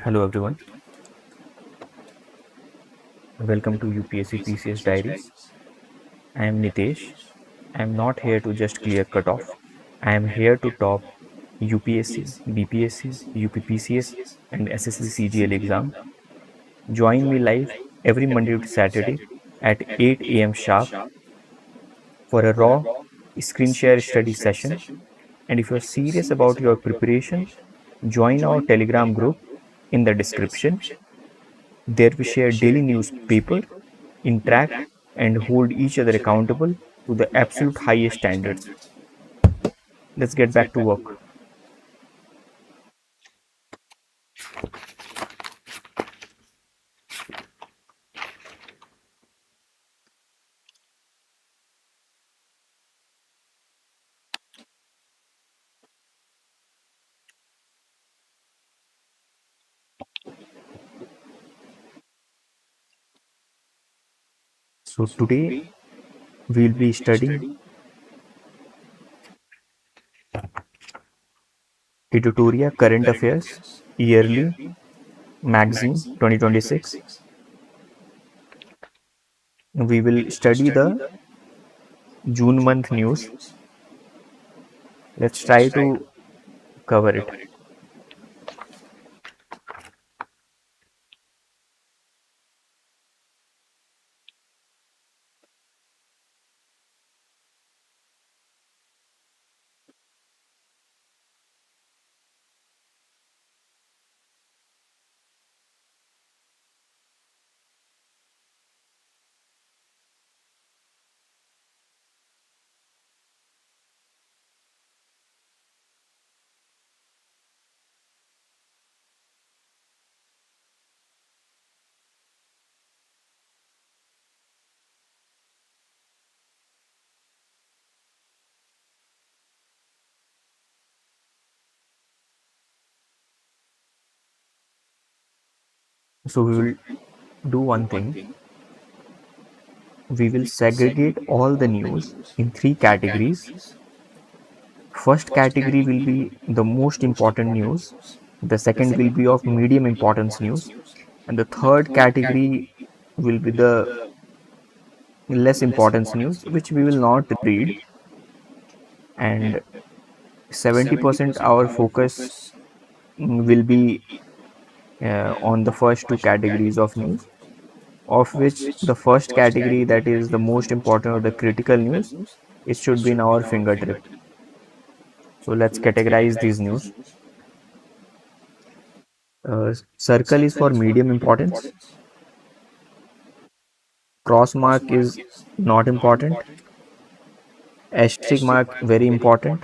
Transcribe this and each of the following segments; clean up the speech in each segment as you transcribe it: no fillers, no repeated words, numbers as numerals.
Hello everyone, welcome to UPSC PCS Diaries. I am Nitesh. I am not here to just clear cutoff. I am here to top UPSC, BPSC, UPPCS and SSC CGL exam. Join me live every Monday to Saturday at 8 a.m. sharp for a raw screen share study session. And if you're serious about your preparation, join our Telegram group in the description. There we share daily newspaper, interact, and hold each other accountable to the absolute highest standards. Let's get back to work. So today we'll be studying Editorial Current Affairs Yearly Magazine 2026. We will study the June month news. Let's try to cover it. So we will do one thing. We will segregate all the news in three categories. First category will be the most important news. The second will be of medium importance news. And the third category will be the less importance news, which we will not read. And 70% our focus will be on the first two categories of news, of which the first category, that is the most important or the critical news, it should be in our fingertip. So let's categorize these news. Circle is for medium importance. Cross mark is not important. Asterisk mark very important.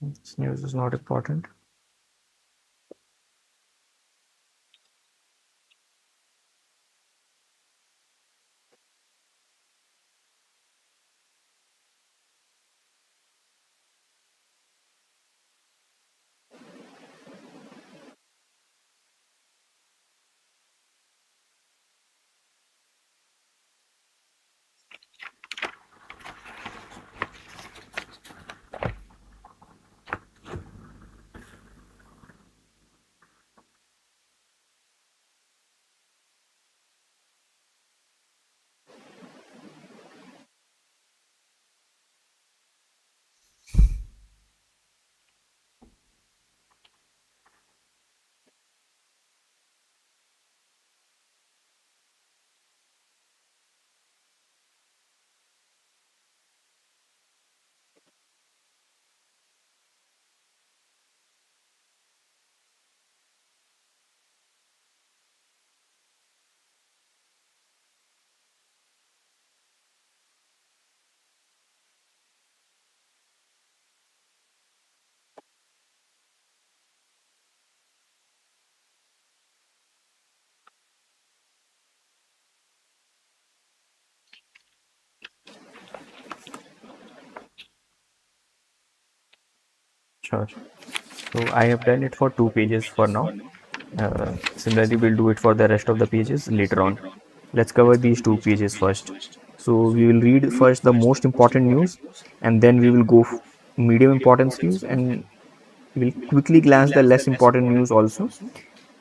This news is not important. Sure. So I have done it for 2 pages for now. Similarly, we'll do it for the rest of the pages later on. Let's cover these 2 pages first. So we will read first the most important news, and then we will go medium importance news, and we'll quickly glance the less important news also,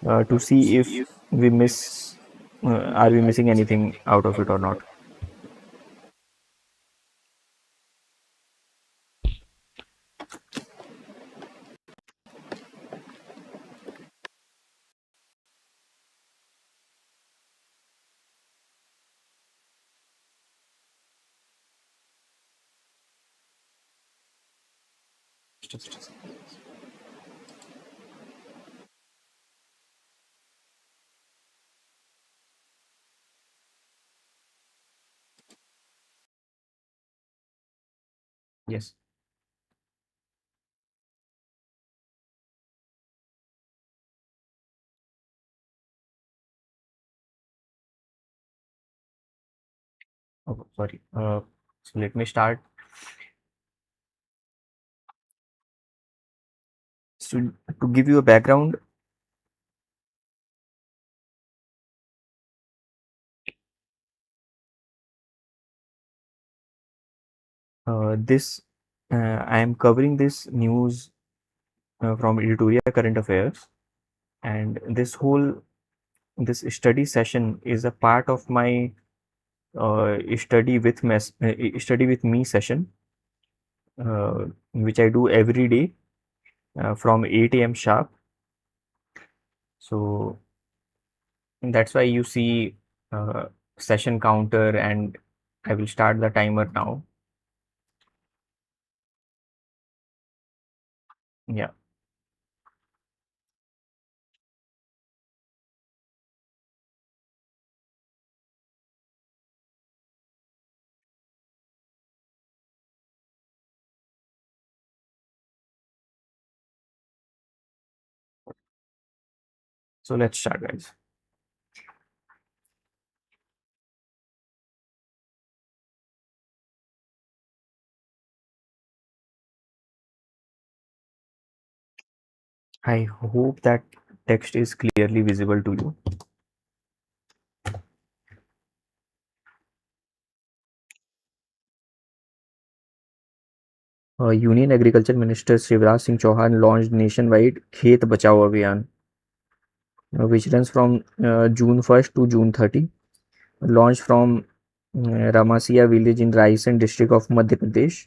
to see if we miss are we missing anything out of it or not. Yes. Oh, sorry. So let me start. So to give you a background, this I am covering this news from editorial current affairs, and this study session is a part of my study with me session, which I do every day from 8 a.m. sharp. So that's why you see uh, session counter, and I will start the timer now. Yeah. So let's start, guys. I hope that text is clearly visible to you. Union Agriculture Minister Shivraj Singh Chauhan launched nationwide Khet Bachao Abhiyan, which runs from June 1st to June 30. Launched from Ramasiya village in Raisen district of Madhya Pradesh.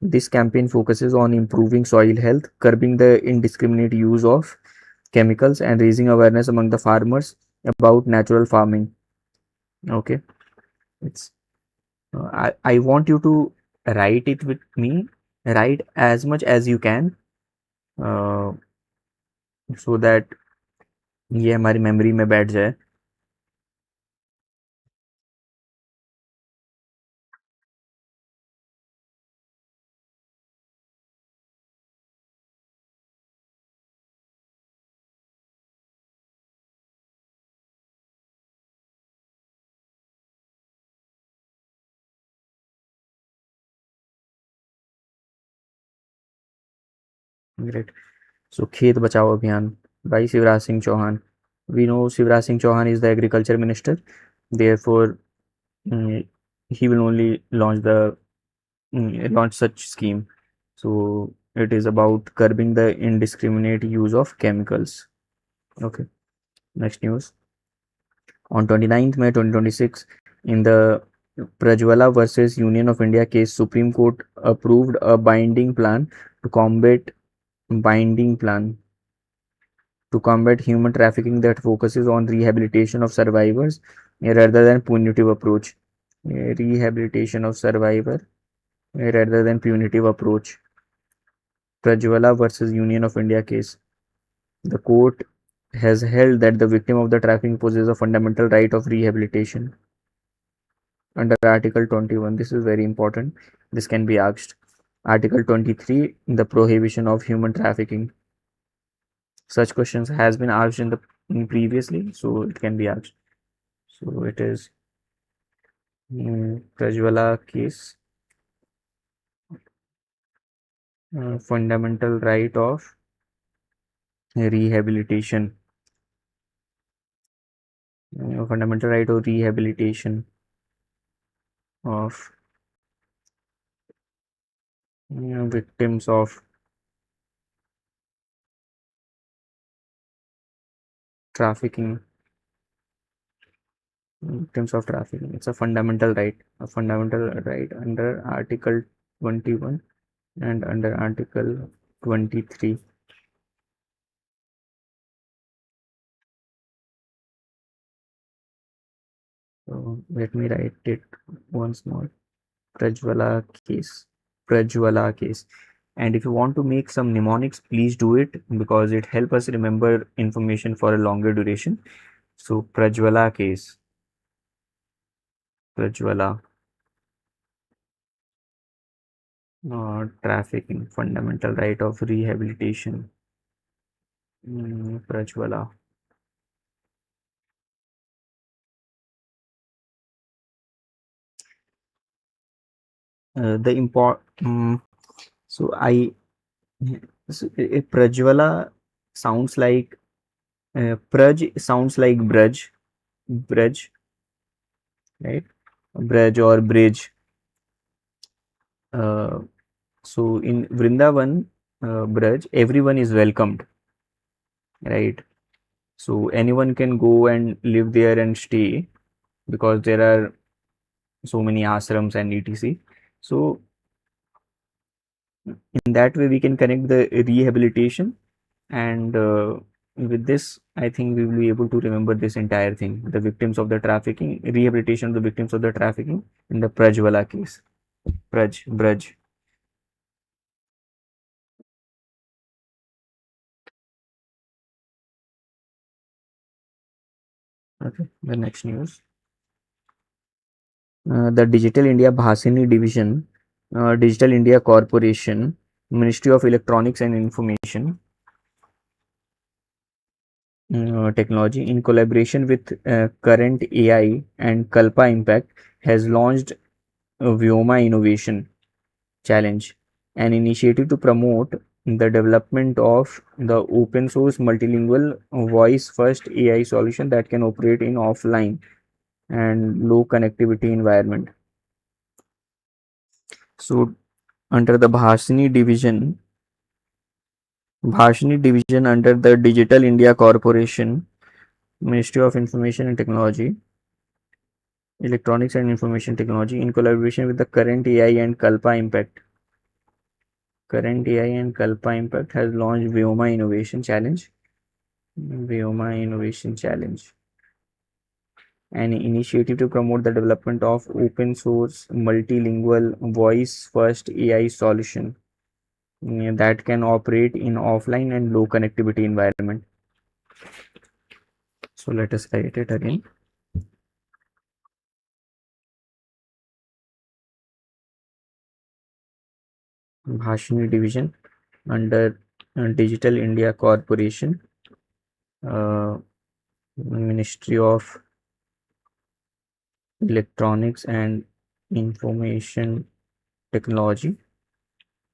This campaign focuses on improving soil health, curbing the indiscriminate use of chemicals, and raising awareness among the farmers about natural farming. Okay, it's I want you to write it with me. Write as much as you can, uh, so that ये हमारी memory में बैठ जाए. Great. So Khet Bachao Abhiyan by Shivraj Singh Chauhan. We know Shivraj Singh Chauhan is the agriculture minister. Therefore, mm, he will only launch such scheme. So it is about curbing the indiscriminate use of chemicals. Okay. Next news. On 29th May 2026, in the Prajwala versus Union of India case, Supreme Court approved a to combat binding plan to combat human trafficking that focuses on rehabilitation of survivors rather than punitive approach. Rehabilitation of survivor rather than punitive approach. Prajwala versus Union of India case. The court has held that the victim of the trafficking possesses a fundamental right of rehabilitation under Article 21. This is very important. This can be asked. Article 23, the prohibition of human trafficking. Such questions has been asked in previously, so it can be asked. So it is Prajwala case. fundamental right of rehabilitation. Fundamental right of rehabilitation of victims of trafficking. Victims of trafficking. It's a fundamental right. A fundamental right under Article 21 and under Article 23. So let me write it once more. Prajwala case. Prajwala case. And if you want to make some mnemonics, please do it because it helps us remember information for a longer duration. So Prajwala case. Prajwala. Trafficking. Fundamental right of rehabilitation. Prajwala. The import. So I. So, Prajwala sounds like Praj sounds like Braj, right? Braj or bridge. Uh, so in Vrindavan, Braj, everyone is welcomed, right? So anyone can go and live there and stay because there are so many ashrams and etc. So in that way, we can connect the rehabilitation and with this, I think we will be able to remember this entire thing: the victims of the trafficking, rehabilitation of the victims of the trafficking in the Prajwala case. Braj. Okay, the next news. The Digital India Bhasini Division, Digital India Corporation, Ministry of Electronics and Information Technology, in collaboration with Current AI and Kalpa Impact, has launched a Vyoma Innovation Challenge, an initiative to promote the development of the open source multilingual voice first AI solution that can operate in offline and low connectivity environment. So under the Bhashini division under the Digital India Corporation, Ministry of Information and Technology, Electronics and Information Technology, in collaboration with the Current AI and Kalpa Impact. Current AI and Kalpa Impact has launched Vyoma Innovation Challenge. Vyoma Innovation Challenge, an initiative to promote the development of open source multilingual voice first AI solution that can operate in offline and low connectivity environment. So let us write it again. Bhashini division under Digital India Corporation, uh, Ministry of Electronics and Information Technology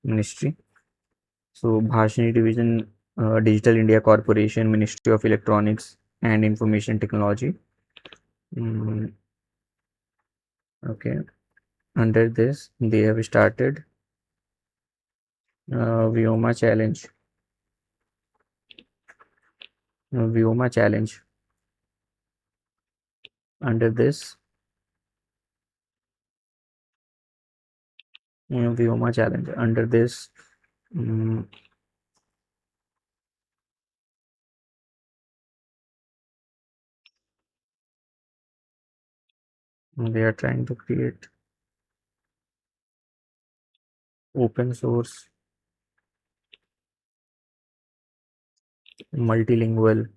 Ministry. So Bhashini division, Digital India Corporation, Ministry of Electronics and Information Technology. Mm, okay. Under this, they have started Vyoma Challenge. Vyoma Challenge. Under this, Vyoma Challenge. Under this, um, they are trying to create open source multilingual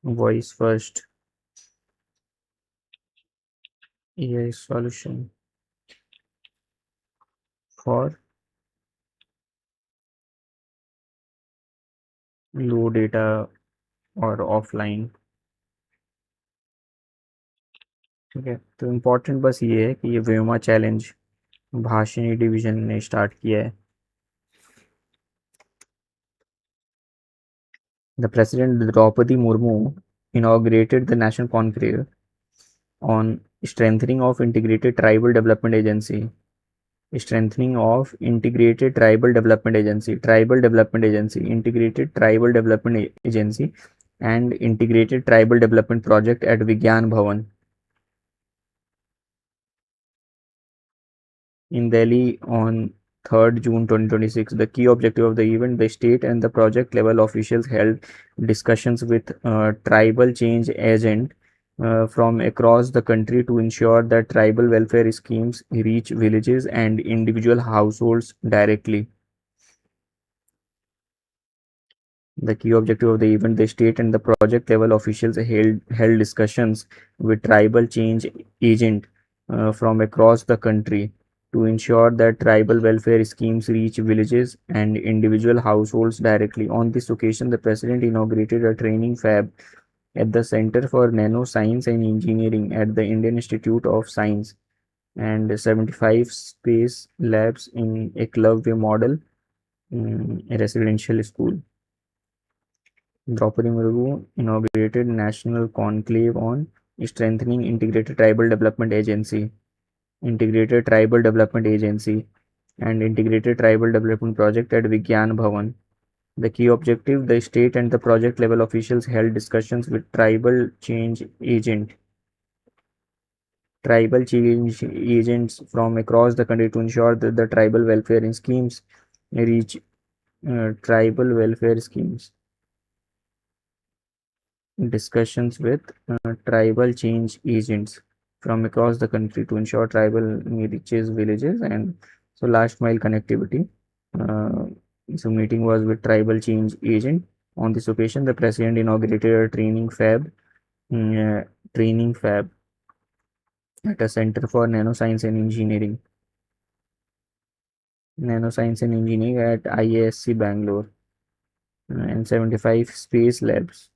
voice first AI solution for low data or offline ठीक है, तो important बस ये है कि ये Vyoma challenge Bhashini division ने start किया है। The president Droupadi Murmu inaugurated the national conclave on strengthening of integrated tribal development agency, strengthening of integrated tribal development agency, tribal development agency, integrated tribal development agency, and integrated tribal development project at Vigyan Bhavan in Delhi on 3rd June 2026. The key objective of the event, the state and the project level officials held discussions with tribal change agent from across the country to ensure that tribal welfare schemes reach villages and individual households directly. The key objective of the event, the state and the project level officials held discussions with tribal change agent from across the country to ensure that tribal welfare schemes reach villages and individual households directly. On this occasion, the president inaugurated a training fab at the Center for Nanoscience and Engineering at the Indian Institute of Science and 75 space labs in a Eklavya model residential school. Draupadi Murmu inaugurated National Conclave on Strengthening Integrated Tribal Development Agency, Integrated Tribal Development Agency, and Integrated Tribal Development Project at Vigyan Bhavan. The key objective, the state and the project level officials held discussions with tribal change agents from across the country to ensure that the tribal welfare schemes reach tribal welfare schemes. Discussions with tribal change agents from across the country to ensure tribal reaches villages and so last mile connectivity. Uh, so meeting was with tribal change agent. On this occasion, the president inaugurated a mm, uh, training fab at a center for nanoscience and engineering at IASC Bangalore and 75 space labs.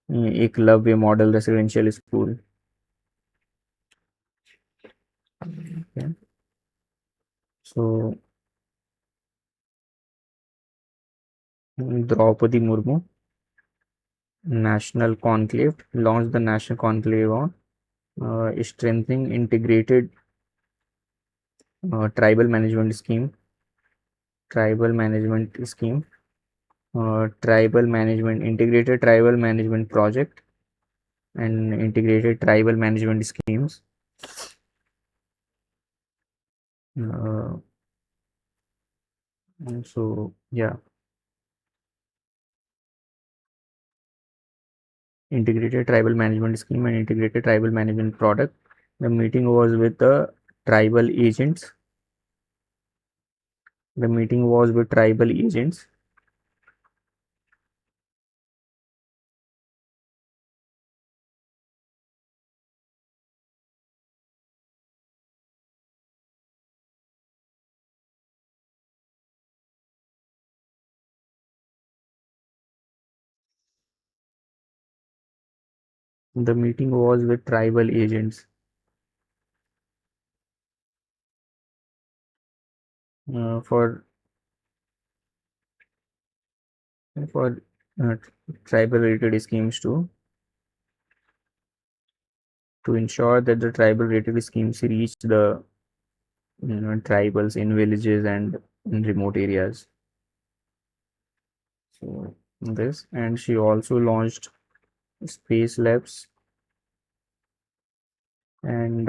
Eklavya Model Residential School. Okay. So Draupadi Murmu National Conclave launched the National Conclave on strengthening integrated tribal management scheme, tribal management scheme, tribal management integrated tribal management project, and integrated tribal management schemes. Uh, so yeah, integrated tribal management scheme and integrated tribal management product. The meeting was with the tribal agents. The meeting was with tribal agents. The meeting was with tribal agents for for uh, tribal related schemes to ensure that the tribal related schemes reach the tribals in villages and in remote areas. So this, and she also launched space labs and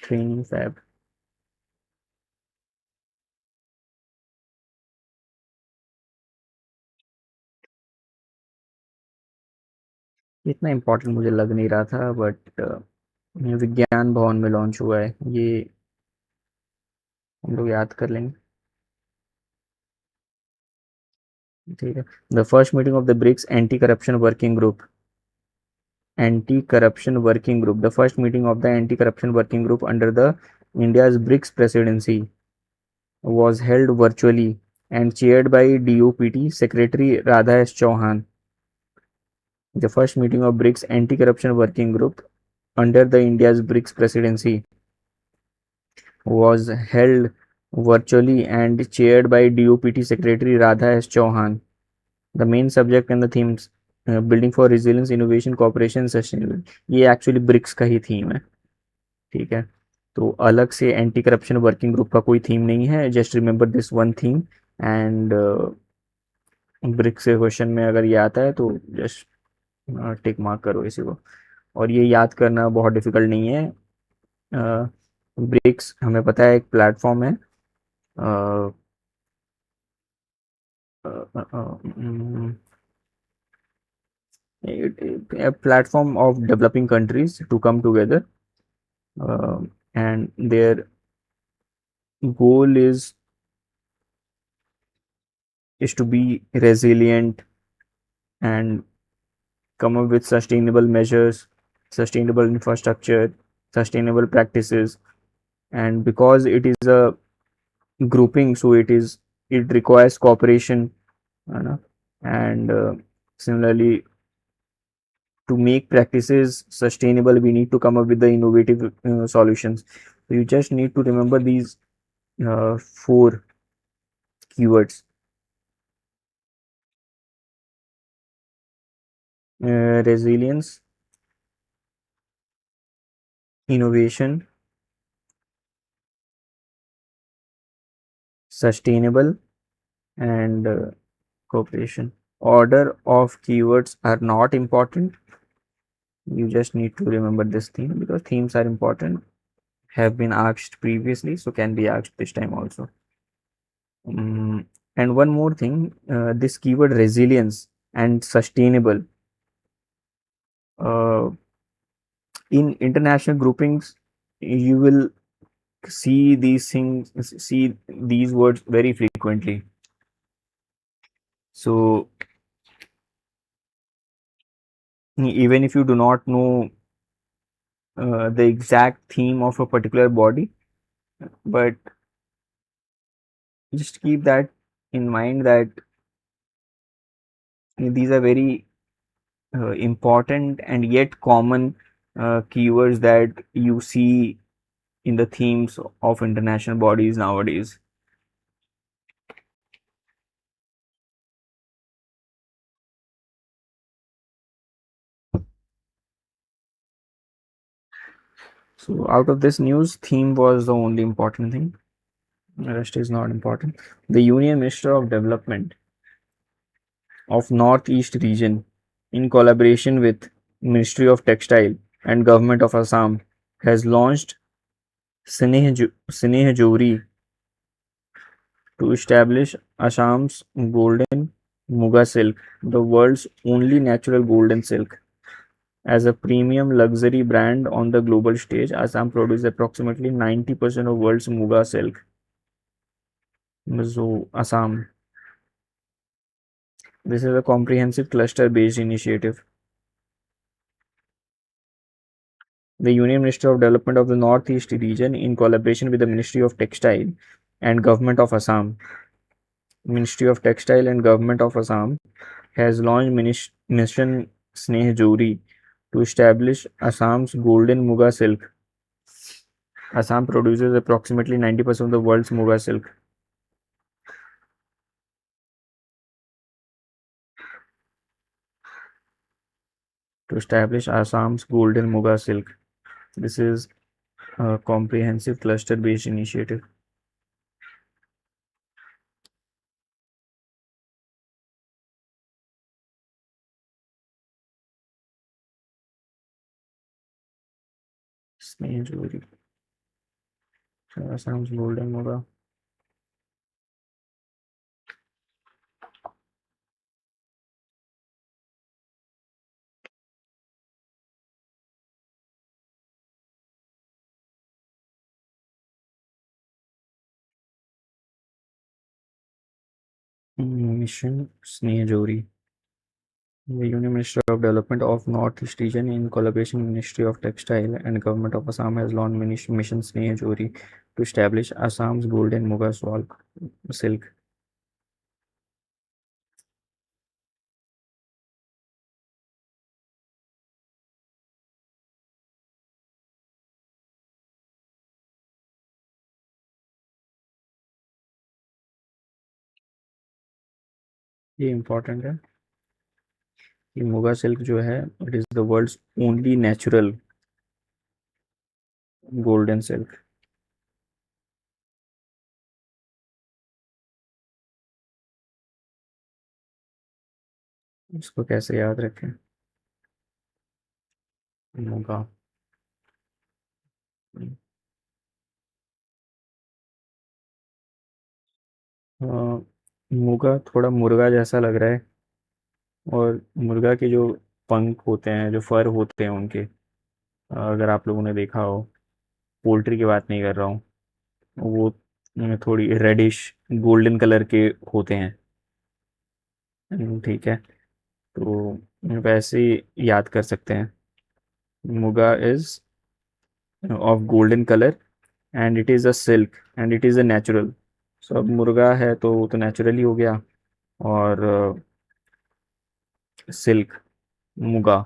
training fab. इतना important मुझे लग नहीं रहा था but विज्ञान भवन में launch हुआ है ये, हम लोग याद कर लेंगे। ठीक है, the first meeting of the BRICS anti-corruption working group, the first meeting of the anti-corruption working group under the India's BRICS presidency was held virtually and chaired by DOPT Secretary Radha S. Chauhan. The first meeting of BRICS Anti-Corruption Working Group under the India's BRICS presidency was held virtually and chaired by DOPT Secretary Radha S. Chauhan. The main subject and the themes building for resilience, innovation, cooperation, sustainability. ये actually BRICS का ही theme है. ठीक है, तो अलग से anti corruption working group का कोई थीम नहीं है. Just remember this one theme and BRICS के क्वेश्चन में अगर ये आता है तो जस्ट टिक मार्क करो इसी को. और ये याद करना बहुत डिफिकल्ट नहीं है. ब्रिक्स हमें पता है एक प्लेटफॉर्म है. A platform of developing countries to come together, and their goal is to be resilient and come up with sustainable measures, sustainable infrastructure, sustainable practices. And because it is a grouping, so it requires cooperation, and similarly, to make practices sustainable, we need to come up with the innovative solutions. So you just need to remember these four keywords: resilience, innovation, sustainable, and cooperation. Order of keywords are not important. You just need to remember this theme because themes are important, have been asked previously, so can be asked this time also. And one more thing, this keyword resilience and sustainable, uh, in international groupings, you will see these words very frequently. So even if you do not know the exact theme of a particular body, but just keep that in mind that these are very important and yet common keywords that you see in the themes of international bodies nowadays. So out of this news, theme was the only important thing. The rest is not important. The Union Minister of Development of Northeast Region, in collaboration with Ministry of Textile and Government of Assam, has launched Sneh Jori to establish Assam's golden Muga silk, the world's only natural golden silk. As a premium luxury brand on the global stage, Assam produces approximately 90% of world's Muga silk. So, Assam. This is a comprehensive cluster-based initiative. The Union Minister of Development of the Northeast region, in collaboration with the Ministry of Textile and Government of Assam, Ministry of Textile and Government of Assam, has launched Mission Sneh Jori to establish Assam's golden Muga silk. Assam produces approximately 90% of the world's Muga silk. To establish Assam's golden Muga silk. This is a comprehensive cluster-based initiative. Sneh Jori. Assam's golden Muga. Mission Sneh Jori. The Union Ministry of Development of Northeast Region, in collaboration with Ministry of Textile and Government of Assam, has launched Mission Sneh Jori to establish Assam's golden Muga silk. ये important है कि Muga silk जो है it is the world's only natural golden silk. इसको कैसे याद रखें? मुगा। मुगा थोड़ा मुर्गा जैसा लग रहा है, और मुर्गा के जो पंख होते हैं, जो फर होते हैं उनके, अगर आप लोगों ने देखा हो, पोल्ट्री की बात नहीं कर रहा हूँ, वो थोड़ी रेडिश गोल्डन कलर के होते हैं। ठीक है, तो वैसे ही याद कर सकते हैं। Muga is of golden colour and it is a silk and it is a natural. So अब मुर्गा है तो वो तो नेचुरली हो गया, और सिल्क, मुगा,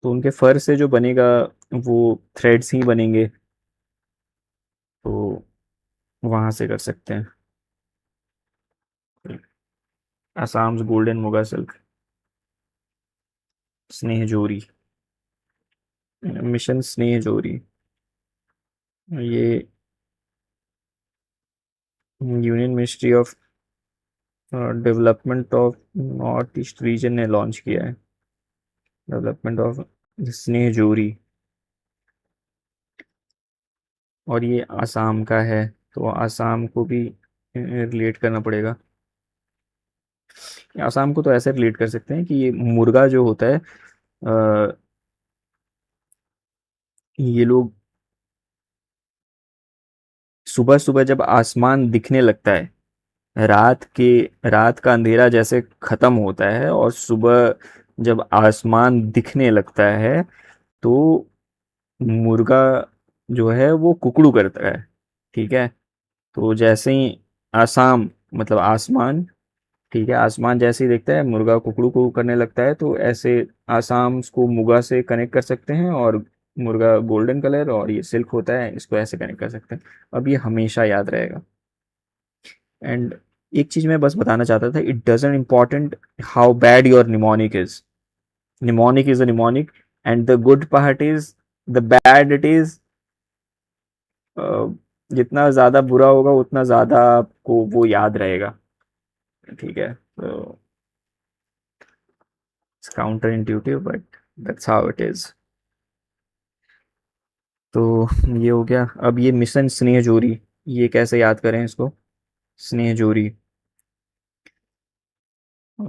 तो उनके फर से जो बनेगा वो थ्रेड्स ही बनेंगे, तो वहां से कर सकते हैं। असम्स गोल्डन मुगा सिल्क, स्नेह जोरी, मिशन स्नेह जोरी, ये union ministry of development of north east region ने लॉन्च किया है, डेवलपमेंट ऑफ स्नेह जोरी, और ये आसाम का है, तो आसाम को भी रिलेट करना पड़ेगा। आसाम को तो ऐसे रिलेट कर सकते हैं कि ये मुर्गा जो होता है, ये लोग सुबह सुबह जब आसमान दिखने लगता है, रात के रात का अंधेरा जैसे खत्म होता है और सुबह जब आसमान दिखने लगता है, तो मुर्गा जो है वो कुकड़ू करता है। ठीक है, तो जैसे ही आसाम मतलब आसमान, ठीक है, आसमान जैसे ही दिखता है मुर्गा कुकड़ू को करने लगता है, तो ऐसे आसाम को मुगा से कनेक्ट कर सकते हैं, और मुर्गा गोल्डन कलर और ये सिल्क होता है, इसको ऐसे कनेक्ट कर सकते हैं। अब ये हमेशा याद रहेगा। एंड एक चीज मैं बस बताना चाहता था, it doesn't important how bad your mnemonic is, mnemonic is a mnemonic, and the good part is, the bad it is, जितना ज्यादा बुरा होगा उतना ज्यादा आपको वो याद रहेगा। ठीक है, तो it's counter intuitive but that's how it is. तो ये हो गया। अब ये मिशन स्नेह जोरी, ये कैसे याद करें इसको? स्नेह जोरी, अ,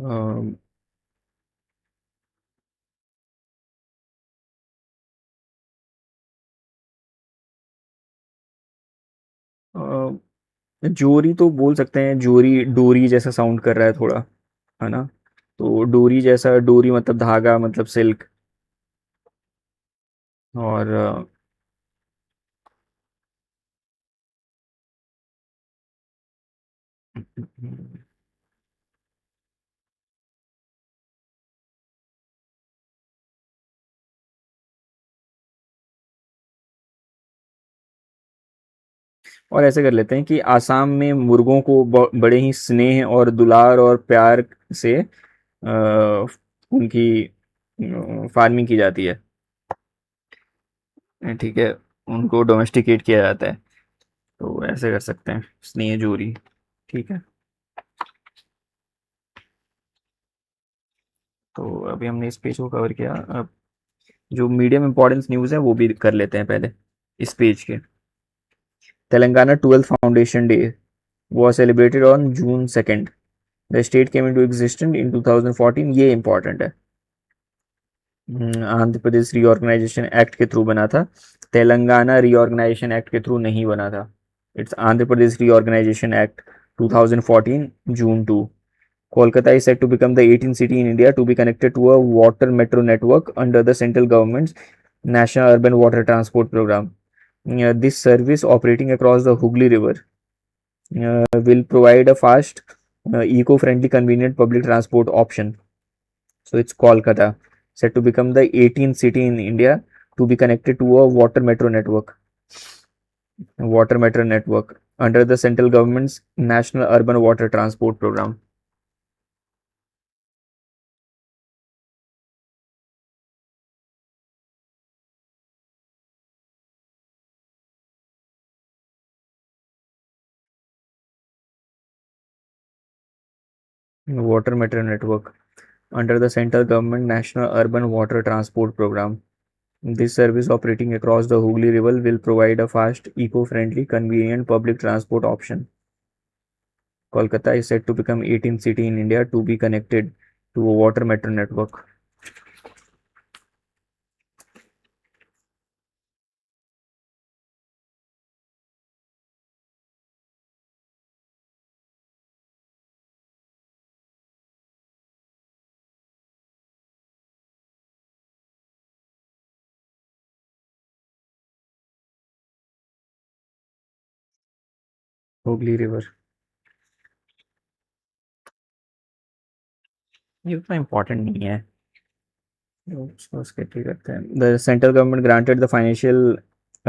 जोरी तो बोल सकते हैं, जोरी डोरी जैसा साउंड कर रहा है थोड़ा, है ना? तो डोरी जैसा, डोरी मतलब धागा, मतलब सिल्क, और और ऐसे कर लेते हैं कि आसाम में मुर्गों को बड़े ही स्नेह और दुलार और प्यार से उनकी फार्मिंग की जाती है। ठीक है, उनको डोमेस्टिकेट किया जाता है, तो ऐसे कर सकते हैं, स्नेह जोरी। ठीक है, तो अभी हमने इस पेज को कवर किया। अब जो मीडियम इंपॉर्टेंस न्यूज़ है वो भी कर लेते हैं पहले इस पेज के। Telangana 12th foundation day was celebrated on June 2nd. The state came into existence in 2014, ये इंपॉर्टेंट है। आंध्र प्रदेश रीऑर्गेनाइजेशन एक्ट के थ्रू बना था, तेलंगाना रीऑर्गेनाइजेशन एक्ट के थ्रू नहीं बना था। It's Andhra Pradesh reorganisation act 2014 June 2. Kolkata is set to become the 18th city in India to be connected to a water metro network under the central government's National Urban Water Transport Program. This service, operating across the Hooghly River, will provide a fast, eco-friendly, convenient public transport option. So it's Kolkata, set to become the 18th city in India to be connected to a water metro network. water metro network under the central government's National Urban Water Transport Program. Water metro network under the central government National Urban Water Transport Program. This service operating across the Hooghly River will provide a fast, eco-friendly, convenient public transport option. Kolkata is set to become 18th city in India to be connected to a water metro network. Hooghly River. ये उतना important नहीं है. उसके ठीक करते हैं. The central government granted the financial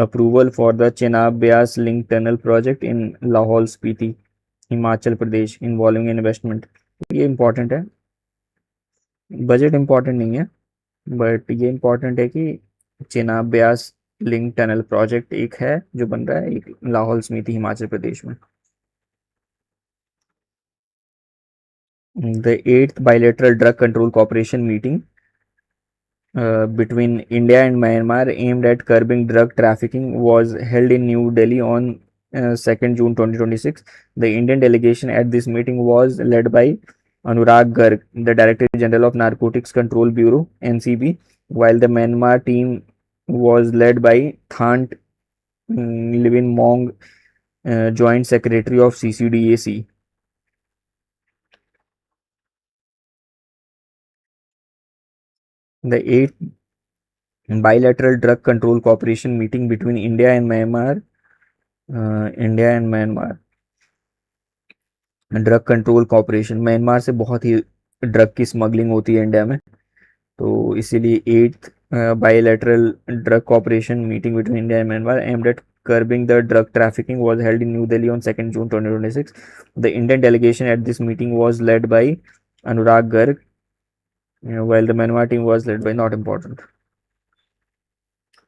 approval for the Chenab Beas Link Tunnel project in Lahaul Spiti, Himachal Pradesh, involving investment. ये important है. बजट इम्पोर्टेंट नहीं है, बट ये इम्पोर्टेंट है कि Chenab Beas link tunnel project एक है जो बन रहा है, एक लाहौल स्पीति हिमाचल प्रदेश में. The eighth bilateral drug control cooperation meeting between India and Myanmar aimed at curbing drug trafficking was held in New Delhi on 2nd June 2026. The Indian delegation at this meeting was led by Anurag Garg, the Director General of Narcotics Control Bureau (NCB), while the Myanmar team was led by Thant Livin Mong, Joint Secretary of CCDAC. The eighth bilateral drug control cooperation meeting between India and Myanmar. Drug control cooperation, Myanmar से बहुत ही drug की smuggling होती है India में, तो इसीलिए eighth bilateral drug cooperation meeting between India and Myanmar aimed at curbing the drug trafficking was held in New Delhi on 2nd June 2026. The Indian delegation at this meeting was led by Anurag Garg, while the Myanmar team was led by not important.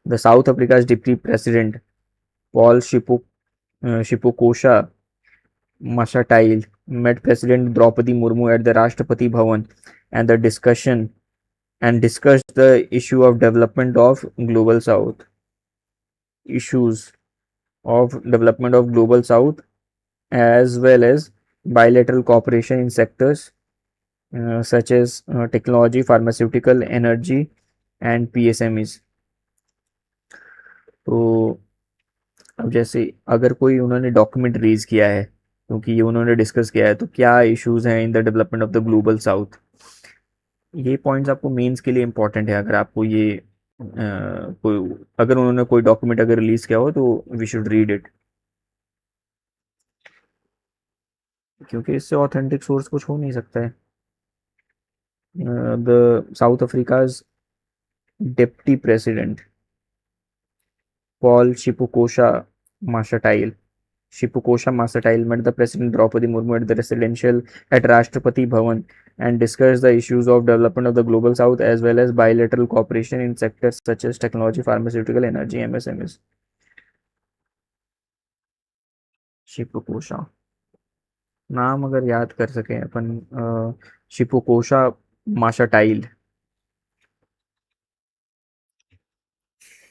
The South Africa's Deputy President Paul Shipokosha Mashatile met President Draupadi Murmu at the Rashtrapati Bhavan and discussed the issue of development of global south issues of development of global south as well as bilateral cooperation in sectors such as technology, pharmaceutical, energy and PSMEs. तो अब जैसे अगर कोई उन्होंने document raise किया है क्योंकि ये उन्होंने डिस्कस किया है, तो क्या इश्यूज हैं in the development of the global south, ये पॉइंट्स आपको मेंस के लिए इंपॉर्टेंट है. अगर आपको ये कोई अगर उन्होंने कोई डॉक्यूमेंट अगर रिलीज किया हो तो वी शुड रीड इट, क्योंकि इससे ऑथेंटिक सोर्स कुछ हो नहीं सकता है. The south Africa's deputy president Paul Shipukosha Masatile met the President Draupadi Murmu at the residential at Rashtrapati Bhavan and discussed the issues of development of the global south as well as bilateral cooperation in sectors such as technology, pharmaceutical, energy, MSMEs. शिपुकोशा नाम अगर याद कर सकें अपन, शिपुकोशा माशाटाइल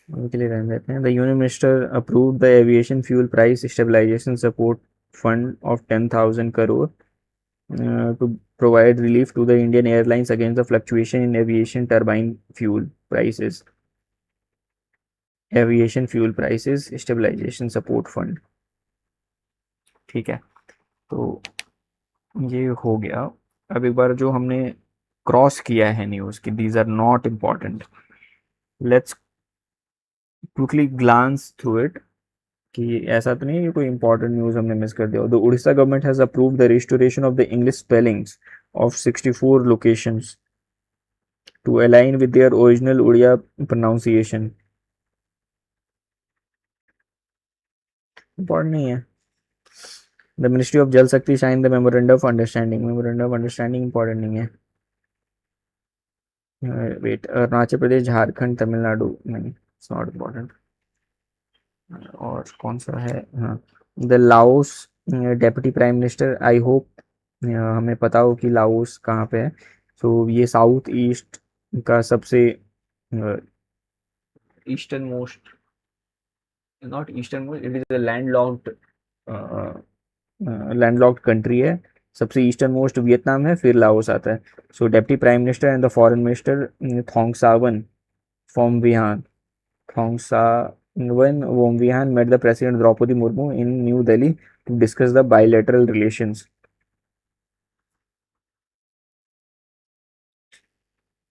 उनके लिए रहने देते हैं. The union minister approved the aviation fuel price stabilisation support fund of 10,000 crore to provide relief to the Indian airlines against the fluctuation in aviation turbine fuel prices. Aviation fuel prices stabilization support fund. ठीक है, तो ये हो गया. अब एक बार जो हमने क्रॉस किया है न्यूज की, these are not important, let's quickly glance through it कि ऐसा तो नहीं है कि कोई इंपॉर्टेंट न्यूज हमने मिस कर दिया. The Orissa government has approved the restoration of the English spellings of 64 locations to align with their original Odia pronunciation. Important नहीं है। The ministry of Jal Shakti sign the memorandum of understanding, memorandum of understanding important नहीं है। Wait, Arunachal Pradesh, Jharkhand, Tamil Nadu, नहीं, it's not important. और कौन सा है, हाँ, the Laos deputy prime minister, I hope हमें पता हो कि लाओस कहाँ पे है। तो ये साउथ ईस्ट का सबसे eastern most, not eastern most, it is a landlocked country है। सबसे ईस्टर्न मोस्ट वियतनाम है, फिर लाओस आता है। So deputy prime minister and the foreign minister Thongsavanh Phomvihane Thongsavanh Phomvihane met the President Draupadi Murmu in New Delhi to discuss the bilateral relations.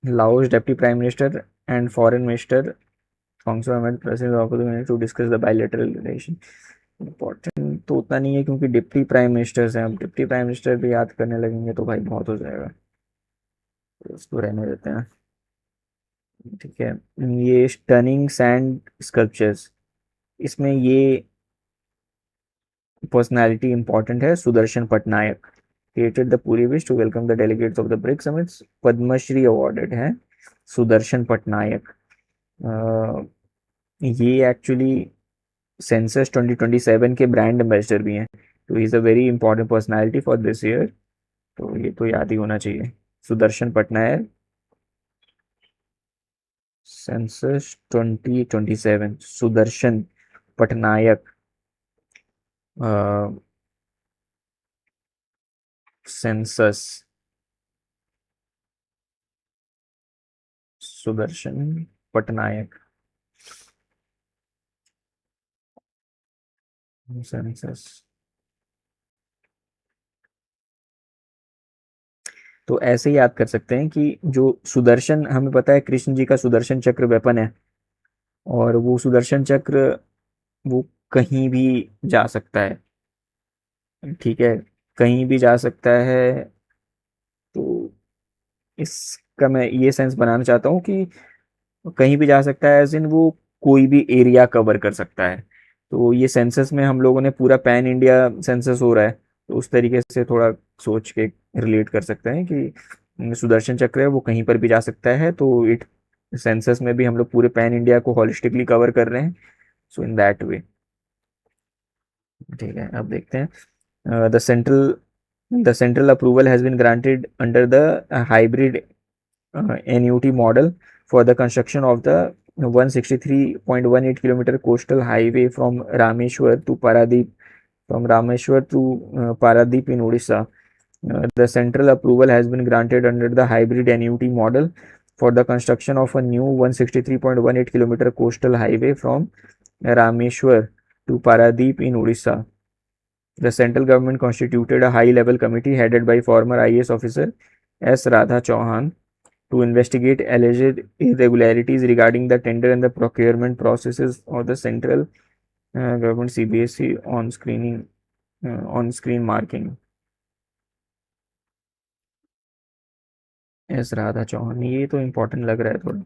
Laos Deputy Prime Minister and Foreign Minister Thongsa met President Draupadi Murmu to discuss the bilateral relation. Important तो उतना नहीं है क्योंकि deputy prime ministers हैं। अब deputy prime minister भी याद करने लगेंगे तो भाई बहुत हो जाएगा, तो उसको रहने देते हैं। ठीक है, ये स्टनिंग सैंड स्कल्पचर्स, इसमें ये पर्सनालिटी इंपॉर्टेंट है, Sudarshan Patnaik created the Puri wish to welcome the delegates of the BRICS summits, Padma Shri awarded है सुदर्शन पटनायक। ये एक्चुअली सेंसस 2027 के ब्रांड एम्बेसडर भी हैं, तो is a very important personality for this year, तो ये तो याद ही होना चाहिए। Sudarshan Patnaik, census 2027, Sudarshan Patnaik, census, Sudarshan Patnaik, census. तो ऐसे ही याद कर सकते हैं कि जो सुदर्शन, हमें पता है कृष्ण जी का सुदर्शन चक्र वेपन है, और वो सुदर्शन चक्र वो कहीं भी जा सकता है। ठीक है, कहीं भी जा सकता है, तो इसका मैं ये सेंस बनाना चाहता हूँ कि कहीं भी जा सकता है एज इन वो कोई भी एरिया कवर कर सकता है। तो ये सेंसस में हम लोगों ने पूरा पैन इंडिया सेंसस हो रहा है, तो उस तरीके से थोड़ा सोच के रिलेट कर सकते हैं कि सुदर्शन चक्र है वो कहीं पर भी जा सकता है, तो इट सेंसस में भी हम लोग पूरे पैन इंडिया को होलिस्टिकली कवर कर रहे हैं, सो इन दैट वे। ठीक है, अब देखते हैं the central approval has been granted under the hybrid NUT model for the construction of the 163.18 kilometer coastal highway from Rameshwar to Paradip, Paradip in Odisha. The central approval has been granted under the hybrid NUT model for the construction of a new 163.18 kilometer coastal highway from Rameshwar to Paradip in Odisha. The central government constituted a high-level committee headed by former IAS officer S. Radha Chauhan to investigate alleged irregularities regarding the tender and the procurement processes of the central government CBSC on screen marking. S Radha Chauhan, ये तो important लग रहा है थोड़ा,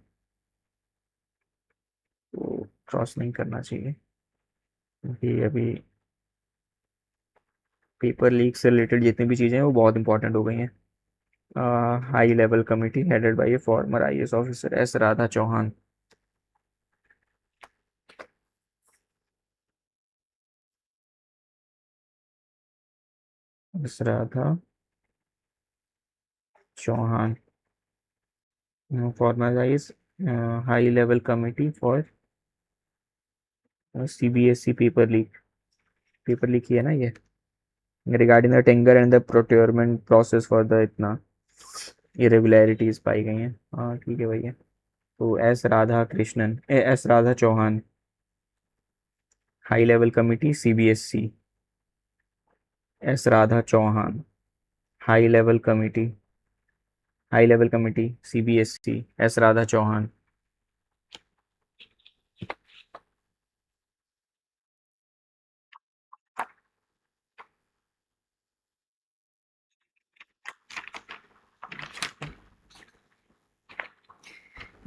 तो cross नहीं करना चाहिए क्योंकि अभी पेपर लीक से रिलेटेड जितनी भी चीज़ें हैं वो बहुत इंपॉर्टेंट हो गई हैं। High level committee headed by a former IAS officer S Radha Chauhan. S Radha Chauhan, former IAS high level committee for CBSC paper leak ही है ना ये, regarding the tender and the procurement process for the इतना इरेगुलरिटीज पाई गई हैं। हाँ ठीक है भैया, तो S Radha Chauhan, high level committee CBSC, S Radha Chauhan, high level committee CBSC, S Radha Chauhan.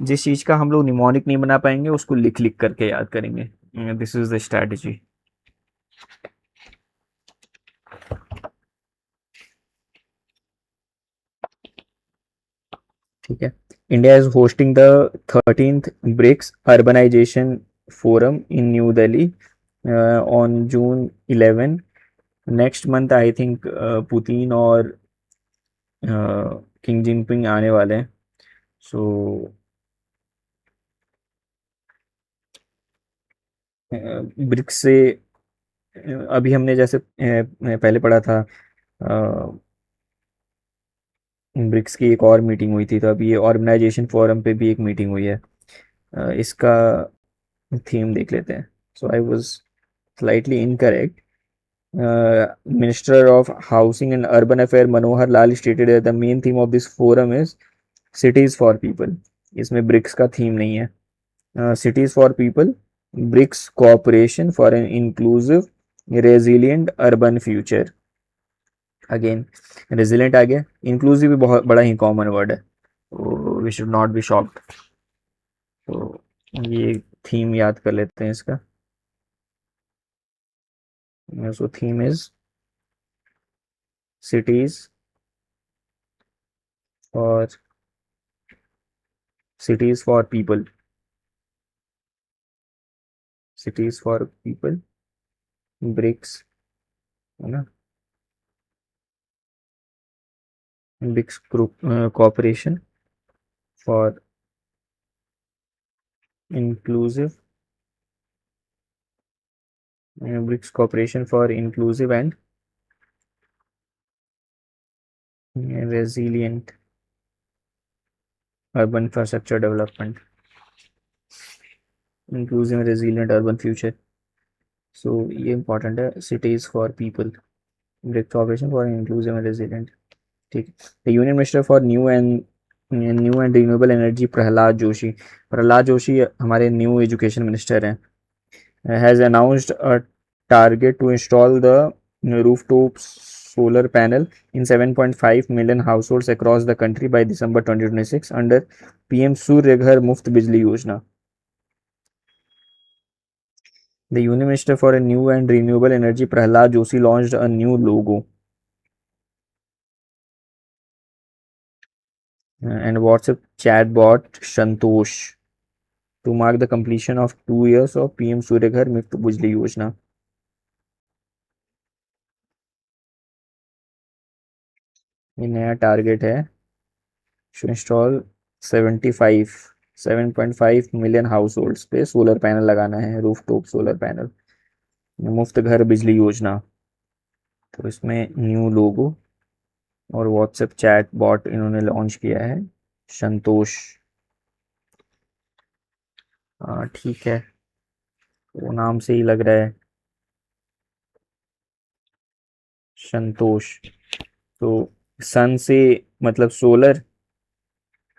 जिस चीज का हम लोग निमोनिक नहीं बना पाएंगे उसको लिख लिख करके याद करेंगे, दिस इज द स्ट्रैटेजी। ठीक है। India is hosting the 13th BRICS urbanisation forum in New Delhi on June 11। Next month I think Putin और किंग जिनपिंग आने वाले हैं। सो ब्रिक्स से अभी हमने जैसे पहले पढ़ा था, ब्रिक्स की एक और मीटिंग हुई थी, तो अभी ये ऑर्गेनाइजेशन फोरम पे भी एक मीटिंग हुई है। इसका थीम देख लेते हैं। So I was slightly incorrect. Minister of Housing and Urban Affairs Manohar Lal stated that the main theme of this forum is cities for people. इसमें ब्रिक्स का थीम नहीं है। cities for people, BRICS cooperation for an inclusive resilient urban future। Again resilient आ गया, inclusive भी बहुत बड़ा ही common word है, तो we should not be shocked. तो ये थीम याद कर लेते हैं इसका। सो थीम इज सिटीज और cities for people, cities for people, BRICS है ना, BRICS group cooperation for inclusive, BRICS cooperation for inclusive and resilient urban infrastructure development, inclusive resilient urban future. So ये important है, cities for people, BRICS cooperation for inclusive and resilient. ठीक है। The union minister for new and renewable energy Prahlad Joshi, Prahlad Joshi हमारे new education minister हैं, has announced a target to install the rooftop solar panel in 7.5 million households across the country by December 2026 under PM Surya Ghar Muft Bijli Yojana. The Union Minister for a New and Renewable Energy Prahlad Joshi launched a new logo and WhatsApp chatbot Shantosh to mark the completion of 2 years of PM Surya Ghar Muft Bijli Yojana. ये नया target है to install 7.5 million house holds पे solar panel लगाना है, roof top solar panel, मुफ्त घर बिजली योजना। तो इसमें न्यू लोगो और व्हाट्सएप चैट बॉट इन्होंने लॉन्च किया है, संतोष। ठीक है, वो नाम से ही लग रहा है संतोष। तो सन से मतलब सोलर,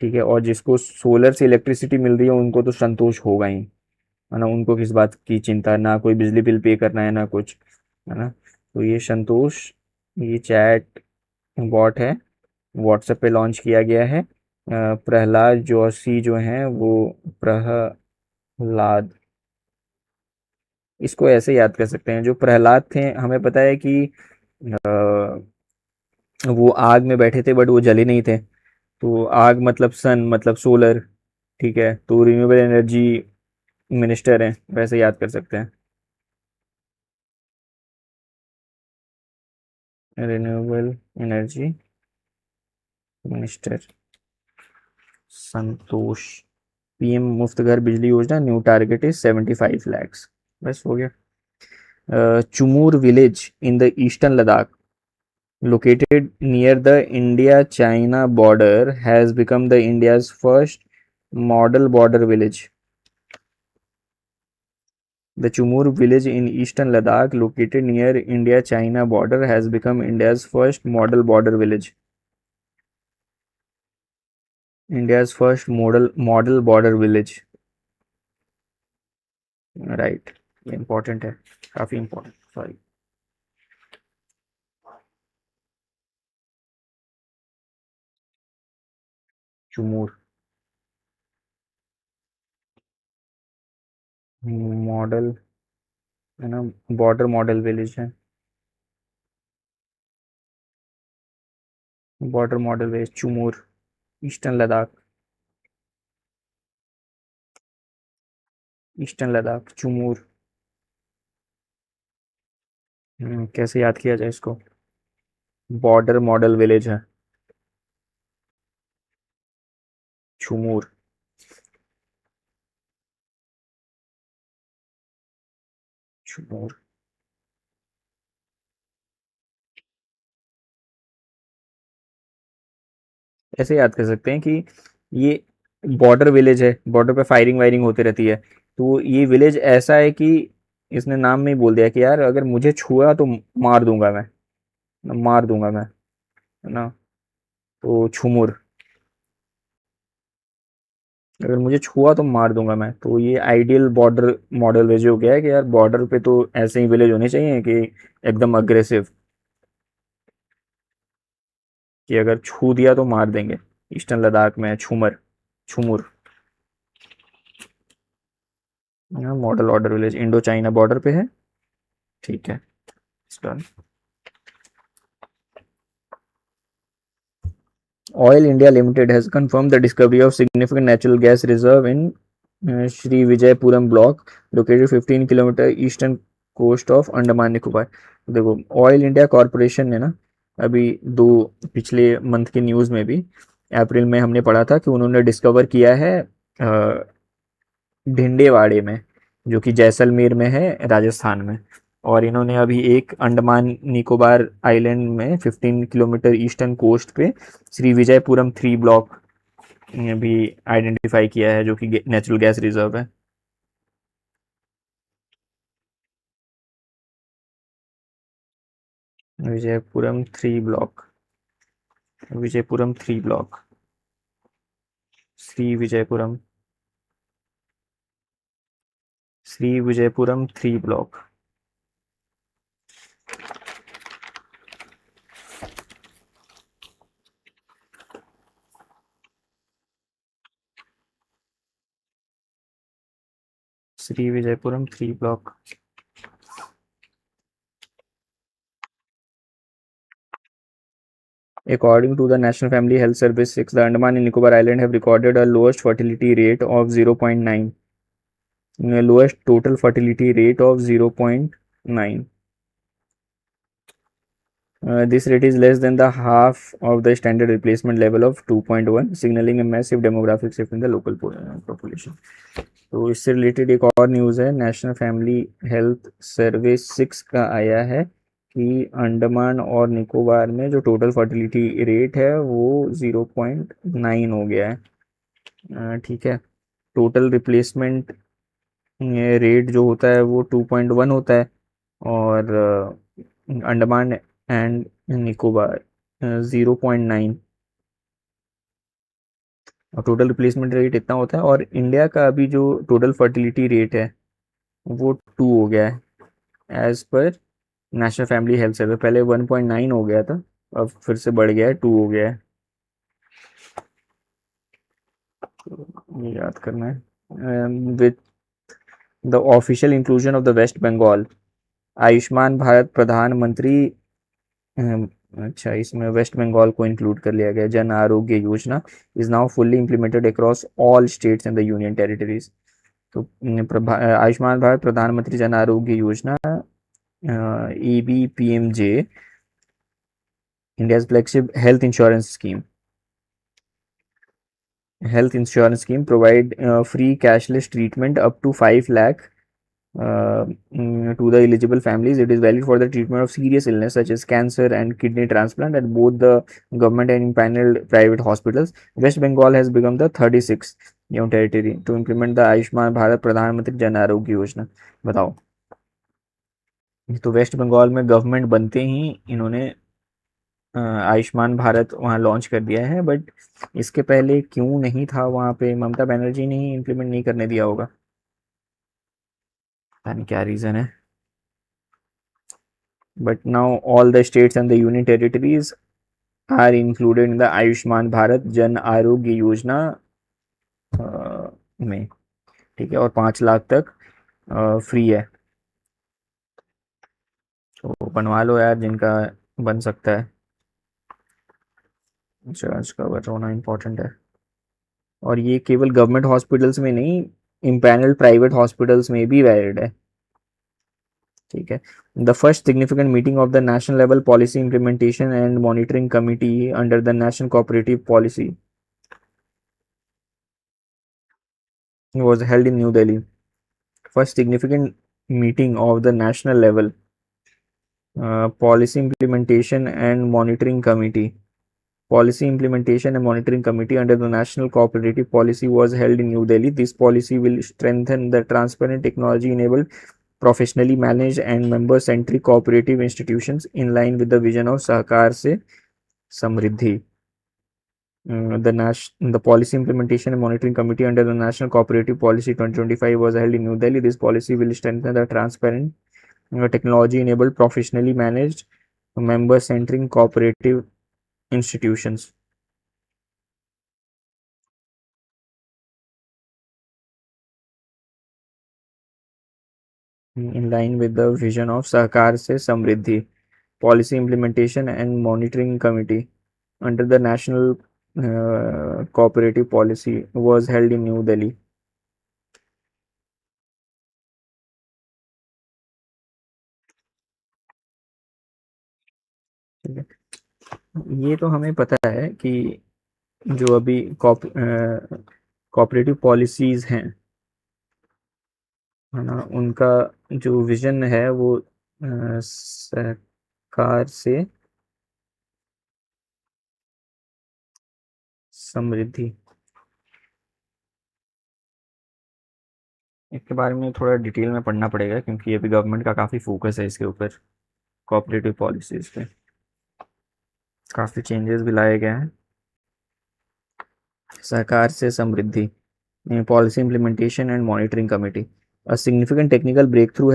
ठीक है, और जिसको सोलर से इलेक्ट्रिसिटी मिल रही है उनको तो संतोष होगा ही, है ना, उनको किस बात की चिंता, ना कोई बिजली बिल पे करना है ना कुछ, है ना। तो ये संतोष, ये चैट बॉट है, व्हाट्सएप पे लॉन्च किया गया है। प्रहलाद जोशी जो हैं वो, प्रहलाद, इसको ऐसे याद कर सकते हैं, जो प्रहलाद थे हमें पता है कि वो आग में बैठे थे बट वो जले नहीं थे, तो आग मतलब सन मतलब सोलर, ठीक है, तो रिन्यूएबल एनर्जी मिनिस्टर हैं, वैसे याद कर सकते हैं, रिन्यूएबल एनर्जी मिनिस्टर संतोष। पीएम मुफ्त घर बिजली योजना, न्यू टारगेट इज 75 lakhs। बस हो गया। Chumur village in the eastern Ladakh located near the India-China border has become the India's first model border village. The Chumur village in eastern Ladakh, located near India-China border, has become India's first model border village. India's first model border village. Right. ये important है, काफी important. Sorry. चुमूर model, है ना, border model village है, border model village Chumur, eastern Ladakh. Eastern Ladakh, Chumur. कैसे याद किया जाए इसको? बॉर्डर मॉडल विलेज है चुमूर। चुमूर। ऐसे याद कर सकते हैं कि ये बॉर्डर विलेज है, बॉर्डर पे फायरिंग वायरिंग होती रहती है, तो ये विलेज ऐसा है कि इसने नाम में ही बोल दिया कि यार अगर मुझे छुआ तो मार दूंगा मैं, मार दूंगा मैं, है ना। तो छुमुर, अगर मुझे छुआ तो मार दूंगा मैं, तो ये आइडियल बॉर्डर मॉडल विलेज हो गया है कि यार बॉर्डर पे तो ऐसे ही विलेज होने चाहिए कि एकदम अग्रेसिव, कि अगर छू दिया तो मार देंगे। ईस्टर्न लद्दाख में Chumur, Chumur. Model order village Indo China border पे है। ठीक है, done. Oil India Limited has confirmed the discovery of significant natural gas reserve in Sri Vijayapuram block located 15 kilometre eastern coast of Andaman Nicobar. देखो, ऑयल इंडिया कॉरपोरेशन ने ना अभी दो पिछले मंथ की न्यूज़ में भी, अप्रैल में हमने पढ़ा था कि उन्होंने डिस्कवर किया है ढिंडेवाड़े में, जो कि जैसलमेर में है राजस्थान में। और इन्होंने अभी एक अंडमान निकोबार आइलैंड में 15 किलोमीटर ईस्टर्न कोस्ट पे श्री विजयपुरम 3 ब्लॉक भी आइडेंटिफाई किया है, जो कि नेचुरल गैस रिजर्व है। Vijayapuram 3 block, Vijayapuram 3 block, Shri Vijayapuram, Shri Vijayapuram 3 block. Shri Vijayapuram 3 block. According to the National Family Health Service 6, the Andaman and Nicobar Island have recorded a lowest fertility rate of 0.9, lowest total fertility rate of 0.9. This rate is less than the half of the standard replacement level of 2.1, signaling a massive demographic shift in the local population. तो इससे related एक और news है, national family health service 6 का आया है कि अंडमान और निकोबार में जो टोटल फर्टिलिटी रेट है वो 0.9 हो गया है। ठीक है, टोटल रिप्लेसमेंट रेट जो होता है वो 2.1 होता है, और अंडमान एंड निकोबार 0.9, और टोटल रिप्लेसमेंट रेट इतना होता है। और इंडिया का अभी जो टोटल फर्टिलिटी रेट है वो 2 हो गया है as per national family health survey. पहले 1.9 हो गया था, अब फिर से बढ़ गया है, 2 हो गया है। ये याद करना है। With the official inclusion of the West Bengal, Ayushman Bharat Pradhan Mantri, अच्छा इसमें वेस्ट बंगाल को इंक्लूड कर लिया गया, जन आरोग्य योजना is now fully implemented across all states and the union territories. तो आयुष्मान भारत प्रधानमंत्री जन आरोग्य योजना, EBPMJ, India's flagship health insurance scheme. Health insurance scheme provide free cashless treatment up to 5 lakh to the eligible families. It is valid for the treatment of serious illness such as cancer and kidney transplant at both the government and impaneled private hospitals. West Bengal has become the 36th union territory to implement the Ayushman Bharat Pradhan Mantri Jan Arogya Yojana. बताओ, तो waste Bengal में government बनते ही इन्होंने आयुष्मान भारत वहाँ launch कर दिया है, but इसके पहले क्यों नहीं था वहाँ पे? ममता बनर्जी ने ही इम्प्लीमेंट नहीं करने दिया होगा, पता नहीं क्या रीज़न है। But now all the states and the union territories are included in the Ayushman Bharat Jan Arogya योजना में। ठीक है, और 5 लाख तक फ्री है, तो बनवा लो यार जिनका बन सकता है। इंश्योरेंस कवर होना इम्पोर्टेंट है, और ये केवल गवर्नमेंट हॉस्पिटल्स में नहीं, इम्पैनल्ड प्राइवेट हॉस्पिटल्स में भी वैलिड है। ठीक है। The first significant meeting of the national level policy implementation and monitoring committee under the national cooperative policy was held in New Delhi. First significant meeting of the national level policy implementation and monitoring committee. Policy implementation and monitoring committee under the national cooperative policy was held in New Delhi. This policy will strengthen the transparent technology enabled professionally managed and member centric cooperative institutions in line with the vision of Sahakar se Samriddhi. The policy implementation and monitoring committee under the national cooperative policy 2025 was held in New Delhi. This policy will strengthen the transparent technology enabled professionally managed member centric cooperative institutions in line with the vision of Sahakar se Samriddhi. Policy implementation and monitoring committee under the national cooperative policy was held in New Delhi. ठीक है। ये तो हमें पता है कि जो अभी कोऑपरेटिव पॉलिसीज हैं, है ना, उनका जो विजन है वो सरकार से समृद्धि, इसके बारे में थोड़ा डिटेल में पढ़ना पड़ेगा क्योंकि अभी गवर्नमेंट का काफ़ी फोकस है इसके ऊपर, कोऑपरेटिव पॉलिसीज पे काफ़ी चेंजेस भी लाए गए हैं। सरकार से समृद्धि policy implementation and monitoring committee. A significant technical breakthrough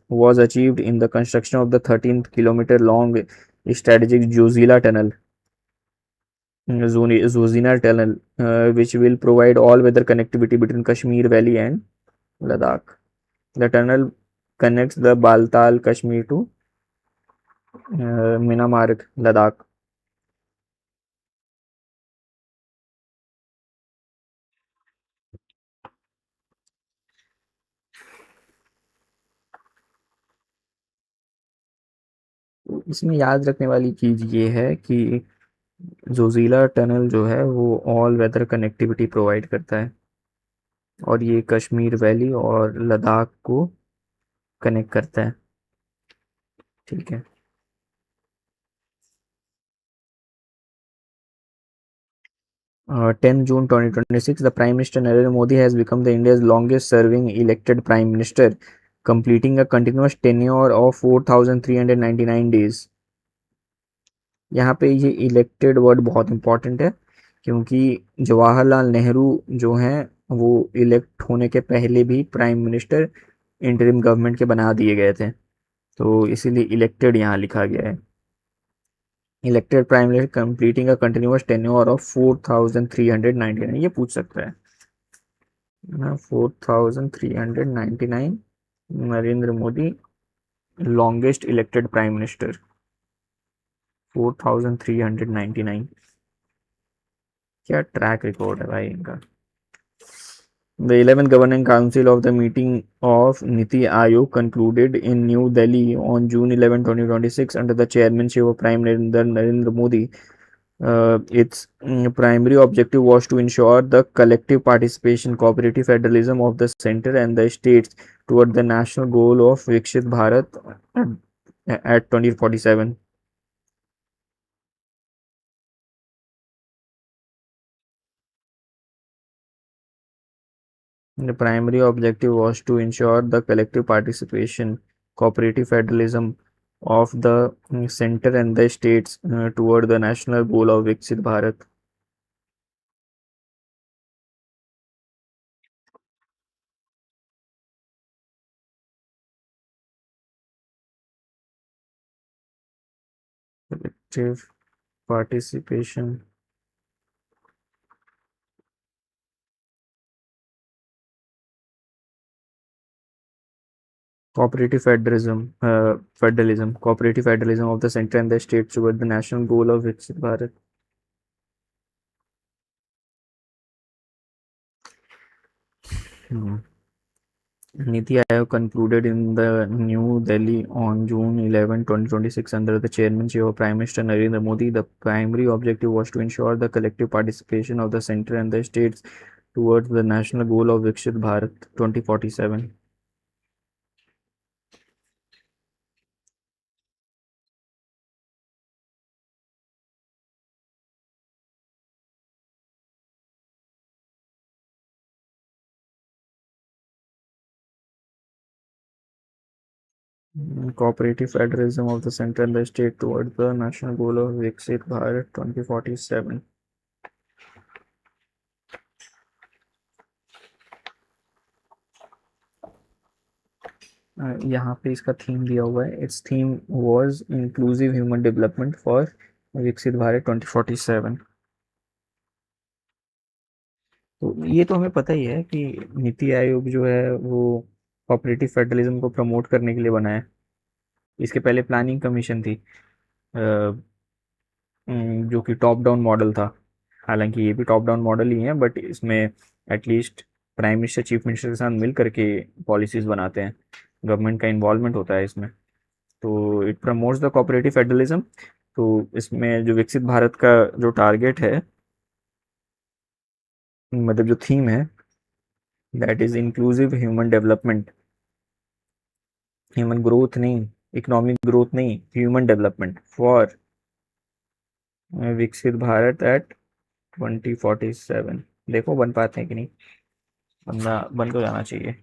was achieved in the construction of the 13-kilometer long strategic Zozina tunnel, which will provide all-weather connectivity between Kashmir Valley and Ladakh. The tunnel connects the Baltal, Kashmir to Minamarg, Ladakh. इसमें याद रखने वाली चीज़ ये है कि Zoji La tunnel जो है वो ऑल वेदर कनेक्टिविटी प्रोवाइड करता है और ये कश्मीर वैली और लद्दाख को कनेक्ट करता है। ठीक है। 10 June 2026, the Prime Minister Narendra Modi has become the India's longest serving elected Prime Minister, completing a continuous tenure of 4,399 days. यहाँ पे ये इलेक्टेड वर्ड बहुत इंपॉर्टेंट है क्योंकि जवाहरलाल नेहरू जो हैं वो इलेक्ट होने के पहले भी प्राइम मिनिस्टर इंटरिम गवर्नमेंट के बना दिए गए थे, तो इसीलिए इलेक्टेड यहाँ लिखा गया है। Elected prime minister completing a continuous tenure of 4,399, ये पूछ सकता है ना, 4,399। Narendra Modi longest elected prime minister 4,399, क्या ट्रैक रिकॉर्ड है भाई इनका। The 11th Governing Council of the meeting of Niti Aayog concluded in New Delhi on June 11, 2026 under the chairmanship of Prime Minister Narendra Modi. Its primary objective was to ensure the collective participation, cooperative federalism of the center and the states toward the national goal of Vikshit Bharat at 2047. The primary objective was to ensure the collective participation, cooperative federalism of the center and the states toward the national goal of Viksit Bharat. Collective participation, cooperative federalism of the center and the states toward the national goal of Viksit Bharat. Niti Aayog concluded in the New Delhi on June 11, 2026 under the chairmanship of Prime Minister Narendra Modi. The primary objective was to ensure the collective participation of the centre and the states towards the national goal of Viksit Bharat 2047. Cooperative federalism of the centre and the state towards the national goal of Viksit Bharat 2047. यहाँ पे इसका theme दिया हुआ है. It's theme was inclusive human development for विकसित भारत 2047. तो ये तो हमें पता ही है कि नीति आयोग जो है वो कोऑपरेटिव फेडरलिज्म को प्रमोट करने के लिए बना है. इसके पहले प्लानिंग कमीशन थी जो कि टॉप डाउन मॉडल था. हालांकि ये भी टॉप डाउन मॉडल ही है, बट इसमें at least prime minister chief minister के साथ मिल करके पॉलिसीज बनाते हैं. गवर्नमेंट का इन्वॉल्वमेंट होता है इसमें. तो it promotes the cooperative federalism. तो इसमें जो विकसित भारत का जो टारगेट है, मतलब जो थीम है, that is inclusive human development. Human growth नहीं, इकोनॉमिक ग्रोथ नहीं, ह्यूमन डेवलपमेंट फॉर विकसित भारत एट 2047. देखो बन पाते हैं कि नहीं. बनना बन तो जाना चाहिए.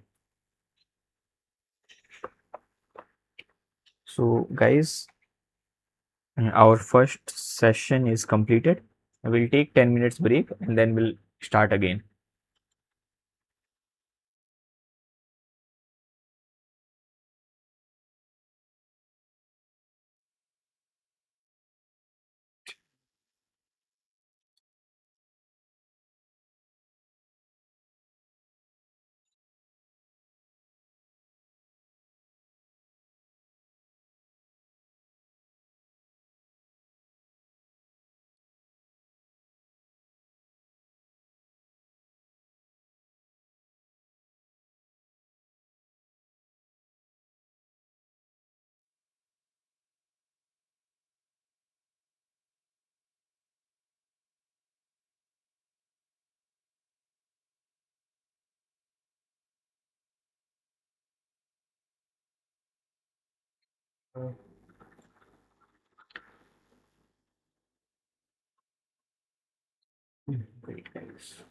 So guys, our first session is completed. We'll take 10 minutes break and then we'll start again. Great, guys.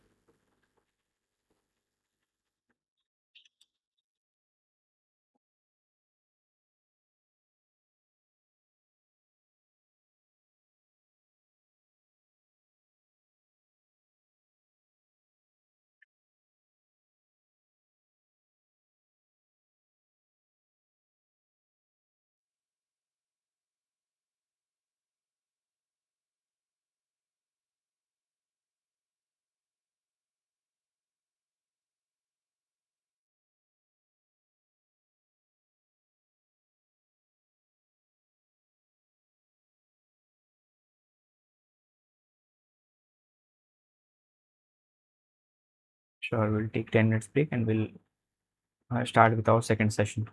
Sure, we'll take 10 minutes break and we'll start with our second session.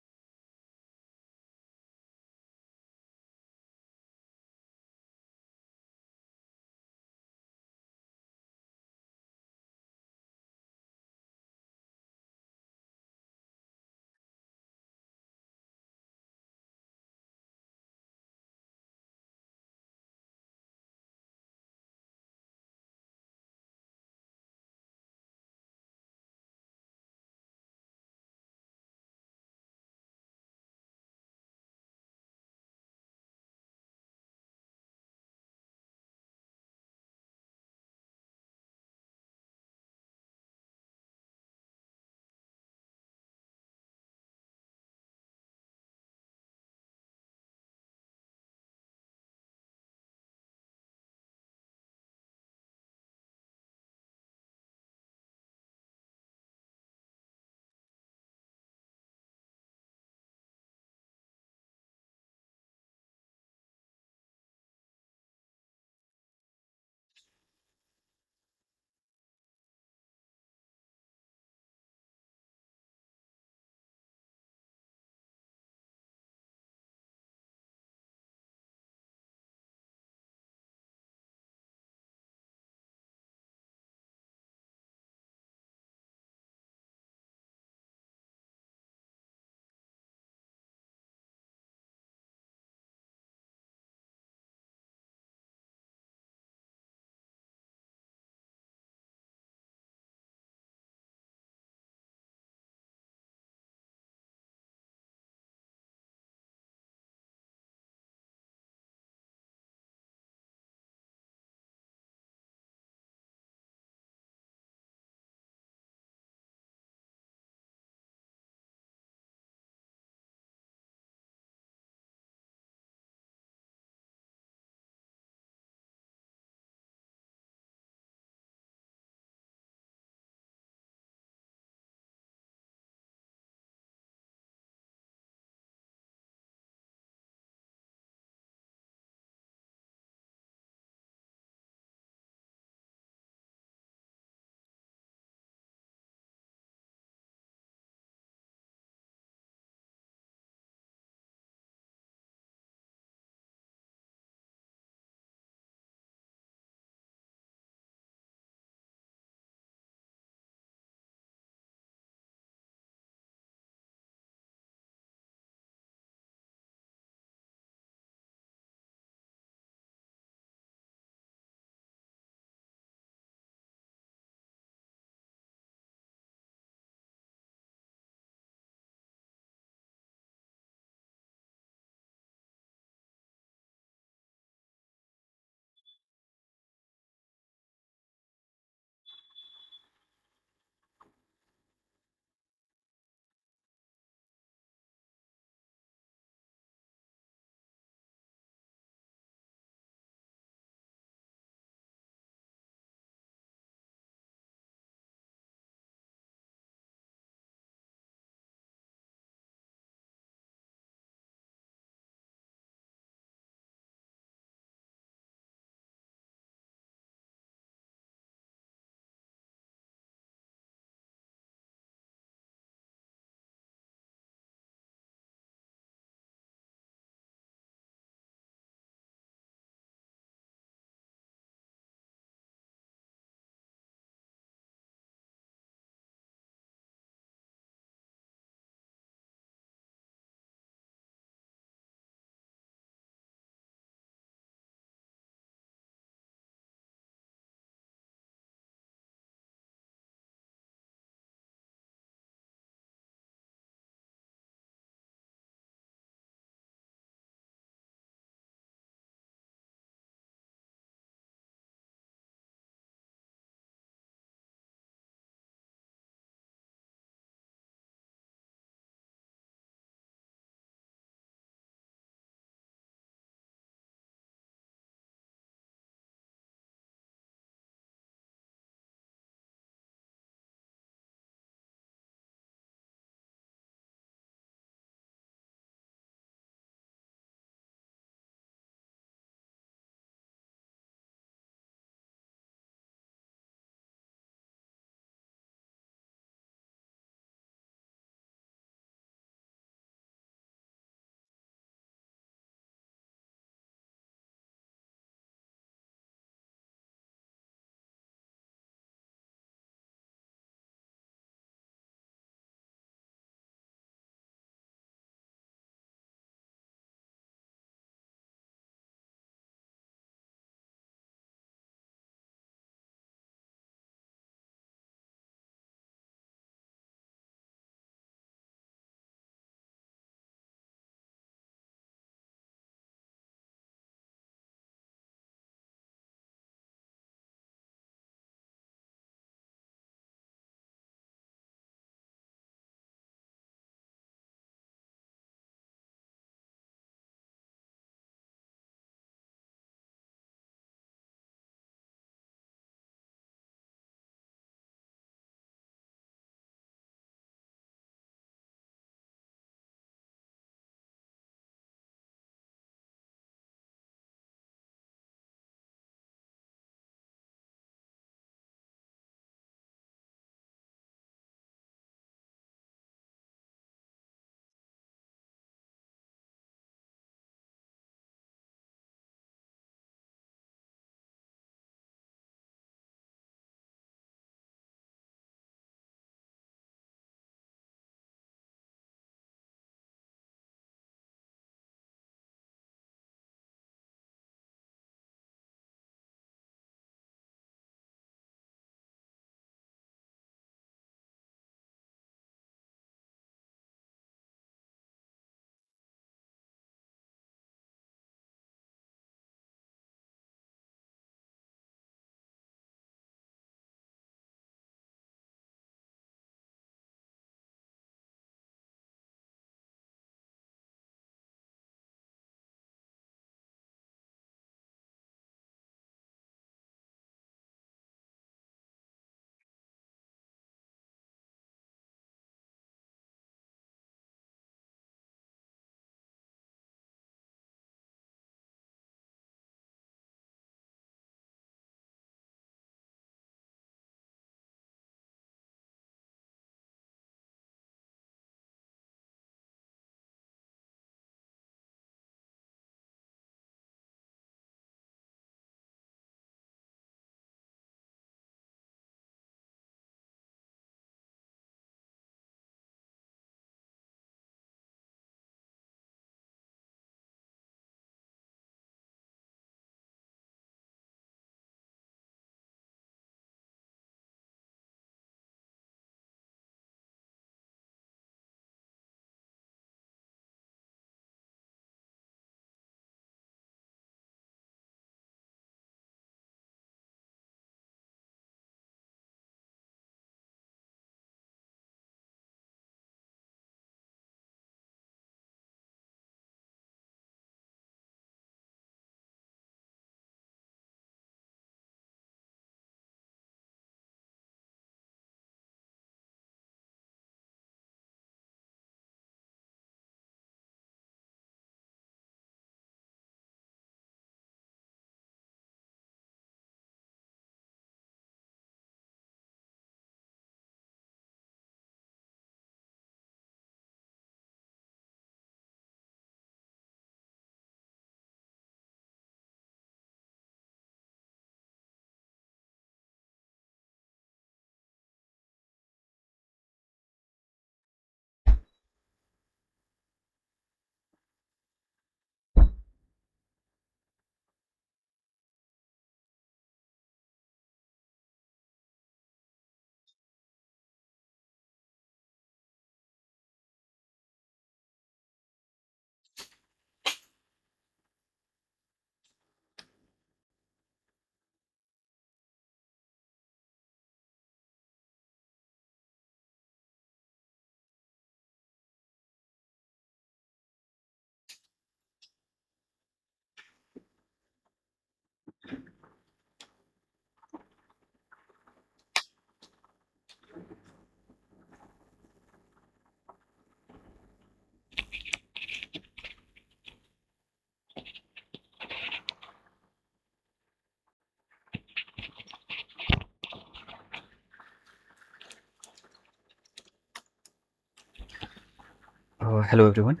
Hello everyone.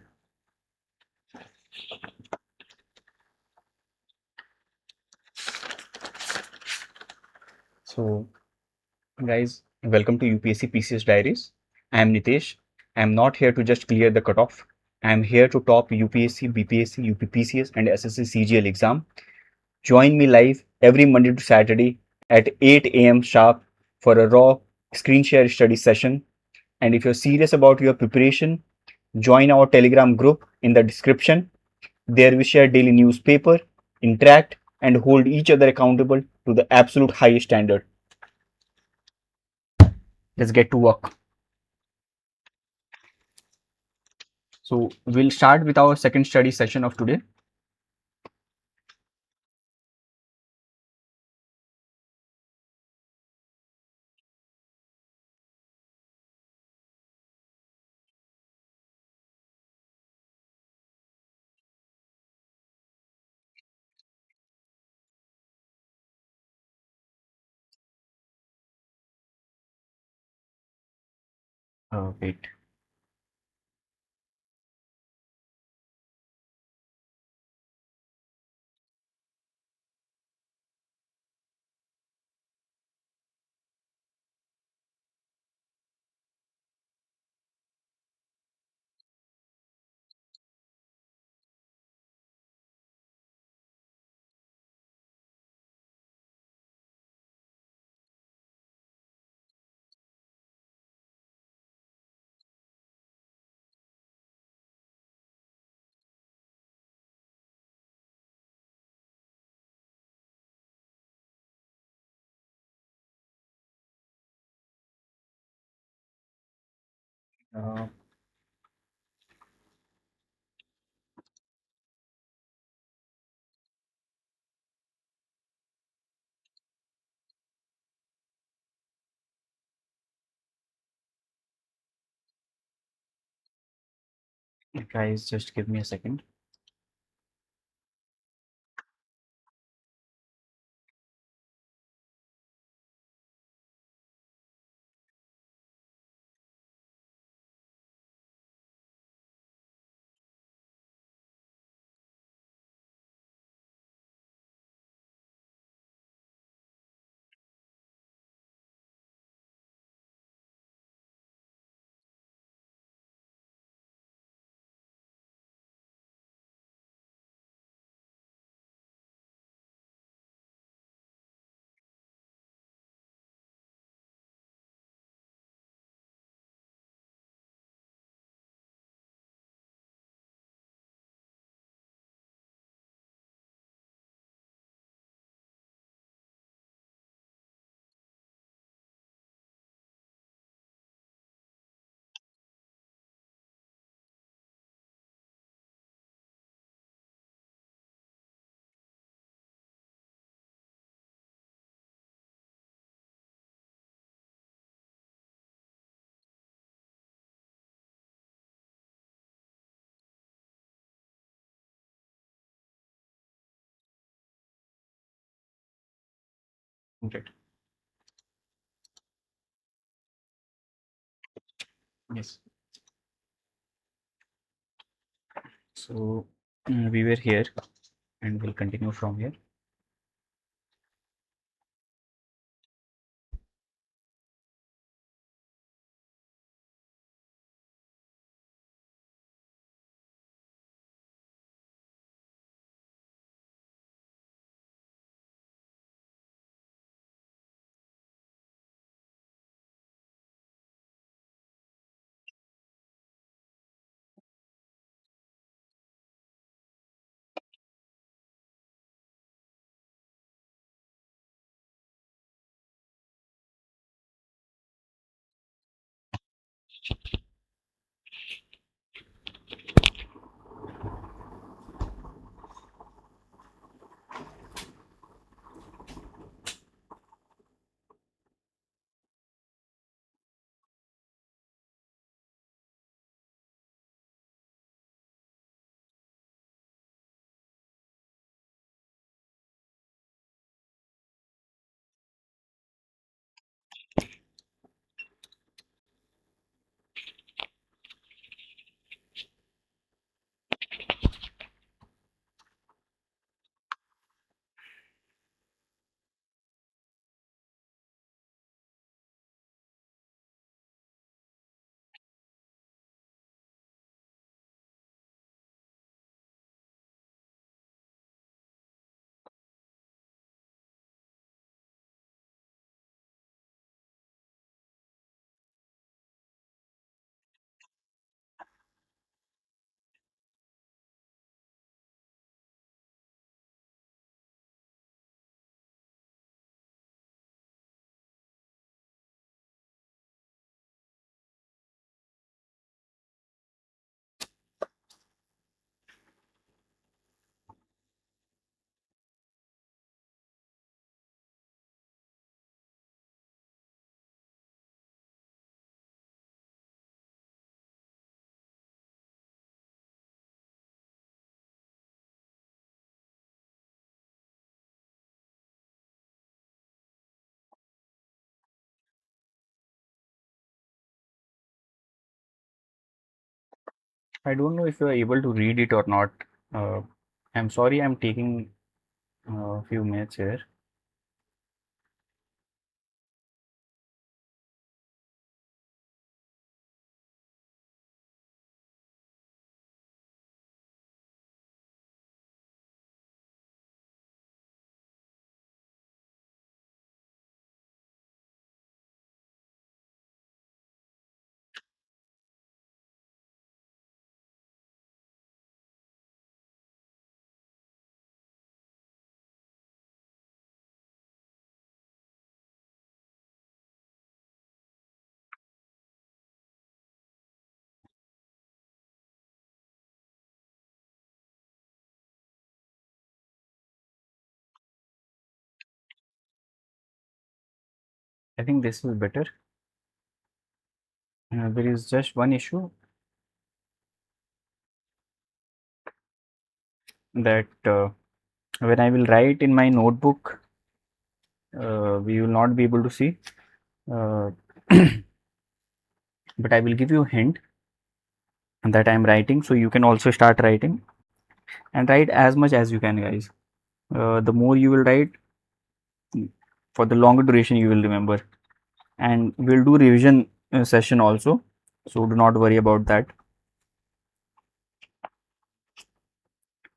So, guys, welcome to UPSC PCS Diaries. I am Nitesh. I am not here to just clear the cutoff. I am here to top UPSC, BPSC, UPPCS, and SSC CGL exam. Join me live every Monday to Saturday at 8 a.m. sharp for a raw screen share study session. And if you're serious about your preparation, join our Telegram group in the description. There we share daily newspaper, interact, and hold each other accountable to the absolute highest standard. Let's get to work. So we'll start with our second study session of today. Wait. Uh, Guys, just give me a second. Great. Yes. So we were here and we'll continue from here. I don't know if you are able to read it or not. Uh, I'm sorry, I'm taking a few minutes here. I think this is better. There is just one issue that when I will write in my notebook, we will not be able to see. Uh, but I will give you a hint that I'm writing, so you can also start writing and write as much as you can, guys. The more you will write, for the longer duration you will remember. And we'll do revision session also, so do not worry about that.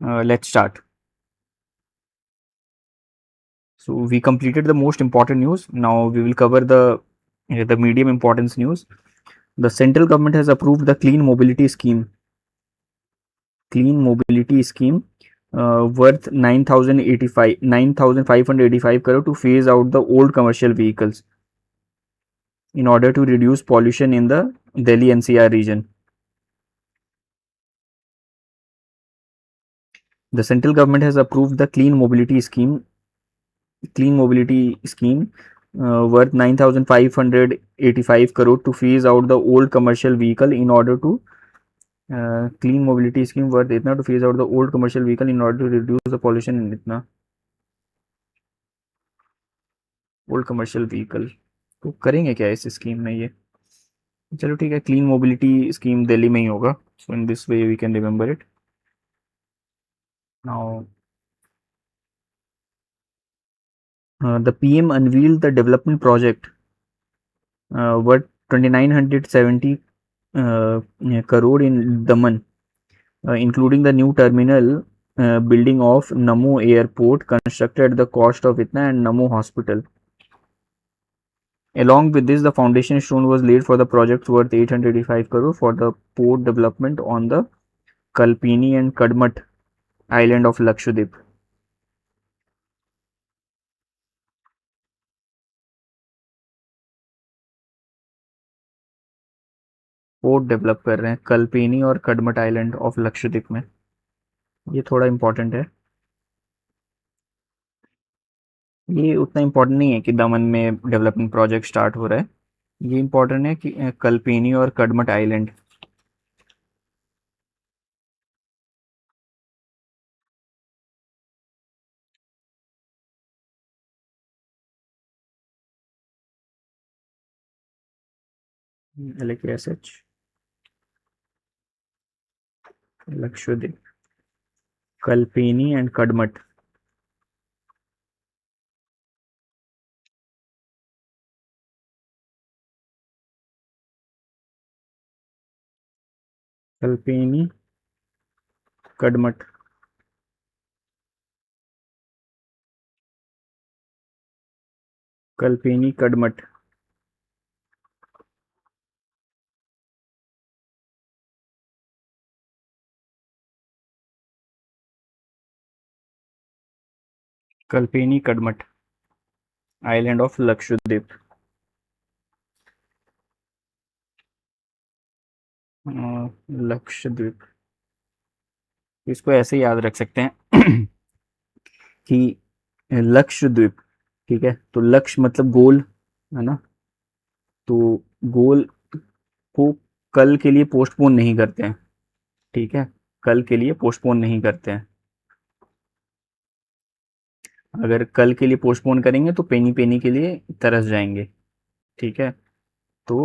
Let's start. So we completed the most important news. Now we will cover the medium importance news. The central government has approved the clean mobility scheme worth 9,585 crore to phase out the old commercial vehicles in order to reduce pollution in the Delhi NCR region. The central government has approved the clean mobility scheme worth 9,585 crore to phase out the old commercial vehicle in order to clean mobility scheme worth इतना to phase out the old commercial vehicle in order to reduce the pollution in इतना old commercial vehicle तो करेंगे क्या इस scheme में ये चलो ठीक है क्लीन मोबिलिटी स्कीम दिल्ली में ही होगा so in this way we can remember it now the PM unveiled the development project worth 2970 crore in Daman, including the new terminal building of Namo Airport constructed at the cost of Itna and Namo Hospital. Along with this, the foundation stone was laid for the project worth 885 crore for the port development on the Kalpini and Kadmat island of Lakshadweep. Port develop कर रहे हैं कल्पेनी और Kadmat island of Lakshadweep में ये थोड़ा important है ये उतना इंपॉर्टेंट नहीं है कि दमन में डेवलपमेंट प्रोजेक्ट स्टार्ट हो रहा है ये इंपॉर्टेंट है कि कल्पेनी और Kadmat island LKSH Lakshadweep Kalpeni and Kadmat Kalpeni Kadmat Kalpeni Kadmat Kalpeni Kadmat island of Lakshadweep Lakshadweep इसको ऐसे याद रख सकते हैं कि लक्षद्वीप ठीक है तो लक्ष्य मतलब गोल है ना तो गोल को कल के लिए पोस्टपोन नहीं करते हैं ठीक है कल के लिए पोस्टपोन नहीं करते हैं अगर कल के लिए पोस्टपोन करेंगे तो पेनी पेनी के लिए तरस जाएंगे ठीक है तो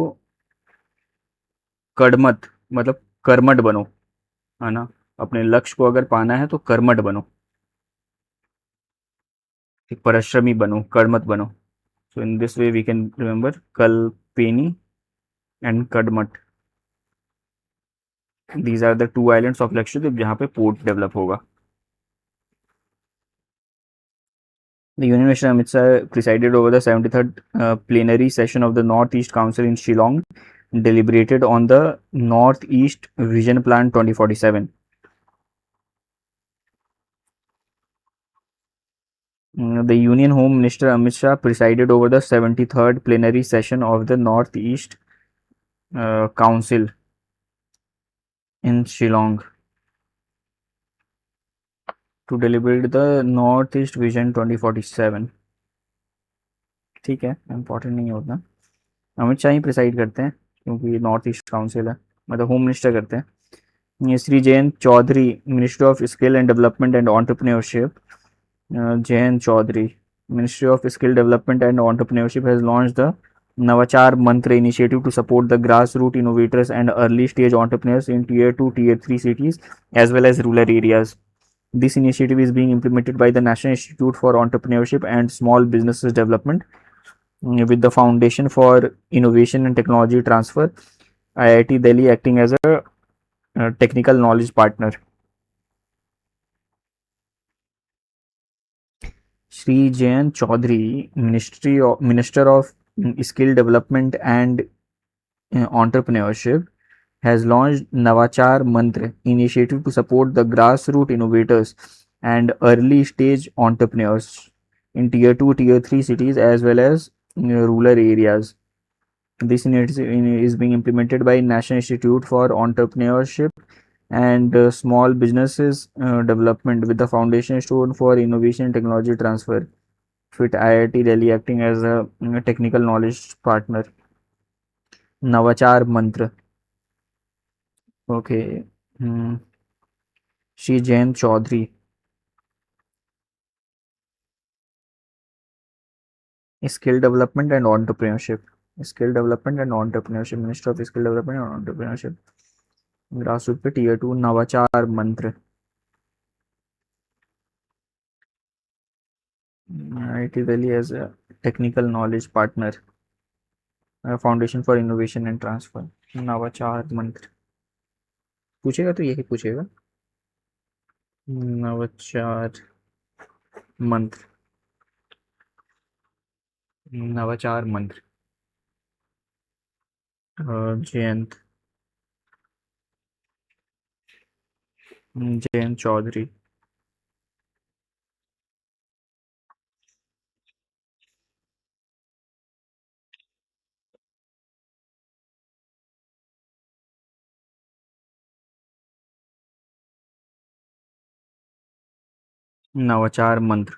कड़मत मतलब कर्मठ बनो है ना। अपने लक्ष्य को अगर पाना है तो कर्मठ बनो, परिश्रमी बनो, कर्मठ बनो। So in this way we can remember Kalpeni and कर्मठ। These are the two islands of Lakshadweep जहाँ पे पोर्ट डेवलप होगा। The Union Minister Amit Shah presided over the 73rd plenary session of the North-East Council in Shillong, deliberated on the North-East Vision Plan 2047. The Union Home Minister Amit Shah presided over the 73rd plenary session of the North-East Council in Shillong to deliberate the North-East Vision 2047. ठीक है, important नहीं होता। अमित शाह ही preside करते हैं क्योंकि north east council है, मतलब home minister करते हैं। Shri Jayant Chaudhary, ministry of skill and development and entrepreneurship, Jayant Chaudhary, ministry of skill development and entrepreneurship has launched the Navachar Mantra initiative to support the grassroots innovators and early stage entrepreneurs in tier 2 tier 3 cities as well as rural areas. This initiative is being implemented by the National Institute for Entrepreneurship and Small Businesses Development with the Foundation for Innovation and Technology Transfer, IIT Delhi acting as a technical knowledge partner. Shri Jayant Chaudhary, Minister of Skill Development and Entrepreneurship, has launched Navachar Mantra initiative to support the grassroots innovators and early stage entrepreneurs in tier 2 tier 3 cities as well as rural areas. This initiative is being implemented by National Institute for Entrepreneurship and Small Businesses Development with the Foundation Stone for Innovation and Technology Transfer, with IIT Delhi acting as a technical knowledge partner. Navachar Mantra. Okay. Shri Jain Chaudhary. Skill Development and Entrepreneurship. Skill Development and Entrepreneurship. Minister of Skill Development and Entrepreneurship. Grassroots पे tier 2 नवाचार मंत्र। IIT Delhi as a technical knowledge partner, Foundation for Innovation and Transfer, नवाचार मंत्र। पूछेगा तो यही पूछेगा, नवाचार मंत्र, नवाचार मंत्र। जयंत जयंत चौधरी। नवाचार मंत्र।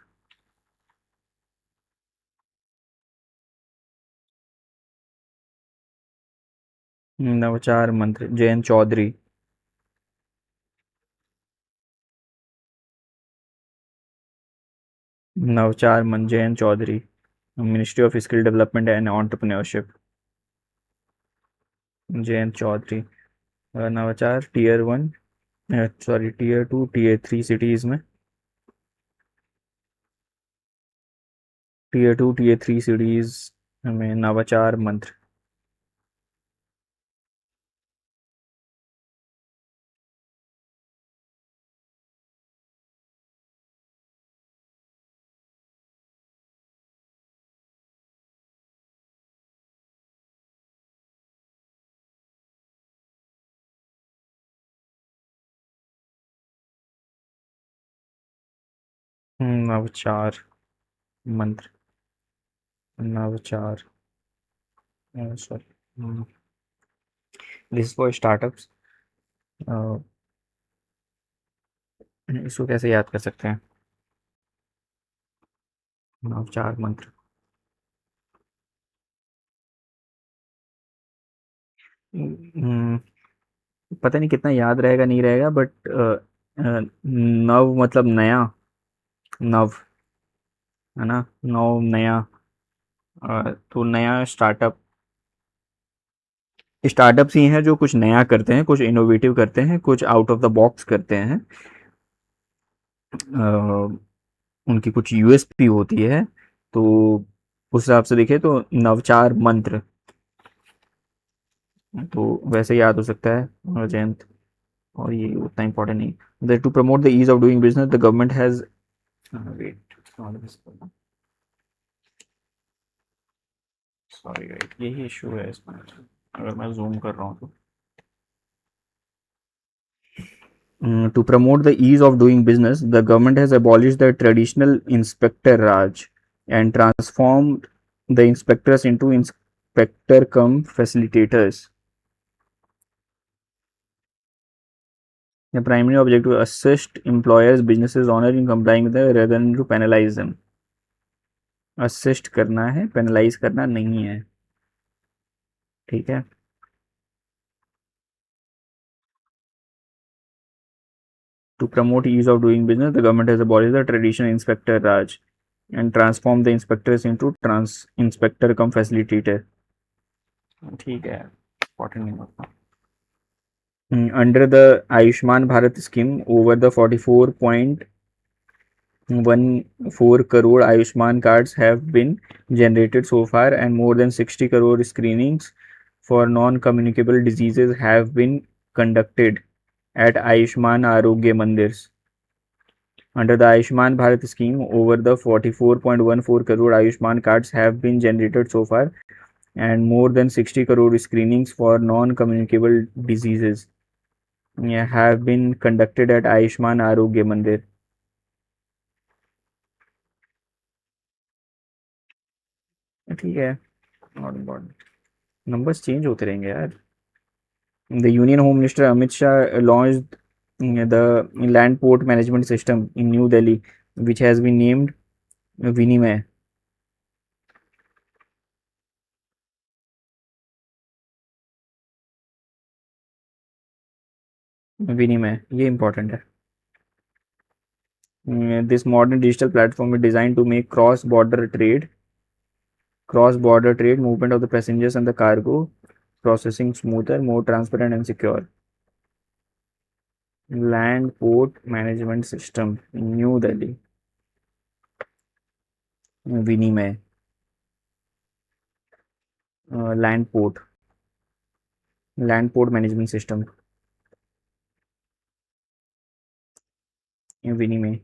नवाचार Mantra Jayant Chaudhary. Navachar Mantra Jayant Chaudhary, ministry of skill development and entrepreneurship, Jayant Chaudhary. Navachar tier 1 sorry tier 2 tier 3 cities में, टीयर 2 टीयर 3 सिटीज में Navachar Mantra. Navachar Mantra, Navachar sorry, this for startups. इसको कैसे याद कर सकते हैं, नवचार मंत्र। हम्म, पता नहीं कितना याद रहेगा नहीं रहेगा, बट नव मतलब नया, नव है ना, नव नया, तो नया स्टार्टअप, स्टार्टअप्स ही हैं जो कुछ नया करते हैं, कुछ इनोवेटिव करते हैं, कुछ आउट ऑफ द बॉक्स करते हैं। उनकी कुछ यूएसपी होती है। तो उस हिसाब से देखें तो नवचार मंत्र तो वैसे याद हो सकता है जयंत, और ये उतना इंपॉर्टेंट नहीं। That to promote the ease of doing business the government has, wait, sorry right, यही इशू है इसमें अगर मैं जूम कर रहा हूँ तो। To promote the ease of doing business, the government has abolished the traditional inspector Raj and transformed the inspectors into inspector cum facilitators. The primary objective is to assist employers, businesses, owner in complying with the rather than to penalize them. Assist करना है, penalize करना नहीं है, ठीक है। To promote ease of doing business, the government has abolished the traditional inspector Raj and transformed the inspectors into inspector cum facilitator. ठीक है, important नहीं होता। Under the Ayushman Bharat scheme, over the 44.14 crore Ayushman cards have been generated so far, and more than 60 crore screenings for non-communicable diseases have been conducted at Ayushman Arogya Mandirs. Under the Ayushman Bharat scheme, over the 44.14 crore Ayushman cards have been generated so far, and more than 60 crore screenings for non-communicable diseases have been conducted at Ayushman Arogya Mandir. ठीक है, not important, numbers change होते रहेंगे यार। The union home minister Amit Shah launched the land port management system in New Delhi, which has been named Vinimay. विनिमय ये important है। This modern digital platform is designed to make cross-border trade movement of the passengers and the cargo processing smoother, more transparent and secure. Land port management system in New Delhi, विनिमय, land port management system, विनिमय।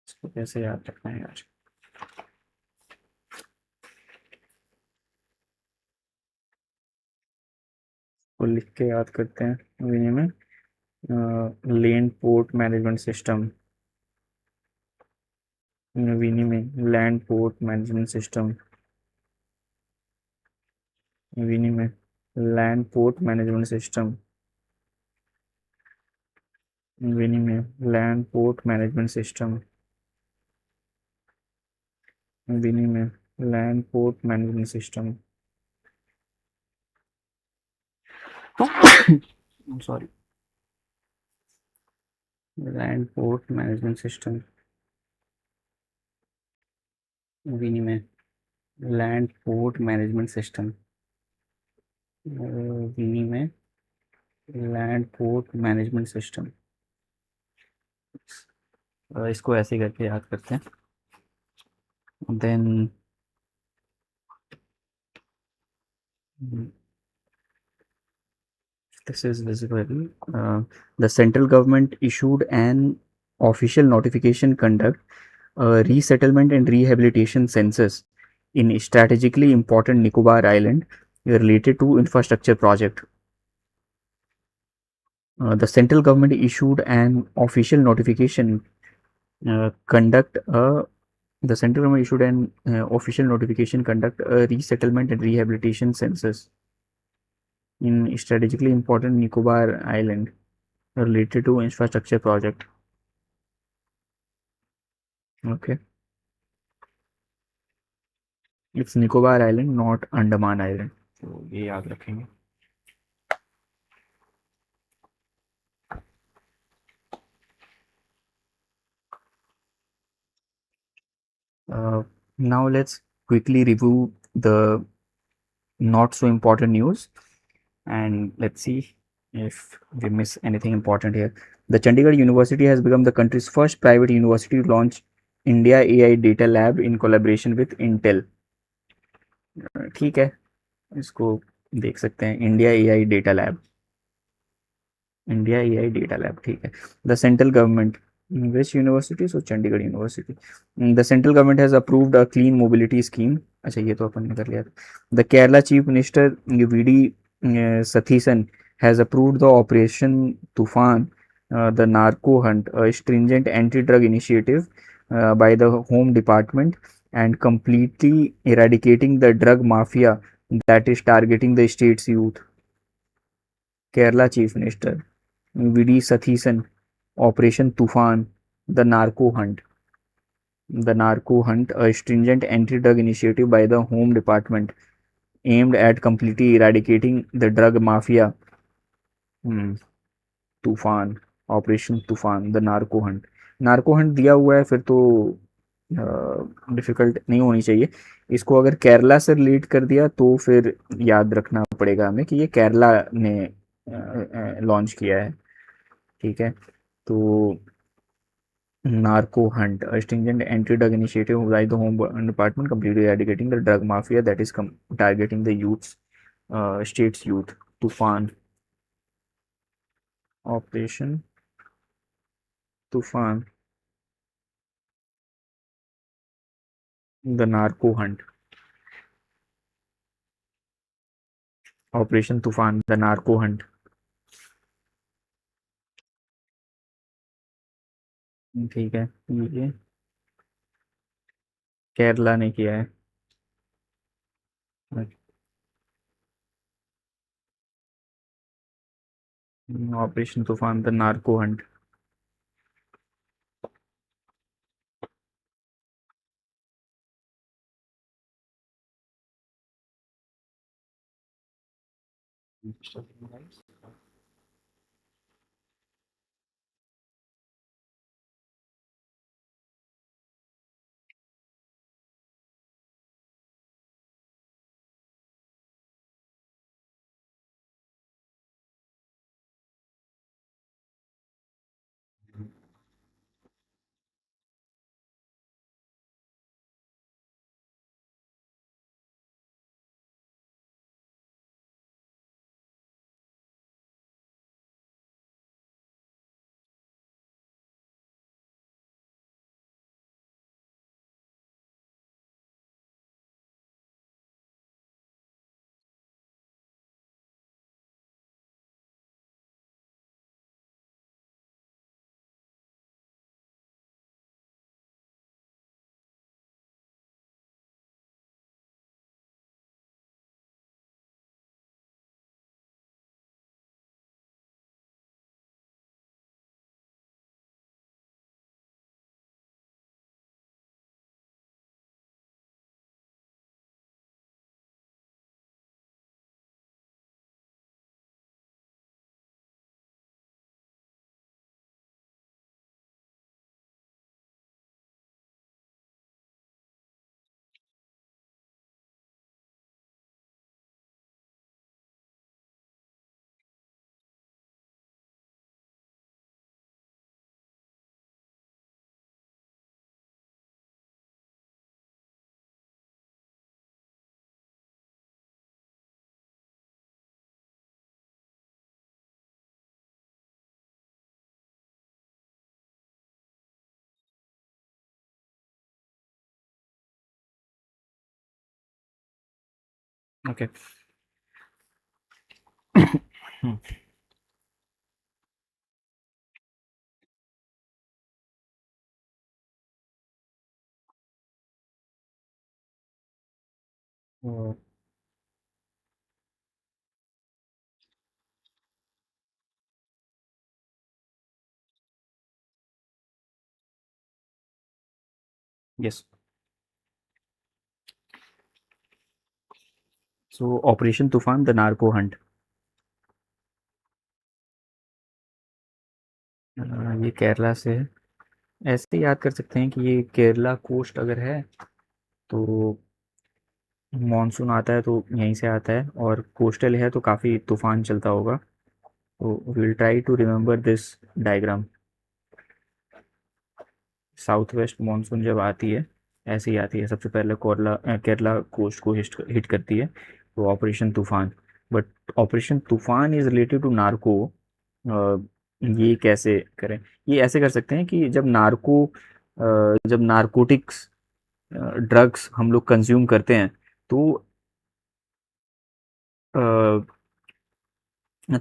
इसको कैसे याद रखना है यार, को लिख के याद करते हैं। Vinimay land port management system, Vinimay land port management system, Vinimay land port management system, Vinimay land port management system, Vinimay land port management system. Sorry, land port management system, Vinimay land port management system, Vinimay land port management system. इसको ऐसे करके याद करते हैं। Then this is visible. The central government issued an official notification conduct a resettlement and rehabilitation census in strategically important Nicobar Island related to infrastructure project. The central government issued an official notification conduct a the central government issued an official notification conduct a resettlement and rehabilitation census in strategically important Nicobar Island related to infrastructure project. Okay, it's Nicobar Island, not Andaman Island, तो ये याद रखेंगे। Now let's quickly review the not so important news, and let's see if we miss anything important here. The Chandigarh University has become the country's first private university to launch India AI Data Lab in collaboration with Intel. ठीक है, इसको देख सकते हैं, India AI data lab, India AI data lab, ठीक है. The central government, which university? So Chandigarh University. The central government has approved a clean mobility scheme. अच्छा, ये तो अपन ने कर लिया था. The Kerala Chief Minister VD Sathiesan has approved the Operation Tufan, the narco hunt, a stringent anti-drug initiative by the Home Department, and completely eradicating the drug mafia that is targeting the state's youth. Kerala Chief Minister VD Sathiesan, Operation Tufan, the narco hunt. The narco hunt, a stringent anti-drug initiative by the Home Department aimed at completely eradicating the drug mafia. तूफान, operation तूफान, the narco Hunt. Narco Hunt दिया हुआ है, फिर तो difficult नहीं होनी चाहिए. इसको अगर केरला से रिलेट कर दिया तो फिर याद रखना पड़ेगा हमें कि ये केरला ने लॉन्च किया है. ठीक है, तो narco hunt, a stringent anti-drug initiative by the Home Department completely eradicating the drug mafia that is targeting the youths, state's youth. Tufan, Operation Tufan, the narco hunt. Operation Tufan, the narco hunt. ठीक है, ये केरला ने किया है. Operation तूफान, the narco Hunt. Okay. Yes. So Operation Tufan, the narco hunt. ये केरला से है. ऐसे याद कर सकते हैं कि ये केरला कोस्ट अगर है तो मॉनसून आता है तो यहीं से आता है, और कोस्टल है तो काफ़ी तूफान चलता होगा। तो will try to remember this diagram. South west monsoon जब आती है ऐसे ही आती है, सबसे पहले केरला कोस्ट को हिट करती है, तो ऑपरेशन तूफान। बट ऑपरेशन तूफान इज रिलेटेड टू नार्को। ये कैसे करें? ये ऐसे कर सकते हैं कि जब नारकोटिक्स ड्रग्स हम लोग कंज्यूम करते हैं तो अ,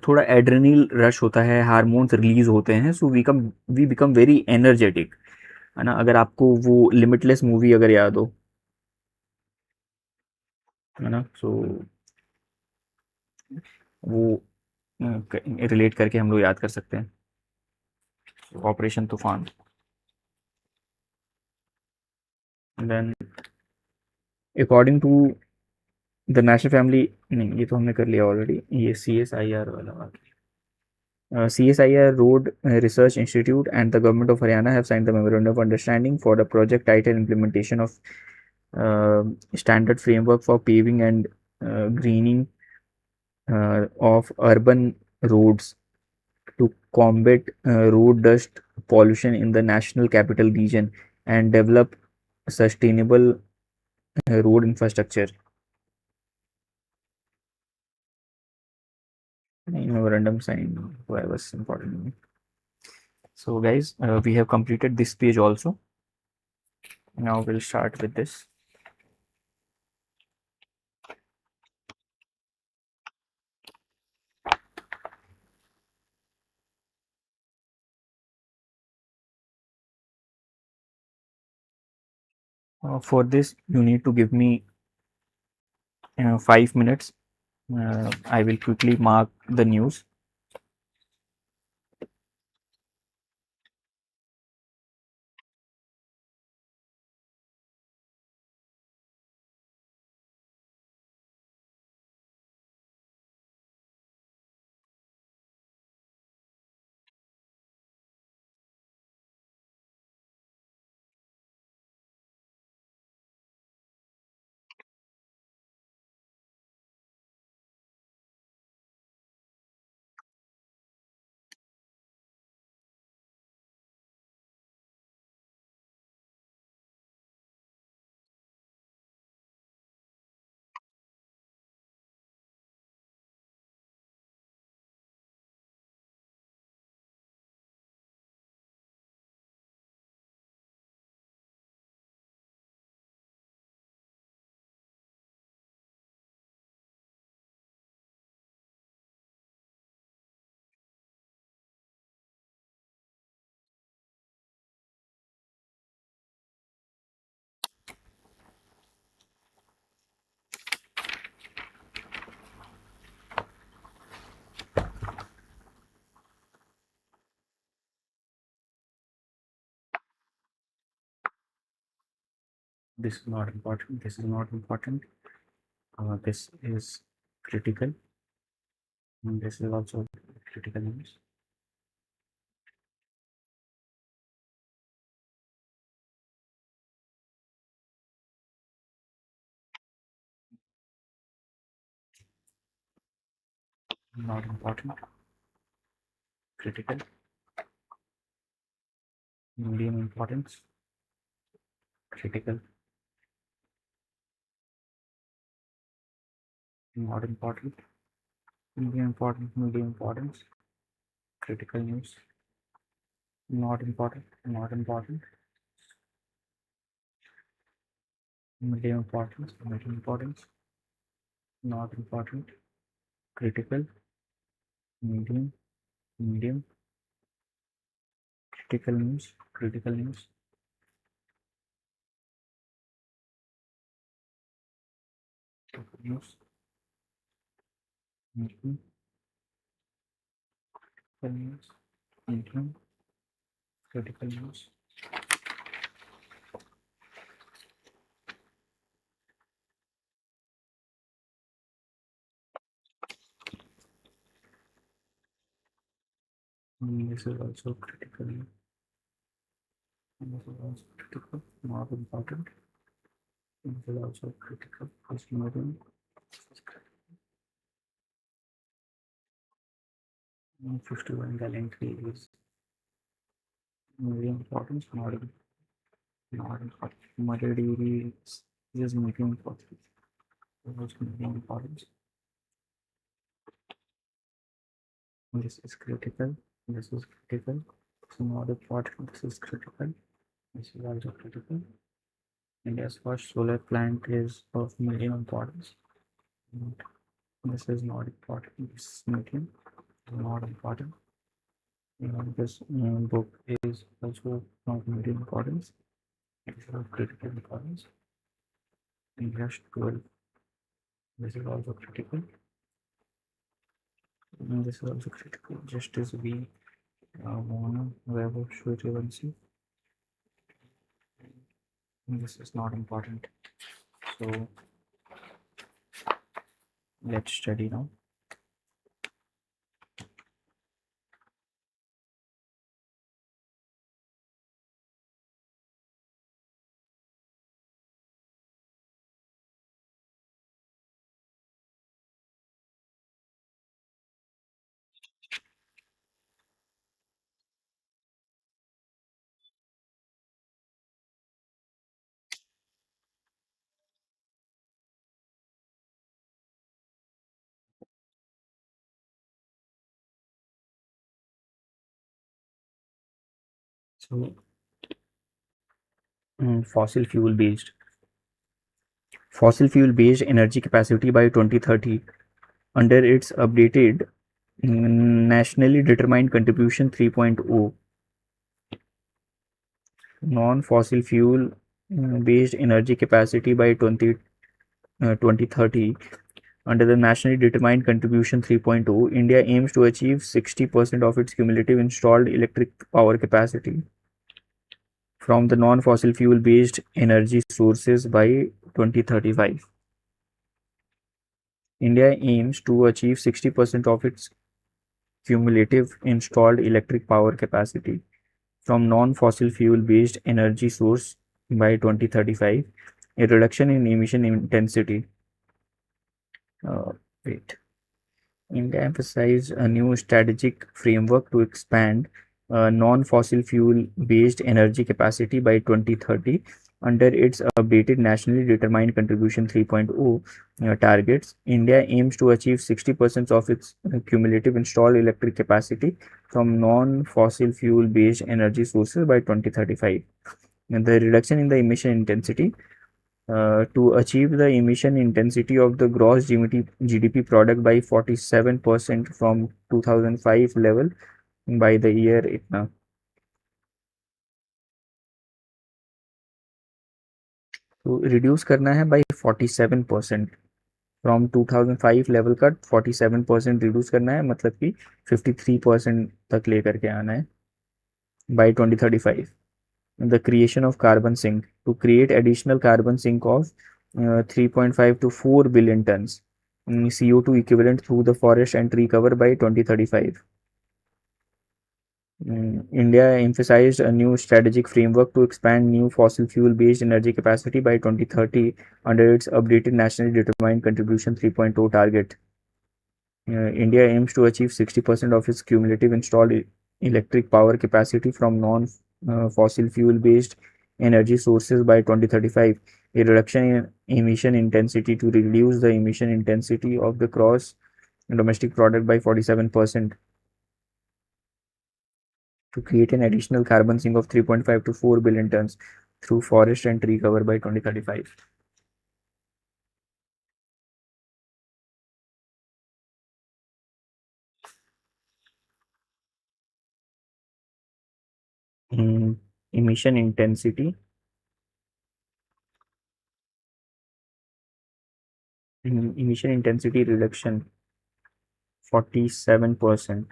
थोड़ा एड्रेनल रश होता है, हार्मोन्स रिलीज होते हैं, so we become very energetic, है ना। अगर आपको वो लिमिटलेस मूवी अगर याद हो, है ना, सो वो रिलेट करके हम लोग याद कर सकते हैं operation Toofan. Then according to the national family, नहीं ये तो हमने कर लिया ऑलरेडी, ये CSIR वाला। CSIR Road Research Institute and the Government of Haryana have signed the Memorandum of Understanding for the project title implementation of standard framework for paving and greening of urban roads to combat road dust pollution in the national capital region and develop sustainable road infrastructure. Memorandum sign, why was important. So guys, we have completed this page also. Now we'll start with this. For this, you need to give me 5 minutes. I will quickly mark the news. This is not important. This is not important. This is critical. And this is also critical news. Not important. Critical. Medium importance. Critical. Not important. Medium important. Medium importance. Critical news. Not important. Not important. Medium importance. Medium importance. Not important. Critical. Medium. Medium. Critical news. Critical news. Critical news. Medium. Critical news. Medium. Critical news. This is also critical. This is also critical, not important. This is also critical. First medium. 51 gallantry is very important. Not important. Mother dairy is medium important. Also medium important. This is critical. This is critical. So not important. This is critical. This is also critical. India's first solar plant is of medium importance. This is not important. This is medium. Not important. This book is also not medium importance. It is of critical importance. English 12. This is also critical. This is also critical. Just as we web of Suryavanshi. This is not important. So let's study now. So fossil fuel based energy capacity by 2030 under its updated nationally determined contribution 3.0. Non-fossil fuel based energy capacity by 2030 under the nationally determined contribution 3.0, India aims to achieve 60% of its cumulative installed electric power capacity from the non-fossil fuel based energy sources by 2035. India aims to achieve 60% of its cumulative installed electric power capacity from non-fossil fuel based energy source by 2035, a reduction in emission intensity. Wait. India emphasized a new strategic framework to expand non-fossil fuel based energy capacity by 2030 under its updated nationally determined contribution 3.0 targets. India aims to achieve 60% of its cumulative installed electric capacity from non-fossil fuel based energy sources by 2035. And the reduction in the emission intensity to achieve the emission intensity of the gross GDP product by 47% from 2005 level by the year इतना तो reduce करना है by 47% from 2005 level का 47% reduce करना है मतलब कि 53% तक लेकर के आना है by 2035. The creation of carbon sink to create additional carbon sink of 3.5 to 4 billion tons CO2 equivalent through the forest and tree cover by 2035. India emphasized a new strategic framework to expand new fossil fuel based energy capacity by 2030 under its updated nationally determined contribution 3.0 target. India aims to achieve 60% of its cumulative installed electric power capacity from non-fossil fuel-based energy sources by 2035. A reduction in emission intensity to reduce the emission intensity of the gross domestic product by 47%. To create an additional carbon sink of 3.5 to 4 billion tons through forest and tree cover by 2035. Emission intensity reduction 47%.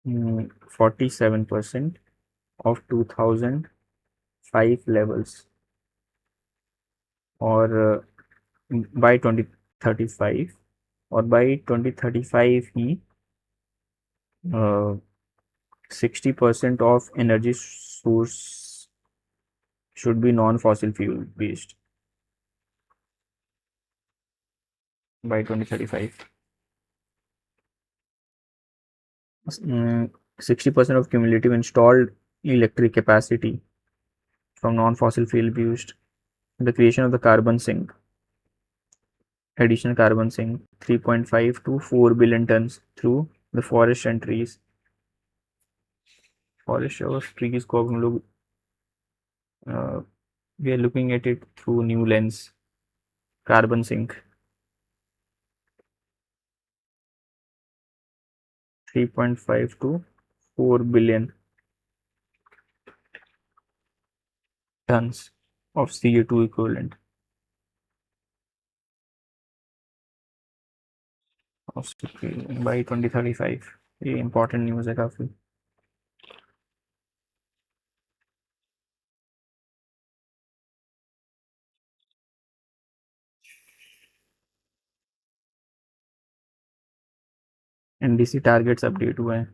47% of 2005 levels or by 2035 और by 2035 he 60% of energy source should be non-fossil fuel based by 2035. 60% of cumulative installed electric capacity from non-fossil fuel used. The creation of the carbon sink, additional carbon sink, 3.5 to 4 billion tons through the forest and trees. Forest और trees को हम लोग we are looking at it through new lens. Carbon sink, 3.5 to 4 billion tons of CO2 equivalent by 2035. ये important news है काफी. NDC targets update हुए हैं.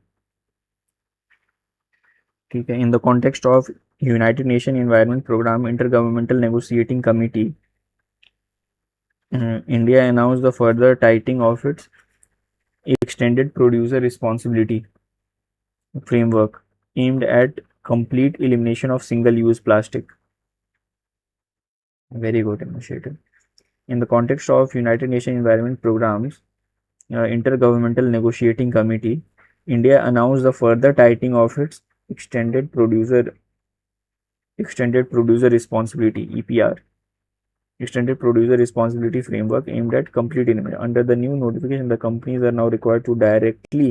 ठीक है. In the context of united nation environment programme intergovernmental negotiating committee, India announce the further tightening of its extended producer responsibility framework aimed at complete elimination of single use plastic. Very good initiative. In the context of United Nations Environment Programs Intergovernmental Negotiating Committee, India announced the further tightening of its extended producer responsibility (EPR) extended producer responsibility framework aimed at complete elimination. Under the new notification, the companies are now required to directly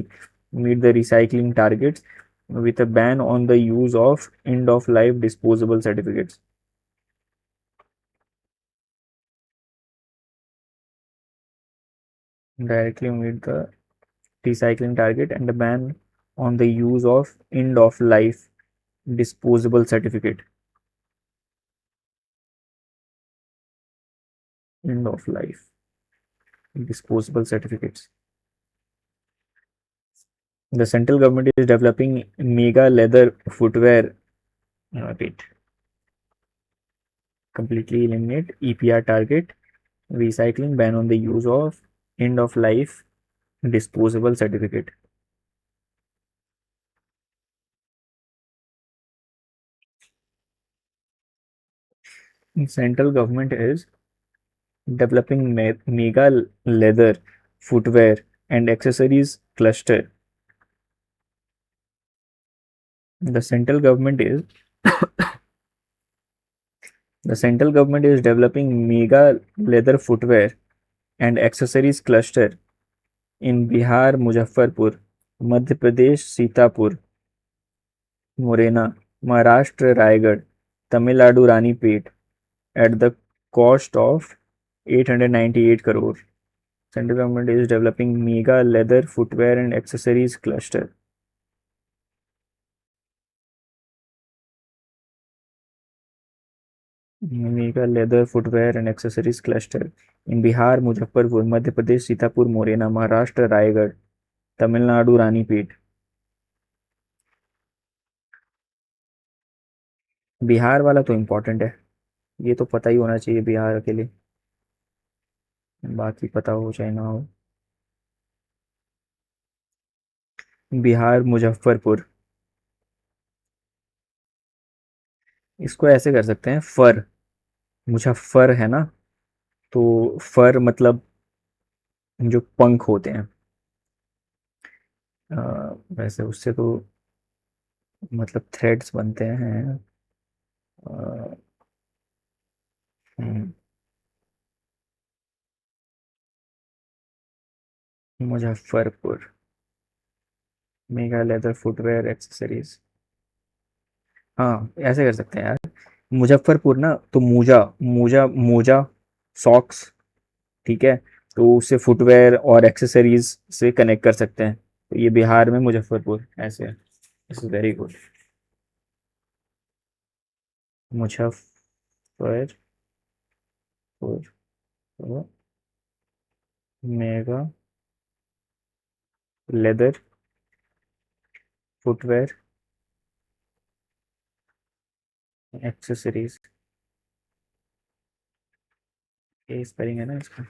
meet the recycling targets with a ban on the use of end of life disposable certificates. Directly meet the recycling target and a ban on the use of end of life disposable certificate. End of life disposable certificates. The central government is developing mega leather footwear. Wait. Completely eliminate EPR target, recycling, ban on the use of end of life disposable certificate. Central government is developing mega leather footwear and accessories cluster. The central government is developing mega leather footwear and accessories cluster in Bihar, Muzaffarpur, Madhya Pradesh, Sitapur, Morena, Maharashtra, Raigad, Tamil Nadu, Ranipet at the cost of 898 crore. Central government is developing mega leather footwear and accessories cluster. Mega leather footwear and accessories cluster in Bihar, Muzaffarpur, Madhya Pradesh, Sitapur, Morena, Maharashtra, Raigad, Tamil Nadu, Ranipet. Bihar वाला तो important है, ये तो पता ही होना चाहिए बिहार के लिए, बाकी पता हो चाहे ना हो. बिहार, मुजफ्फरपुर. इसको ऐसे कर सकते हैं, फर. मुजफ्फर है ना, तो फर मतलब जो पंख होते हैं. वैसे उससे तो मतलब थ्रेड्स बनते हैं. Uh, hmm, Muzaffarpur mega leather footwear accessories. हाँ, ऐसे कर सकते हैं यार. मुजफ्फरपुर ना, तो मोजा मोजा मोजा सॉक्स. ठीक है, तो उससे फुटवेयर और एक्सेसरीज से कनेक्ट कर सकते हैं. तो ये बिहार में मुजफ्फरपुर ऐसे है. This is very good. Muzaffarpur mega leather footwear, accessories, ये स्पेलिंग है ना इसका।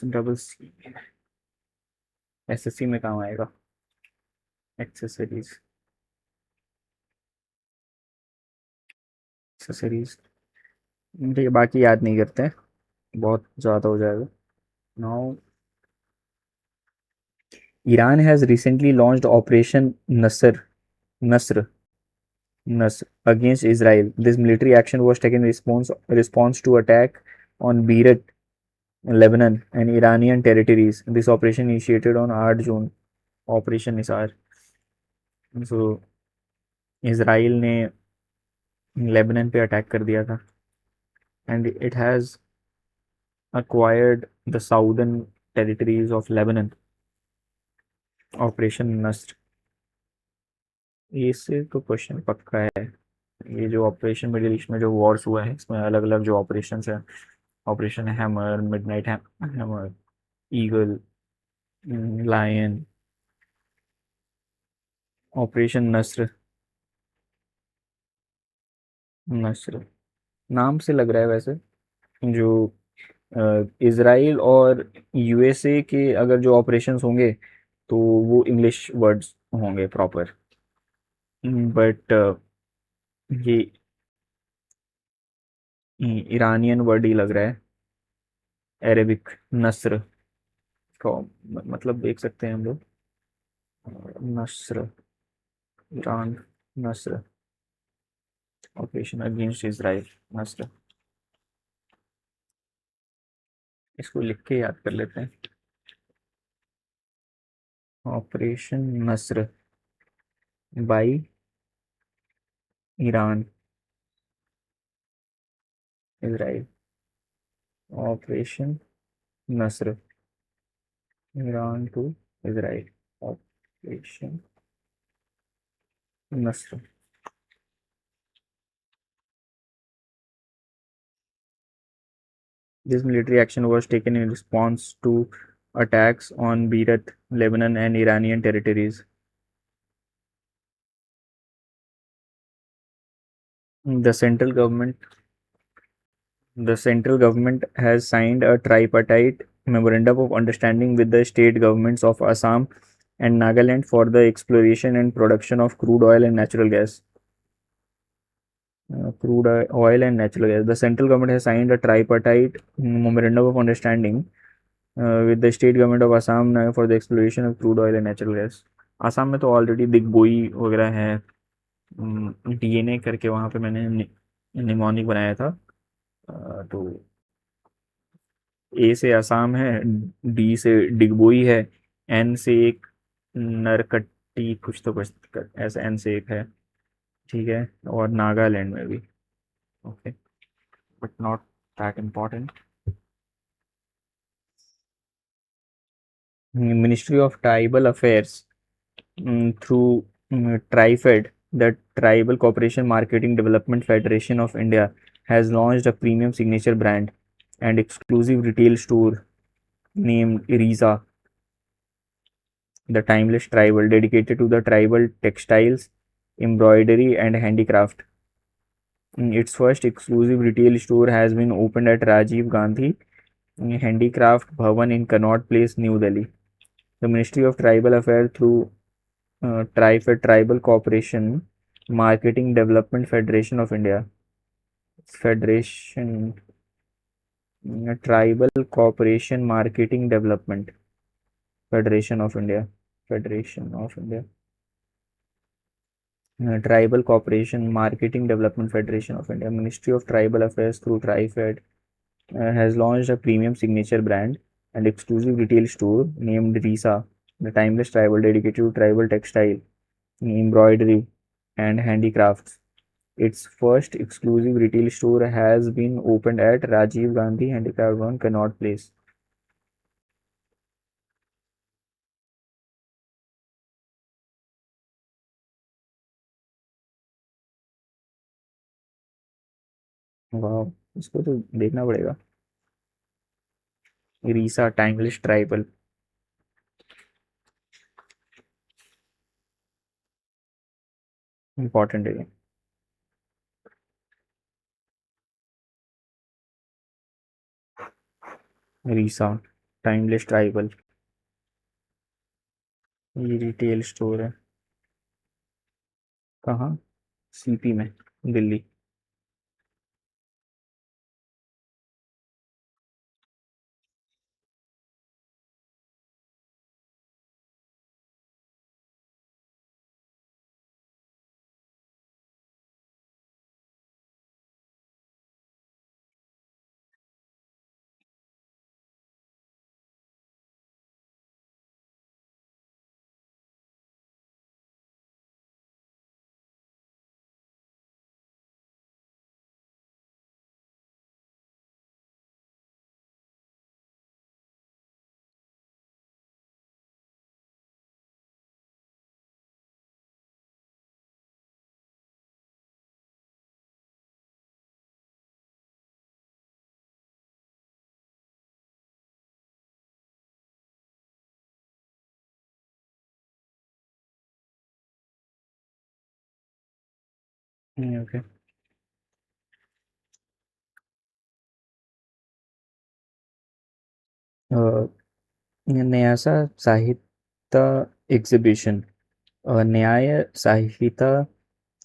डबल सी, एसएससी में काम आएगा। एक्सेसरीज, एक्सेसरीज, ठीक है, बाकी याद नहीं करते हैं, बहुत ज़्यादा हो जाएगा। Now Iran has recently launched operation Nasr Nasr against Israel. This military action was taken in response to attack on Beirut, Lebanon, and Iranian territories. This operation initiated on 8 June. Operation Nisar. So Israel ने Lebanon पे attack कर दिया था, and it has acquired the southern territories of Lebanon. Operation Nasr, इससे तो question पक्का है। ये जो ऑपरेशन मिडिल ईस्ट में जो वॉर्स हुआ है, इसमें अलग अलग जो ऑपरेशन है, operation hammer, midnight hammer, eagle, lion, operation Nasr. Nasr नाम से लग रहा है वैसे, जो इसराइल और यूएसए के अगर जो ऑपरेशंस होंगे तो वो इंग्लिश वर्ड्स होंगे प्रॉपर, बट ये ईरानियन वर्ड ही लग रहा है, अरेबिक नस्र का मतलब देख सकते हैं हम लोग। Nasr, Iran, Nasr, operation against Israel, Nasr. इसको लिख के याद कर लेते हैं, operation Nasr by Iran, Israel, operation Nasr, Iran to Israel, operation Nasr. This military action was taken in response to attacks on Beirut, Lebanon, and Iranian territories. The central government the central government has signed a tripartite memorandum of understanding with the state governments of Assam and Nagaland for the exploration and production of crude oil and natural gas. The central government has signed a tripartite memorandum of understanding with the state government of Assam for the exploration of crude oil and natural gas. Assam में तो already Digboi वगैरह है, DNA करके वहाँ पे मैंने mnemonic बनाया था। तो ए से आसाम है, डी से डिगबोई है, एन से एक नरकट्टी कुछ तो कुछ ऐसा एन से एक है, ठीक है, और नागालैंड में भी, okay, but not that important. Ministry of tribal affairs through TriFed, the Tribal Cooperation Marketing Development Federation of India, has launched a premium signature brand and exclusive retail store named Eriza, the Timeless Tribal, dedicated to the tribal textiles, embroidery, and handicraft. Its first exclusive retail store has been opened at Rajiv Gandhi Handicraft Bhavan in Connaught Place, New Delhi. The Ministry of Tribal Affairs, through TriFed, Tribal Cooperation Marketing Development Federation of India, Federation, Tribal Cooperation Marketing Development Federation of India, Federation of India, Tribal Cooperation Marketing Development Federation of India, Ministry of Tribal Affairs through TriFed has launched a premium signature brand and exclusive retail store named Risa, the Timeless Tribal, dedicated to tribal textile, embroidery, and handicrafts. Its first exclusive retail store has been opened at Rajiv Gandhi Handicraft on Connaught Place. वाह, इसको तो देखना पड़ेगा। रीसा timeless tribal, important है। रीसा, timeless tribal, ये retail store है। कहाँ? CP में, दिल्ली। ओके। न्यासा साहित्य एग्जीबिशन, न्याय साहित्य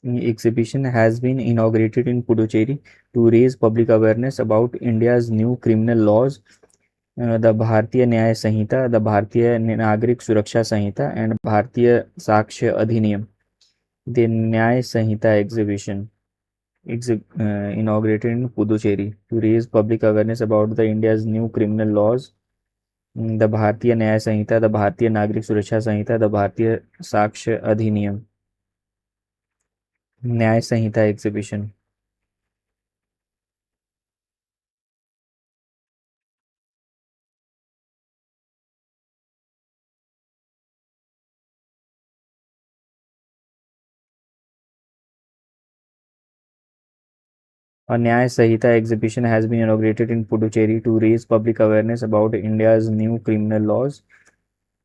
exhibition has been inaugurated in Puducherry to raise public awareness about India's new criminal laws, the भारतीय न्याय संहिता, the भारतीय नागरिक सुरक्षा संहिता and भारतीय साक्ष्य अधिनियम. The न्याय संहिता exhibition inaugurated in Puducherry to raise public awareness about the India's new criminal laws, the भारतीय न्याय संहिता, द भारतीय नागरिक सुरक्षा संहिता, द भारतीय साक्ष्य अधिनियम. न्याय संहिता एग्जीबिशन. A न्याय संहिता exhibition has been inaugurated in Puducherry to raise public awareness about India's new criminal laws.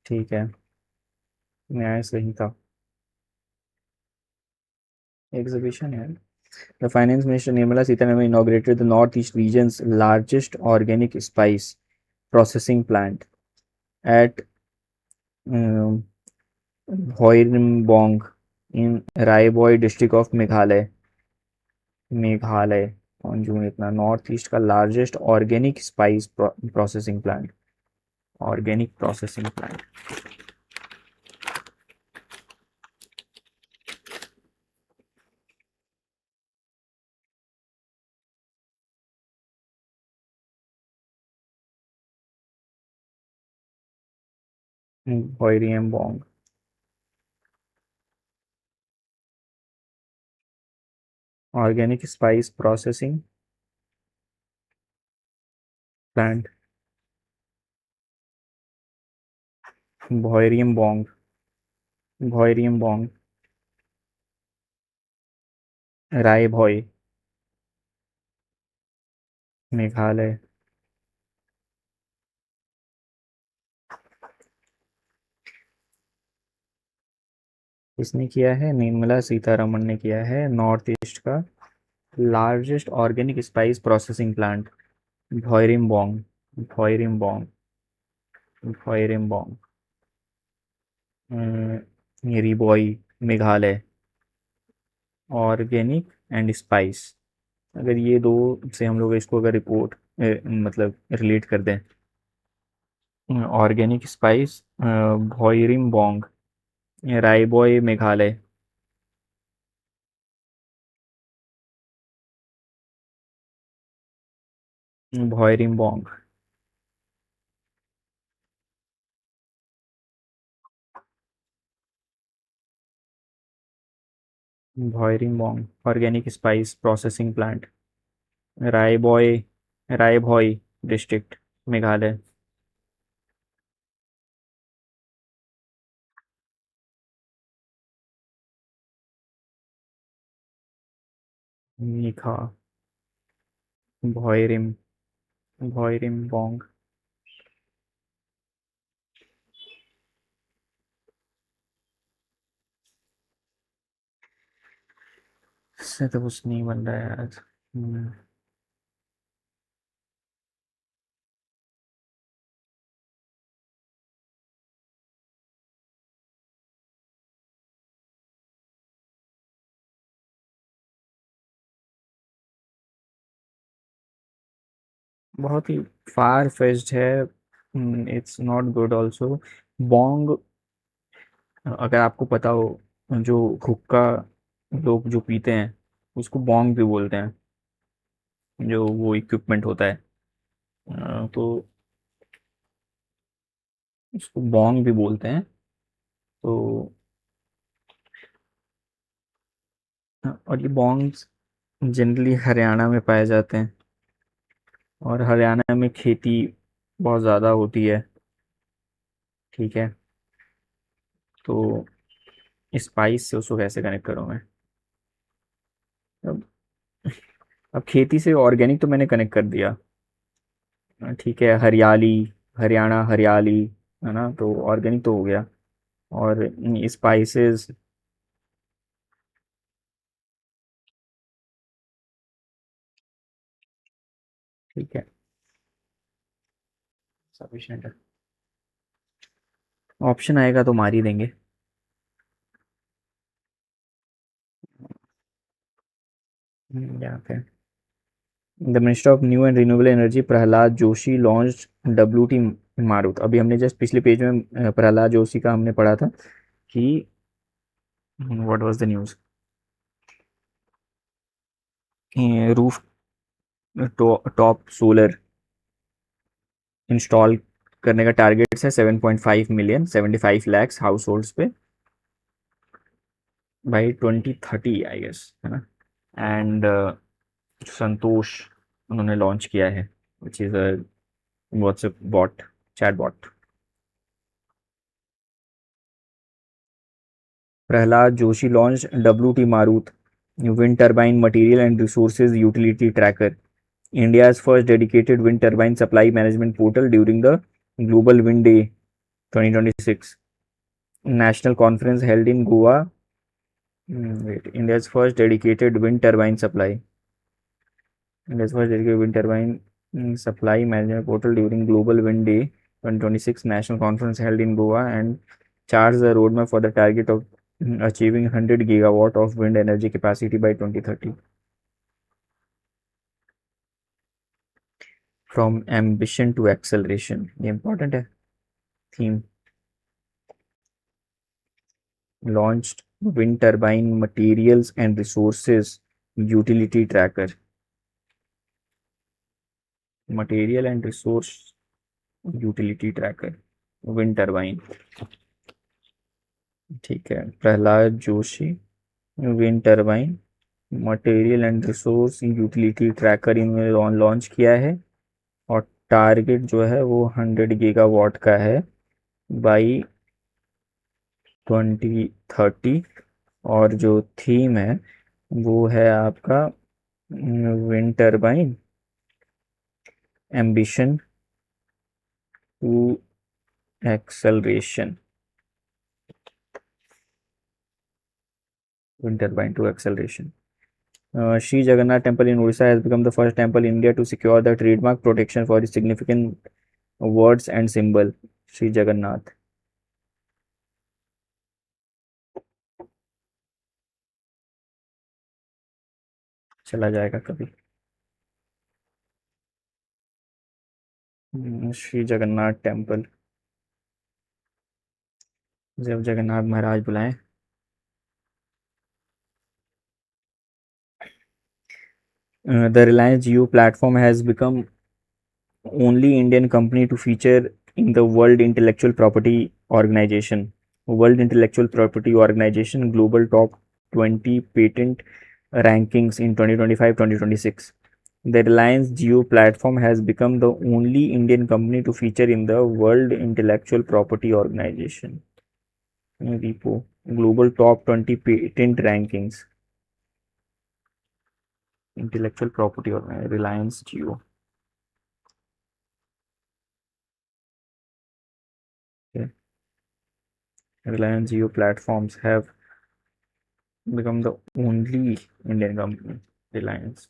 ठीक है, न्याय संहिता exhibition है. The Finance Minister Nirmala Sitharaman inaugurated the Northeast region's largest organic spice processing plant at Hoirim in Raiboi district of Meghalaya. Meghalaya. कौन जून इतना, north east का largest organic spice processing plant. Organic processing plant. Bhoirymbong. Organic spice processing plant. Bhoirymbong. Bhoirymbong. Ri Bhoi, Meghalaya. इसने किया है, निर्मला सीतारमण ने किया है, नॉर्थ ईस्ट का largest organic spice processing plant. Bhoirymbong. Bhoirymbong. Bhoirymbong. Ri Bhoi, Meghalaya. Organic and spice. अगर ये दो से हम लोग इसको अगर रिपोर्ट मतलब रिलेट कर दें, organic spice Bhoirymbong, Ri Bhoi Meghalaya. Bhoirymbong. Bhoirymbong organic spice processing plant, Ri Bhoi, Ri Bhoi district, Meghalaya. मीठा. भोइरिम. भोइरिम बॉन्ग. इससे तो कुछ नहीं बन रहा है यार। बहुत ही फार फेच्ड है। It's not good also. बॉन्ग, अगर आपको पता हो, जो हुक्का लोग जो पीते हैं उसको बॉन्ग भी बोलते हैं, जो वो इक्विपमेंट होता है। तो उसको बॉन्ग भी बोलते हैं। तो और ये बॉन्ग्स जनरली हरियाणा में पाए जाते हैं, और हरियाणा में खेती बहुत ज़्यादा होती है। ठीक है, तो स्पाइस से उसको कैसे कनेक्ट करूँ मैं? अब अब खेती से ऑर्गेनिक तो मैंने कनेक्ट कर दिया। ठीक है, हरियाली, हरियाणा हरियाली, है ना, तो ऑर्गेनिक तो हो गया। और स्पाइसेस, ठीक है, सफिशिएंट है। ऑप्शन आएगा तो मार ही देंगे। यहाँ पे the minister of new and renewable energy Prahlad Joshi launch WT मारुत। अभी हमने जस्ट पिछले पेज में प्रहलाद जोशी का हमने पढ़ा था कि what was the news, roof top solar install करने का टारगेट है 7.5 मिलियन 75 लैक्स हाउस होल्ड्स पे बाई 2030 आई गेस, है ना। एंड संतोष उन्होंने लॉन्च किया है, which is a WhatsApp bot, chat bot. Prahlad Joshi launch WT मारुत wind turbine material and resources utility tracker, India's first dedicated wind turbine supply management portal during the Global Wind Day 2026 national conference held in Goa. India's first dedicated wind turbine supply. India's first dedicated wind turbine supply management portal during Global Wind Day 2026 national conference held in Goa and charts the roadmap for the target of achieving 100 gigawatt of wind energy capacity by 2030. From ambition to acceleration, ये important है theme. Launched wind turbine materials and resources utility tracker. Material and resource utility tracker, wind turbine। ठीक है, Prahlad Joshi wind turbine material and resource utility tracker इन्होंने launch किया है, और target जो है वो 100 गीगावाट का है बाई 2030। और जो थीम है वो है आपका wind turbine ambition to acceleration. Wind turbine to acceleration. Sri Jagannath Temple in Odisha has become the first temple in India to secure the trademark protection for its significant words and symbol. Sri Jagannath चला जाएगा कभी। Shri Jagannath temple, जब जगन्नाथ महाराज बुलाएं। The Reliance Jio platform has become only Indian company to feature in the World Intellectual Property Organization. World Intellectual Property Organization Global Top 20 Patent Rankings in 2025-2026. The Reliance Jio platform has become the only Indian company to feature in the World Intellectual Property Organization (WIPO) Global Top 20 Patent Rankings. Intellectual Property Organization, Reliance Jio. Okay. Reliance Jio platforms have become the only Indian company, Reliance.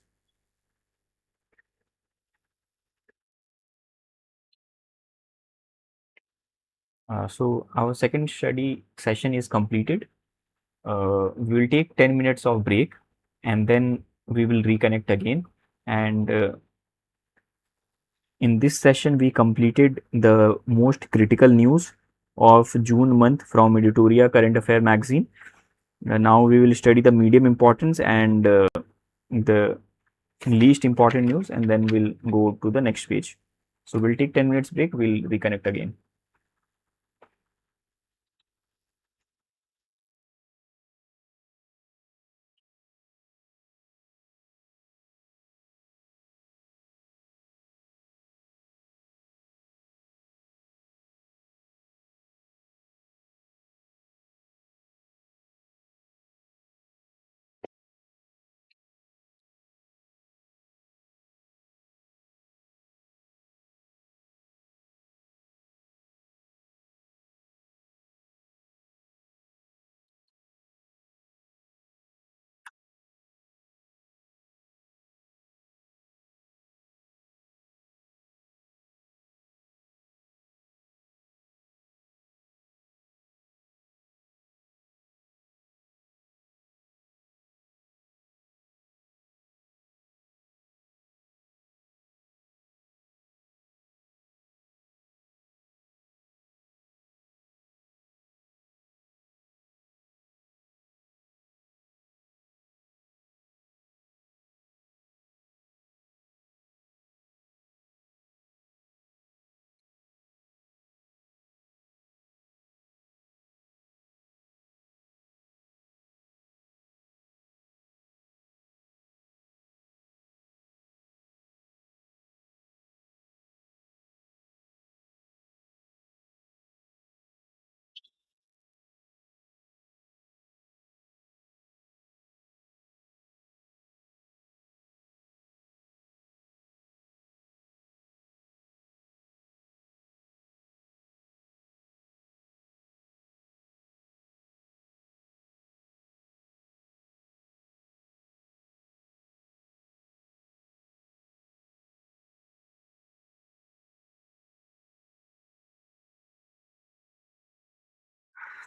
So our second study session is completed. We will take 10 minutes of break and then we will reconnect again. And in this session, we completed the most critical news of June month from Editorial Current Affair magazine. Now we will study the medium importance and the least important news, and then we'll go to the next page. So we'll take 10 minutes break. We'll reconnect again.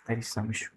There is some issue.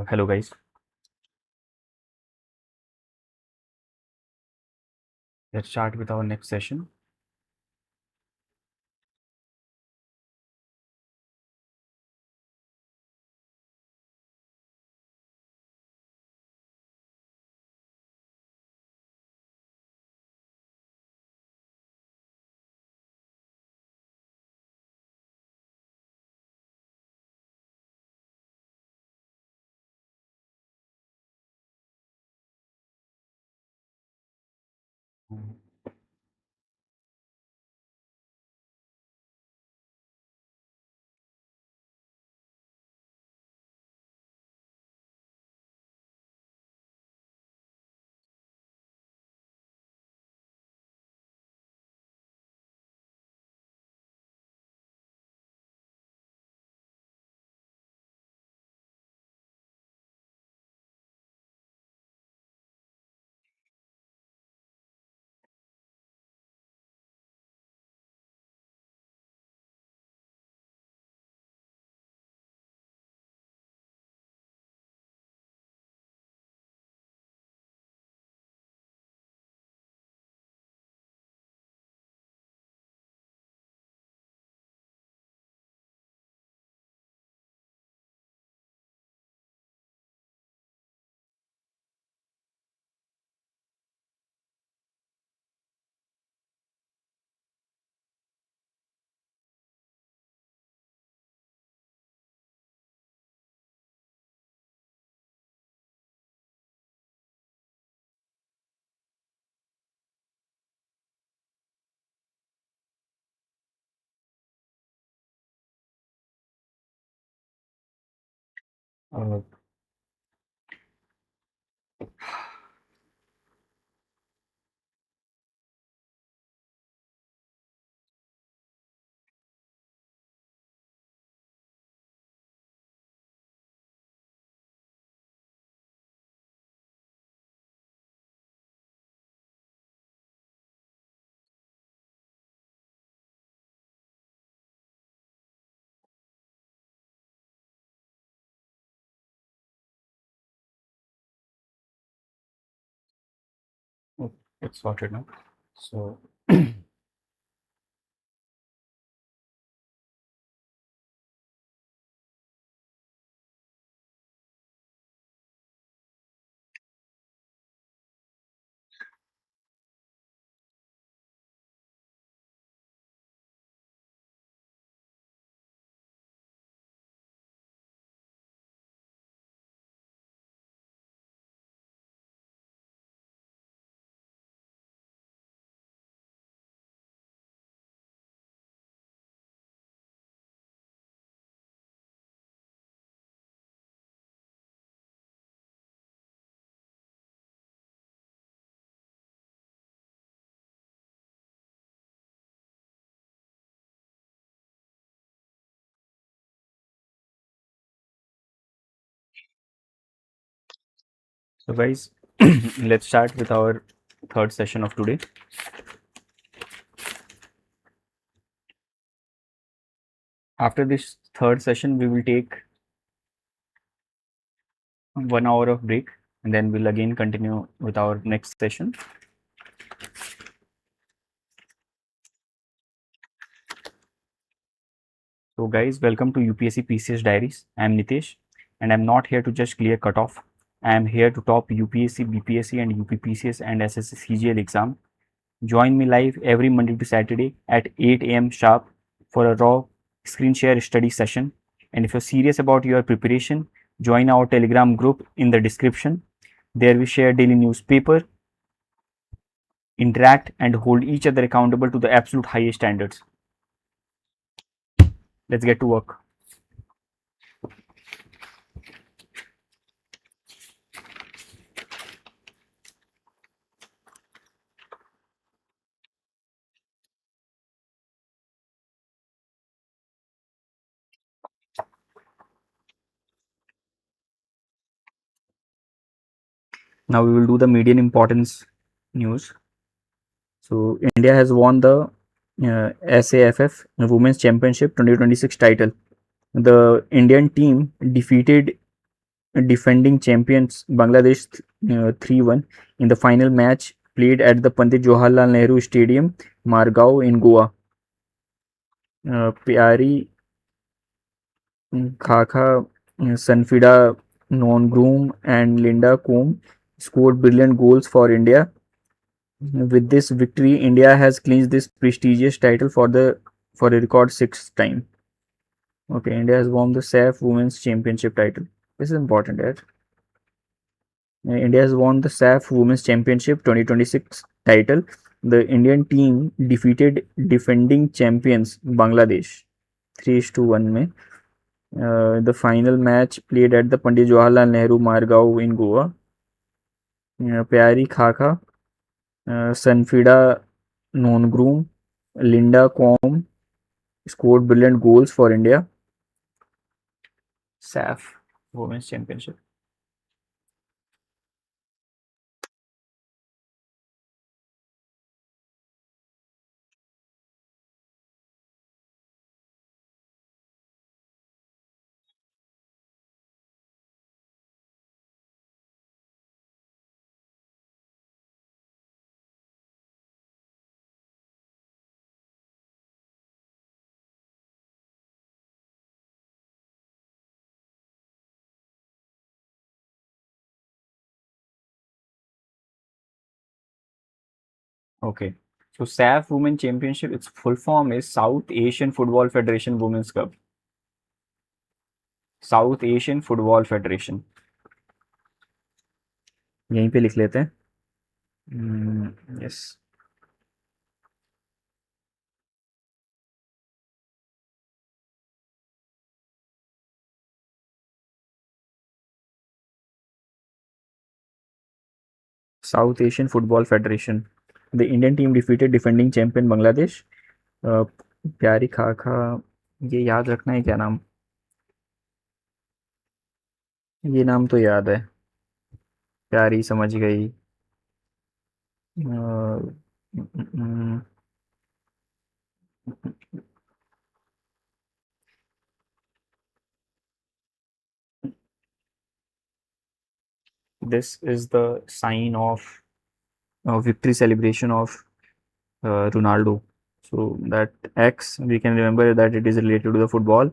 Hello guys, let's start with our next session. Uh, oh, it's sorted now. So So guys, let's start with our third session of today. After this third session, we will take 1 hour of break and then we'll again continue with our next session. So guys, welcome to UPSC PCS Diaries. I'm Nitesh and I'm not here to just clear cutoff. I am here to top UPSC, BPSC and UPPCS and SSC CGL exam. Join me live every Monday to Saturday at 8 a.m. sharp for a raw screen share study session. And if you're serious about your preparation, join our Telegram group in the description. There we share daily newspaper, interact and hold each other accountable to the absolute highest standards. Let's get to work. Now we will do the median importance news. So India has won the SAFF Women's Championship 2026 title. The Indian team defeated defending champions Bangladesh 3-1 in the final match played at the Pandit Jawaharlal Nehru Stadium, Margao in Goa. Pyari Khaka, Sanfida Nongroom and Linda Combe scored brilliant goals for India. With this victory, India has clinched this prestigious title for a record sixth time. Okay, India has won the SAF Women's Championship title. This is important, right? India has won the SAF Women's Championship 2026 title. The Indian team defeated defending champions Bangladesh 3-1 में. The final match played at the Pandit Jawaharlal Nehru Margao in Goa. Pyari Khaka, Sanfida Nongroom, Linda Combe scored brilliant goals for India. SAF Women's Championship. Okay. So SAF Women Championship, its full form is South Asian Football Federation Women's Cup. South Asian Football Federation. यहीं पे लिख लेते हैं. Yes. South Asian Football Federation. The Indian team defeated defending champion Bangladesh. प्यारी खाखा, ये याद रखना है क्या नाम? ये नाम तो याद है. प्यारी समझ गई. This is the sign of victory celebration of Ronaldo. So that X, we can remember that it is related to the football,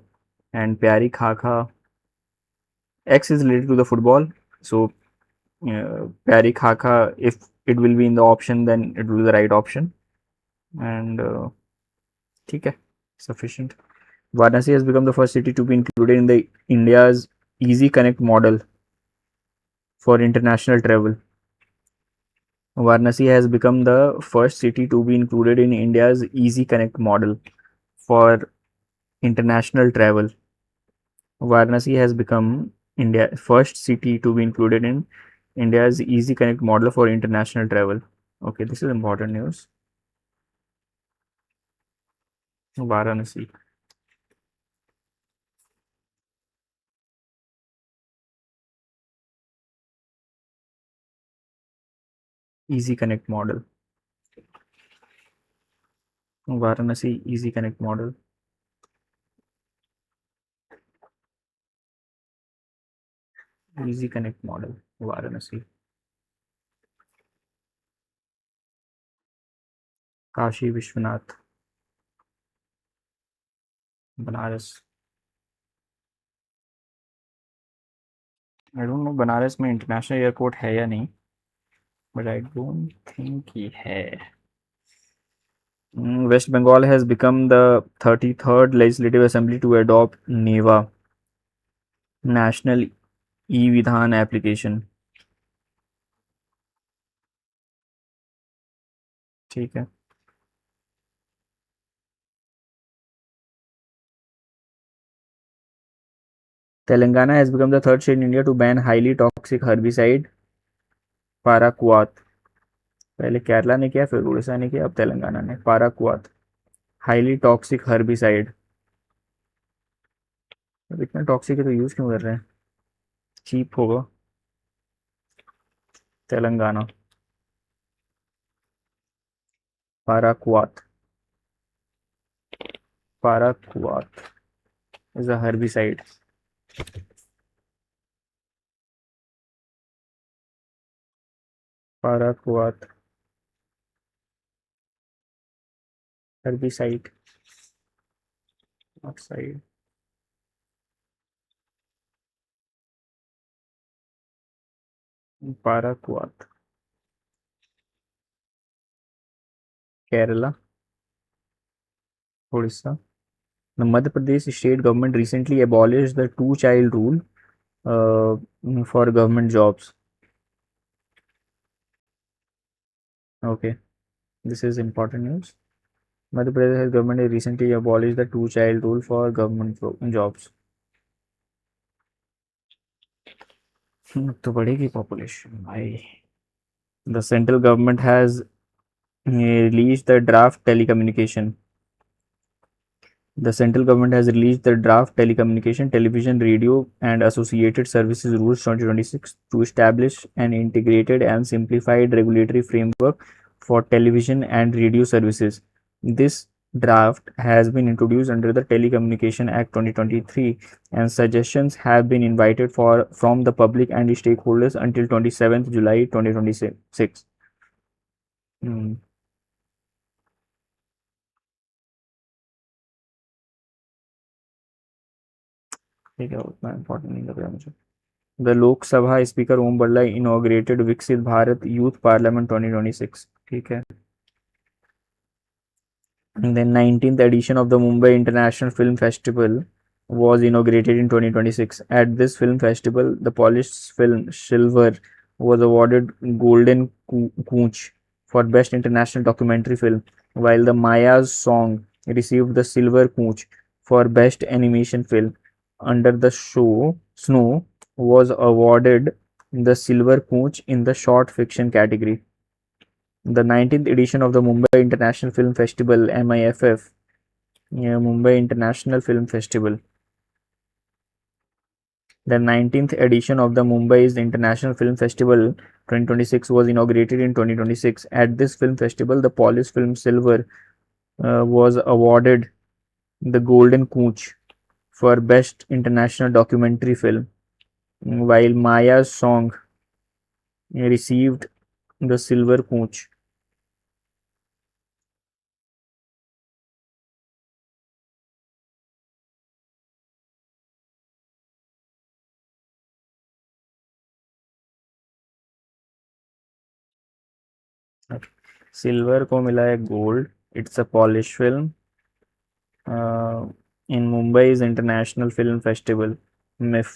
and Pyari Khaka, X is related to the football. So Pyari Khaka, if it will be in the option, then it will be the right option. And ठीक है, sufficient. Varanasi has become the first city to be included in the India's Easy Connect model for international travel. Varanasi has become the first city to be included in India's Easy Connect model for international travel. Varanasi has become India's first city to be included in India's Easy Connect model for international travel. Okay, this is important news. Varanasi. Easy Connect model. Varanasi Easy Connect model. Easy Connect model. Varanasi. Kashi Vishwanath. Banaras. I don't know Banaras में international airport है या नहीं, but I don't think ये है. West Bengal has become the 33rd Legislative Assembly to adopt NEVA, National E-Vidhan application. ठीक है. Telangana has become the third state in India to ban highly toxic herbicide paraquat. पहले केरला ने किया, फिर उड़ीसा ने किया, अब तेलंगाना ने. paraquat highly toxic herbicide. अब इतना टॉक्सिक है तो यूज क्यों कर रहे हैं? चीप होगा. Telangana. paraquat. paraquat is a herbicide. paraquat herbicide. Oxide. paraquat. Kerala. Odisha. The Madhya Pradesh state government recently abolished the two-child rule for government jobs. Okay, this is important news. Madhya Pradesh government has recently abolished the two-child rule for government jobs. तो बढ़ेगी population भाई. The central government has released the draft telecommunication. The central government has released the draft telecommunication, television, radio, and associated services rules 2026 to establish an integrated and simplified regulatory framework for television and radio services. This draft has been introduced under the Telecommunication Act 2023, and suggestions have been invited from the public and stakeholders until 27th July 2026. ठीक है, उतना important नहीं लग रहा मुझे. The Lok Sabha Speaker Om Birla inaugurated Viksit Bharat Youth Parliament 2026. ठीक है. And then 19th edition of the Mumbai International Film Festival was inaugurated in 2026. At this film festival, the polished film Silver was awarded Golden Conch for Best International Documentary Film, while the Maya's Song received the Silver Conch for Best Animation Film. Under the show, Snow was awarded the Silver Conch in the Short Fiction category. The 19th edition of the Mumbai International Film Festival (MIFF), Mumbai International Film Festival. The 19th edition of the Mumbai's International Film Festival 2026 was inaugurated in 2026. At this film festival, the polished film Silver was awarded the Golden Conch for Best International Documentary Film, while Maya's Song received the Silver Conch. Silver को मिला है gold. It's a Polish film in Mumbai international film festival MIFF.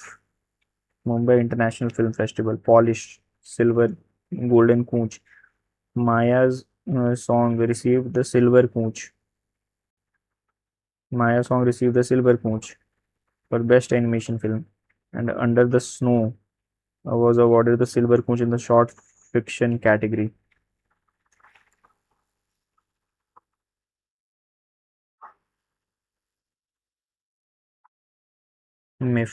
Mumbai international film festival Polish silver golden conch. Maya's song received the silver conch. Maya song received the silver conch for best animation film, and Under the Snow was awarded the silver conch in the short fiction category. MIF.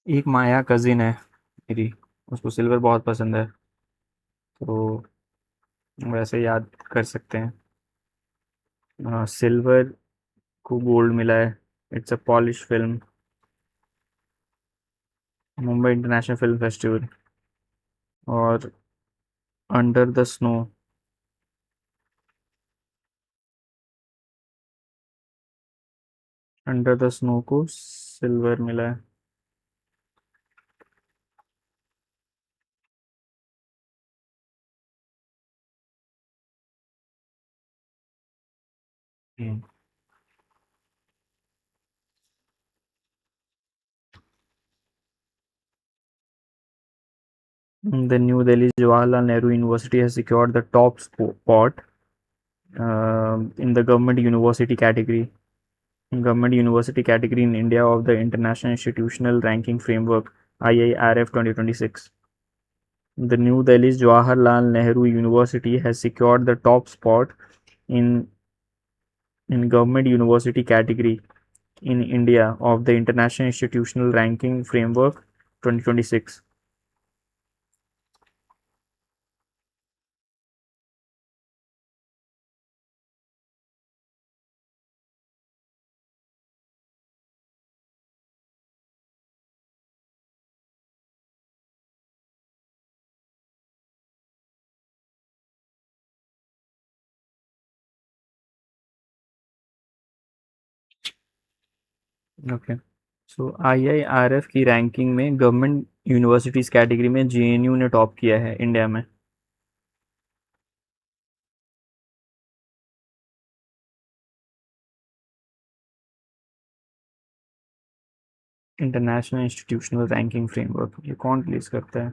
एक माया cousin है मेरी, उसको silver बहुत पसंद है, तो वैसे याद कर सकते हैं. सिल्वर को गोल्ड मिला है. It's a Polish film Mumbai international film festival. और अंडर द स्नो को सिल्वर मिला है. हम्म, The New Delhi Jawaharlal Nehru University has secured the top spot in the government university category in India of the International Institutional Ranking Framework IIRF 2026. The New Delhi's Jawaharlal Nehru University has secured the top spot in government university category in India of the International Institutional Ranking Framework 2026. Okay. So IIRF की ranking में government universities category में JNU ने top किया है India में. International institutional ranking framework ये कौन release करता है?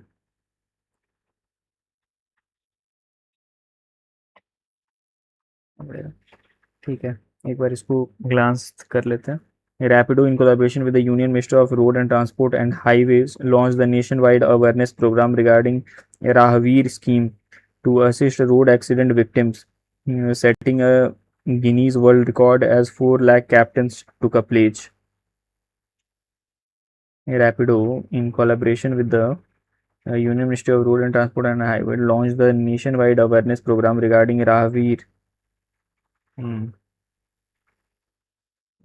ठीक है, एक बार इसको ग्लांस कर लेते हैं. Rapido, in collaboration with the Union Ministry of Road and Transport and Highways, launched the nationwide awareness program regarding a Rahavir scheme to assist road accident victims, setting a Guinness World Record as 4 lakh captains took a pledge. Rapido, in collaboration with the Union Ministry of Road and Transport and Highways, launched the nationwide awareness program regarding Rahavir.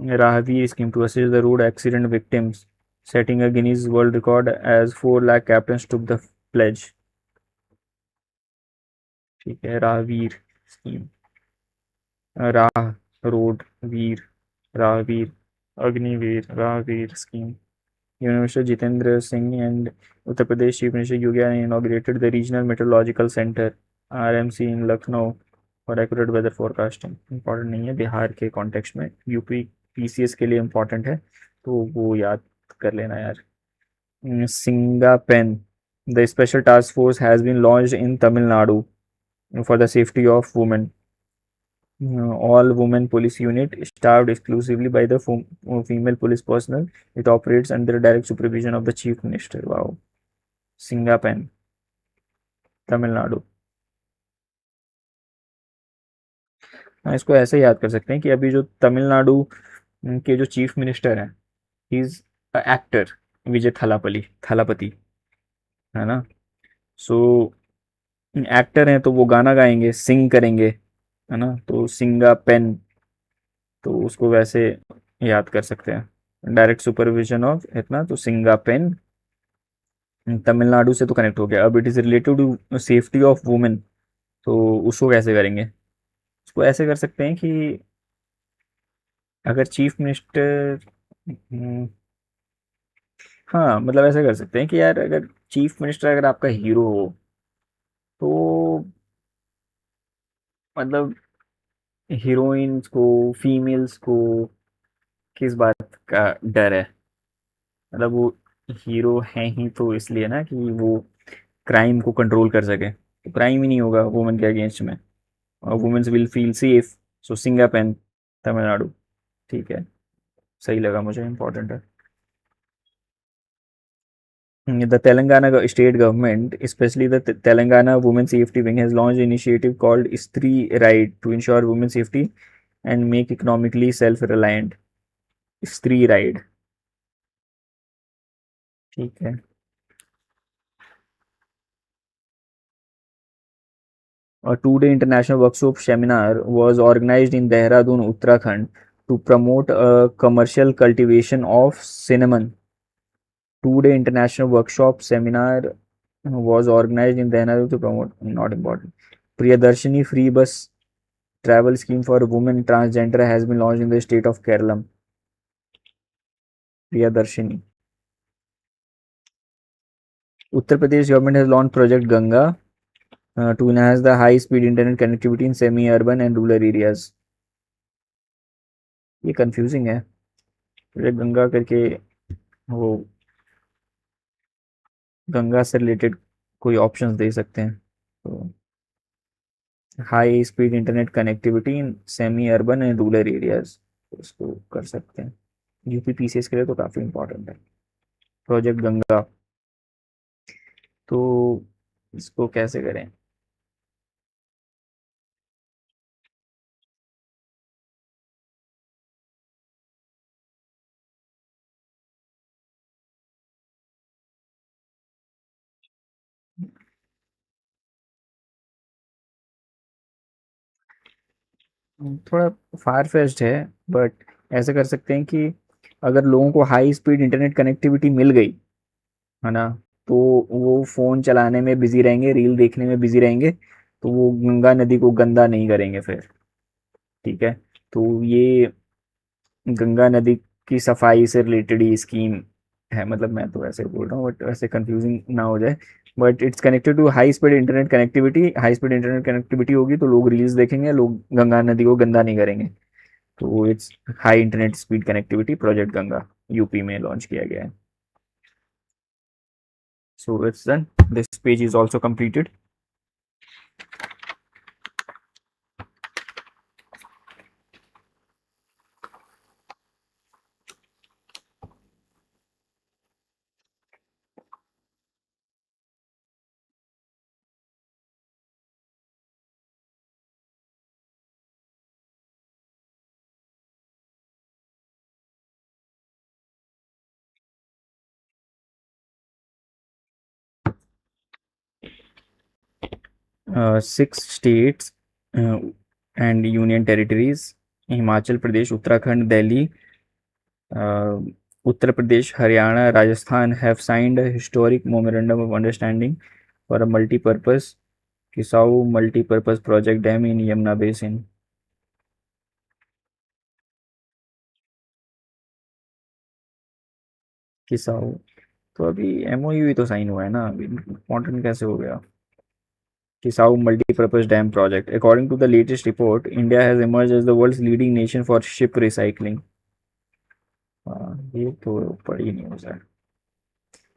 Rahavir scheme to assist the road accident victims, setting a Guinness World Record as 4 lakh captains took the pledge. ठीक है, Rahveer scheme. राह, road, Veer, Rahveer, Agniveer, Rahveer scheme. Union Minister Jitendra Singh and Uttar Pradesh Chief Minister Yogi inaugurated the Regional Meteorological Center RMC in Lucknow for accurate weather forecasting. Important नहीं है, बिहार के context में UP PCS के लिए important है, तो वो याद कर लेना यार. Singapenn, the special task force has been launched in Tamil Nadu for the safety of women. All women police unit staffed exclusively by the female police personnel. It operates under direct supervision of the chief minister. Wow. Singapen, Tamil Nadu. हाँ, इसको ऐसे याद कर सकते हैं कि अभी जो तमिलनाडु के जो चीफ मिनिस्टर हैं, ही इज एक्टर, विजय थालापति, है ना. सो एक्टर हैं तो वो गाना गाएंगे, सिंग करेंगे, है ना, तो सिंगा पेन, तो उसको वैसे याद कर सकते हैं, डायरेक्ट सुपरविजन ऑफ इतना, तो सिंगा पेन तमिलनाडु से तो कनेक्ट हो गया. अब it is related to safety of women, तो उसको कैसे करेंगे? उसको ऐसे कर सकते हैं कि अगर चीफ मिनिस्टर, हाँ मतलब ऐसे कर सकते हैं कि यार अगर चीफ मिनिस्टर अगर आपका हीरो हो, तो मतलब हीरोइंस को, फीमेल्स को किस बात का डर है? मतलब वो हीरो है ही तो इसलिए ना कि वो क्राइम को कंट्रोल कर सके, तो क्राइम ही नहीं होगा वुमेन के अगेंस्ट में, और वुमेन्स विल फील सेफ. सो सिंगापेन, तमिलनाडु. ठीक है, सही लगा मुझे, इंपॉर्टेंट है. The Telangana state government, especially the Telangana Women Safety Wing, has launched an initiative called Stree Ride to ensure women's safety and make economically self-reliant. Stree Ride. ठीक है. A two-day international workshop seminar was organized in Dehradun, Uttarakhand, to promote a commercial cultivation of cinnamon. Two-day international workshop seminar was organized in Dehradun to promote, not important. Priyadarshini free bus travel scheme for women transgender has been launched in the state of Kerala. Priyadarshini. Uttar Pradesh government has launched Project Ganga to enhance the high-speed internet connectivity in semi-urban and rural areas. ये confusing है। Project Ganga करके वो गंगा से related कोई options दे सकते हैं। तो high speed internet connectivity in semi urban and rural areas, इसको कर सकते हैं। यूपी पीसीएस के लिए तो काफ़ी इंपॉर्टेंट है प्रोजेक्ट गंगा। तो इसको कैसे करें? थोड़ा फार फेच्ड है, बट ऐसे कर सकते हैं कि अगर लोगों को हाई स्पीड इंटरनेट कनेक्टिविटी मिल गई है ना, तो वो फ़ोन चलाने में बिजी रहेंगे, रील देखने में बिजी रहेंगे, तो वो गंगा नदी को गंदा नहीं करेंगे फिर। ठीक है, तो ये गंगा नदी की सफाई से रिलेटेड ही स्कीम है। मतलब मैं तो ऐसे बोल रहा हूँ, बट वैसे कंफ्यूजिंग ना हो जाए। But it's connected to high speed internet connectivity. High speed internet connectivity होगी तो लोग रील्स देखेंगे, लोग गंगा नदी को गंदा नहीं करेंगे। तो it's high internet speed connectivity project Ganga, UP में लॉन्च किया गया है। So it's done, this page is also completed. 6 states and union territories, Himachal Pradesh, Uttarakhand, Delhi, Uttar Pradesh, Haryana, Rajasthan have signed a historic memorandum of understanding for a multi-purpose Kisau multi-purpose project dam in Yamuna Basin. Kishau, तो अभी MOU ही तो sign हुआ है ना, अभी important कैसे हो गया? Kisau multi-purpose dam project. According to the latest report, India has emerged as the world's leading nation for ship recycling. ये तो बड़ी न्यूज़ है।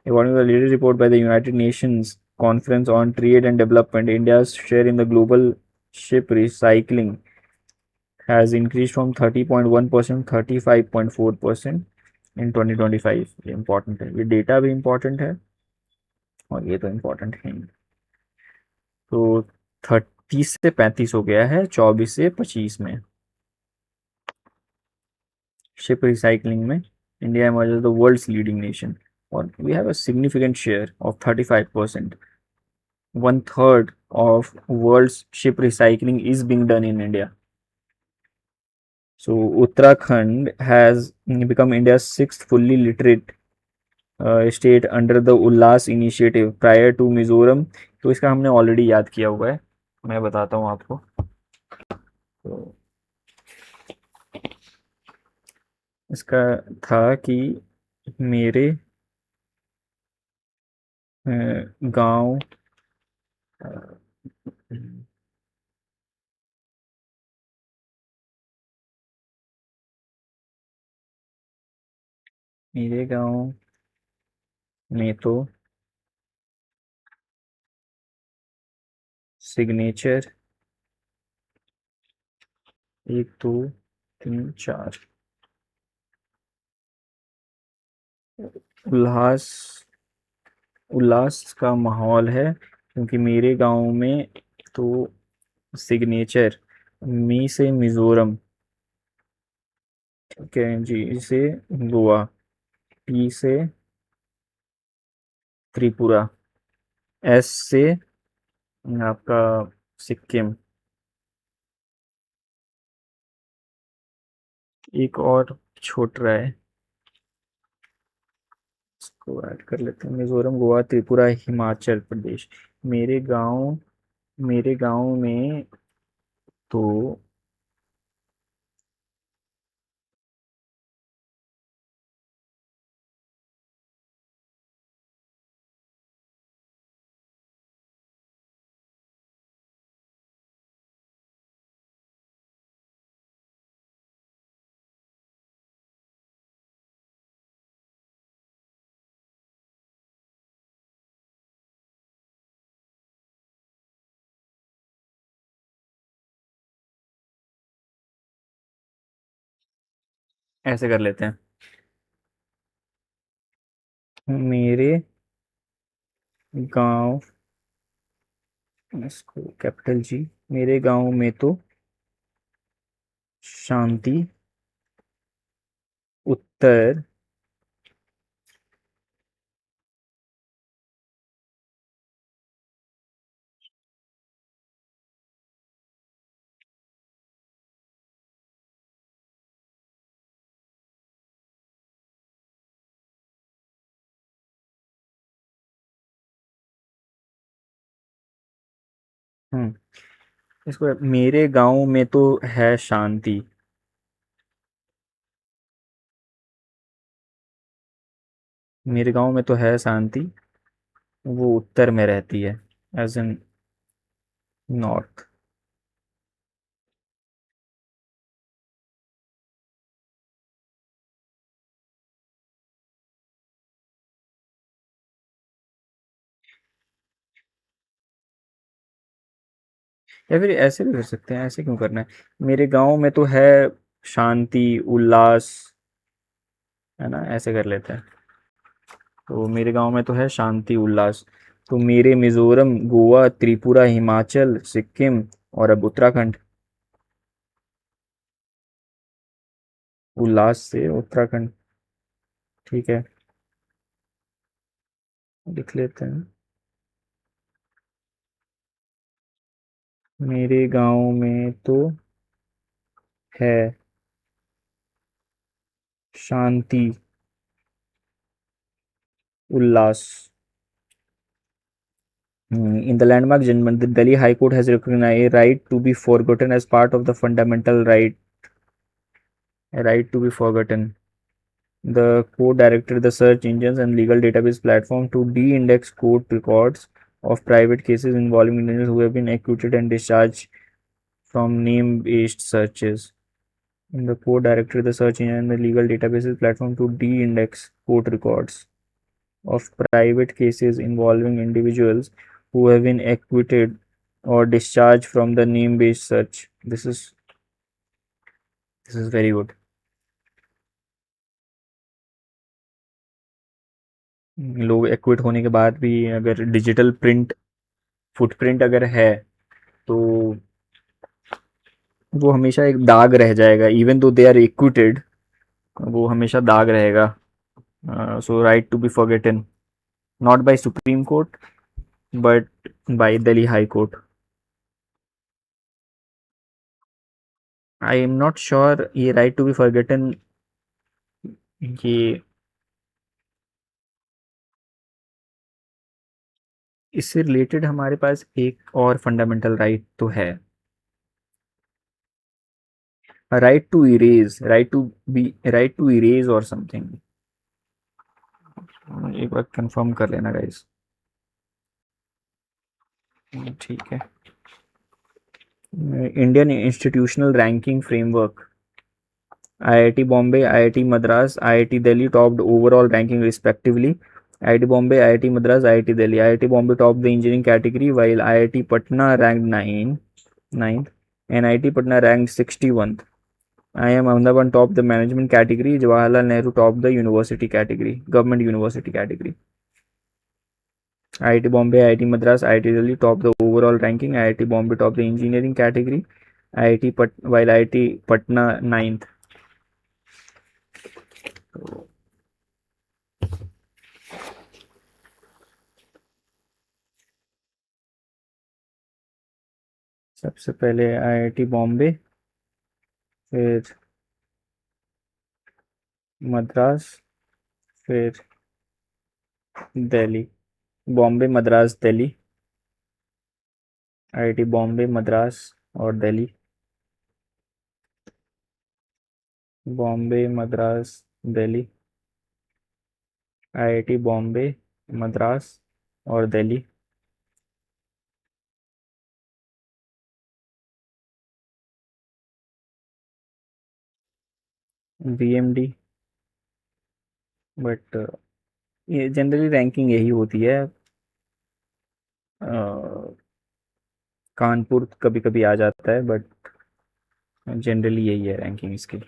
According to the latest report by the United Nations Conference on Trade and Development, India's share in the global ship recycling has increased from 30.1% 35.4% in 2025. ये important है, ये data भी important है और ये तो important है। तो 30 से 35 हो गया है 24 से 25 में। शिप रिसाइकलिंग में India emerges the world's leading nation, और we have a significant share of 35%. 1/3 of world's ship recycling is being done in India. So Uttarakhand has become India's sixth fully literate state under the Ullas initiative prior to Mizoram. तो इसका हमने already याद किया हुआ है, मैं बताता हूँ आपको। तो इसका था कि मेरे गांव मेरे गांव में तो सिग्नेचर 1 2 3 4 उल्लास उल्लास का माहौल है, क्योंकि मेरे गांव में तो सिग्नेचर मी से मिजोरम, ठीक है जी से गोवा, टी से त्रिपुरा, एस से आपका सिक्किम, एक और छूट रहा है, इसको ऐड कर लेते हैं, मिजोरम, गोवा, त्रिपुरा, हिमाचल प्रदेश। मेरे गांव मेरे गांव में तो ऐसे कर लेते हैं, मेरे गांव, इसको कैपिटल जी, मेरे गांव में तो शांति उत्तर इसको मेरे गांव में तो है शांति, मेरे गांव में तो है शांति, वो उत्तर में रहती है, एज इन नॉर्थ। या फिर ऐसे भी कर सकते हैं, ऐसे क्यों करना है, मेरे गांव में तो है शांति उल्लास, है ना, ऐसे कर लेते हैं। तो मेरे गांव में तो है शांति उल्लास, तो मेरे मिजोरम गोवा त्रिपुरा हिमाचल सिक्किम और अब उत्तराखंड, उल्लास से उत्तराखंड, ठीक है, लिख लेते हैं। मेरे गांव में तो है शांति उल्लास। In the landmark judgment, the Delhi High Court has recognized a right to be forgotten as part of the fundamental right, a right to be forgotten. The court directed the search engines and legal database platform to de-index court records of private cases involving individuals who have been acquitted and discharged from name-based searches. And the court directed the search engine and the legal databases platform to de-index court records of private cases involving individuals who have been acquitted or discharged from the name-based search. This is very good. लोग equity होने के बाद भी अगर digital print footprint अगर है तो वो हमेशा एक दाग रह जाएगा, even though they are acquitted, वो हमेशा दाग रहेगा। So right to be forgotten, not by supreme court but by Delhi high court. I am not sure ये राइट टू बी फॉरगेटन, ये इससे रिलेटेड हमारे पास एक और फंडामेंटल राइट तो है, right to erase, right to be, right to erase और something. एक बार कंफर्म कर लेना गाइस। ठीक है, Indian institutional ranking framework, IIT Bombay, IIT Madras, IIT Delhi topped overall ranking respectively. IIT Bombay, IIT Madras, IIT Delhi. IIT Bombay topped the engineering category while IIT Patna ranked 9th and IIT Patna ranked 61st. IIM Ahmedabad topped the management category. Jawaharlal Nehru topped the university category, government university category. IIT Bombay, IIT Madras, IIT Delhi topped the overall ranking. IIT Bombay topped the engineering category. While IIT Patna 9th. सबसे पहले IIT Bombay, फिर मद्रास, फिर Delhi, Bombay Madras Delhi, IIT Bombay Madras और Delhi, Bombay Madras Delhi, IIT Bombay Madras और Delhi. BMD, but ये generally ranking यही होती है, कानपुर कभी कभी आ जाता है बट जनरली यही है रैंकिंग इसकी।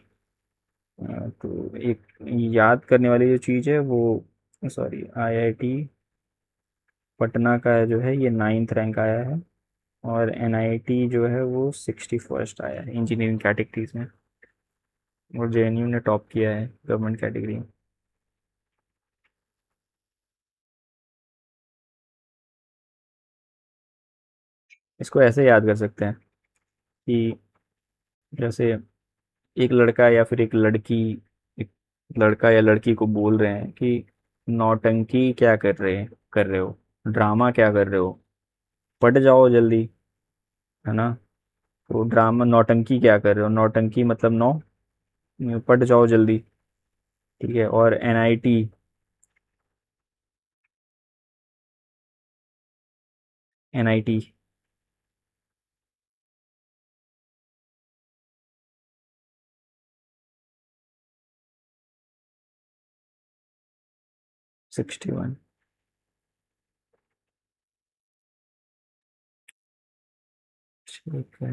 तो एक याद करने वाली जो चीज़ है वो, सॉरी, आईआईटी पटना का जो है ये 9th रैंक आया है, और एनआईटी जो है वो 61st आया है इंजीनियरिंग कैटेगरीज में, और जेएनयू ने टॉप किया है गवर्नमेंट कैटेगरी में। इसको ऐसे याद कर सकते हैं कि जैसे एक लड़का या फिर एक लड़की, एक लड़का या लड़की को बोल रहे हैं कि नौटंकी क्या कर रहे हो, ड्रामा क्या कर रहे हो, पट जाओ जल्दी, है ना। तो ड्रामा, नौटंकी क्या कर रहे हो, नौटंकी मतलब नौ, पट जाओ जल्दी, ठीक है। और एनआईटी, एनआईटी 61, ठीक है।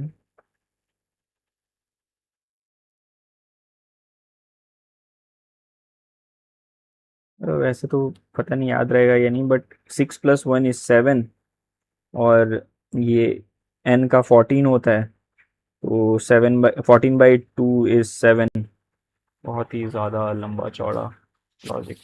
वैसे तो पता नहीं याद रहेगा या नहीं, बट 6 + 1 = 7, और ये n का 14 होता है, तो 14/2 = 7। बहुत ही ज़्यादा लंबा चौड़ा लॉजिक।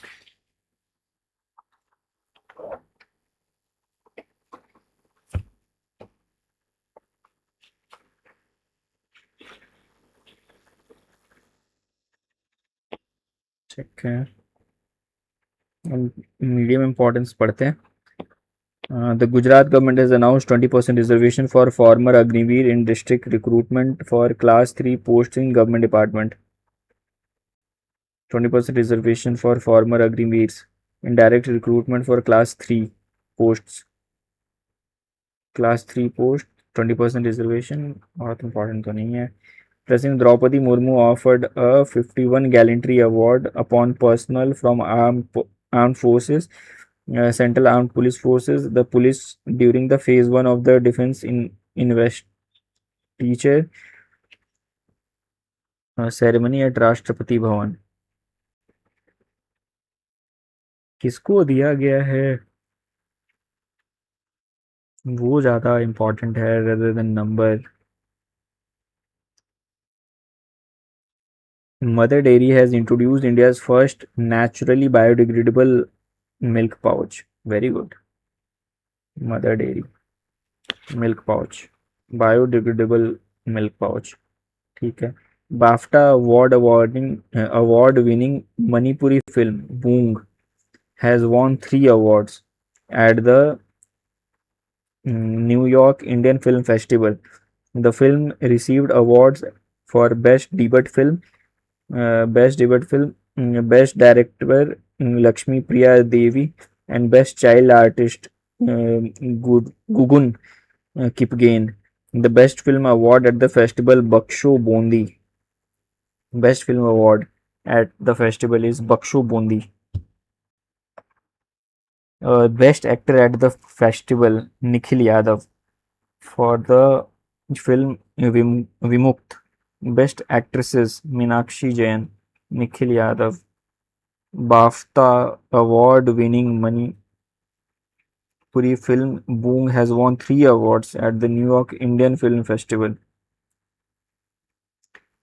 ठीक है, हम मीडियम इम्पोर्टेंस पढ़ते हैं। The Gujarat government has announced 20% reservation for former Agniveer in district recruitment for class 3 posts in government department. 20% reservation for former Agniveers in direct recruitment for class 3 posts. Class 3 post, 20% reservation, बहुत important तो नहीं है। President Draupadi Murmu offered a 51 gallantry award upon personnel from armed forces, Central Armed Police Forces, the police during the phase 1 of the defense investiture ceremony at Rashtrapati Bhavan. किसको दिया गया है वो ज़्यादा इम्पोर्टेंट है rather than number. Mother Dairy has introduced India's first naturally biodegradable milk pouch. Very good. Mother Dairy milk pouch, biodegradable milk pouch, ठीक है। BAFTA award winning Manipuri film Boong has won 3 awards at the New York Indian Film Festival. The film received awards for Best Debut Film, Best Director Lakshmi Priya Devi, and Best Child Artist Gugun Kipgain. The Best Film Award at the festival Baksho Bondi. Best Film Award at the festival is Baksho Bondi. Best Actor at the festival Nikhil Yadav for the film Vimukt. Best Actresses Meenakshi Jain, Nikhil Yadav. BAFTA award-winning Manipuri film Boom has won 3 awards at the New York Indian Film Festival.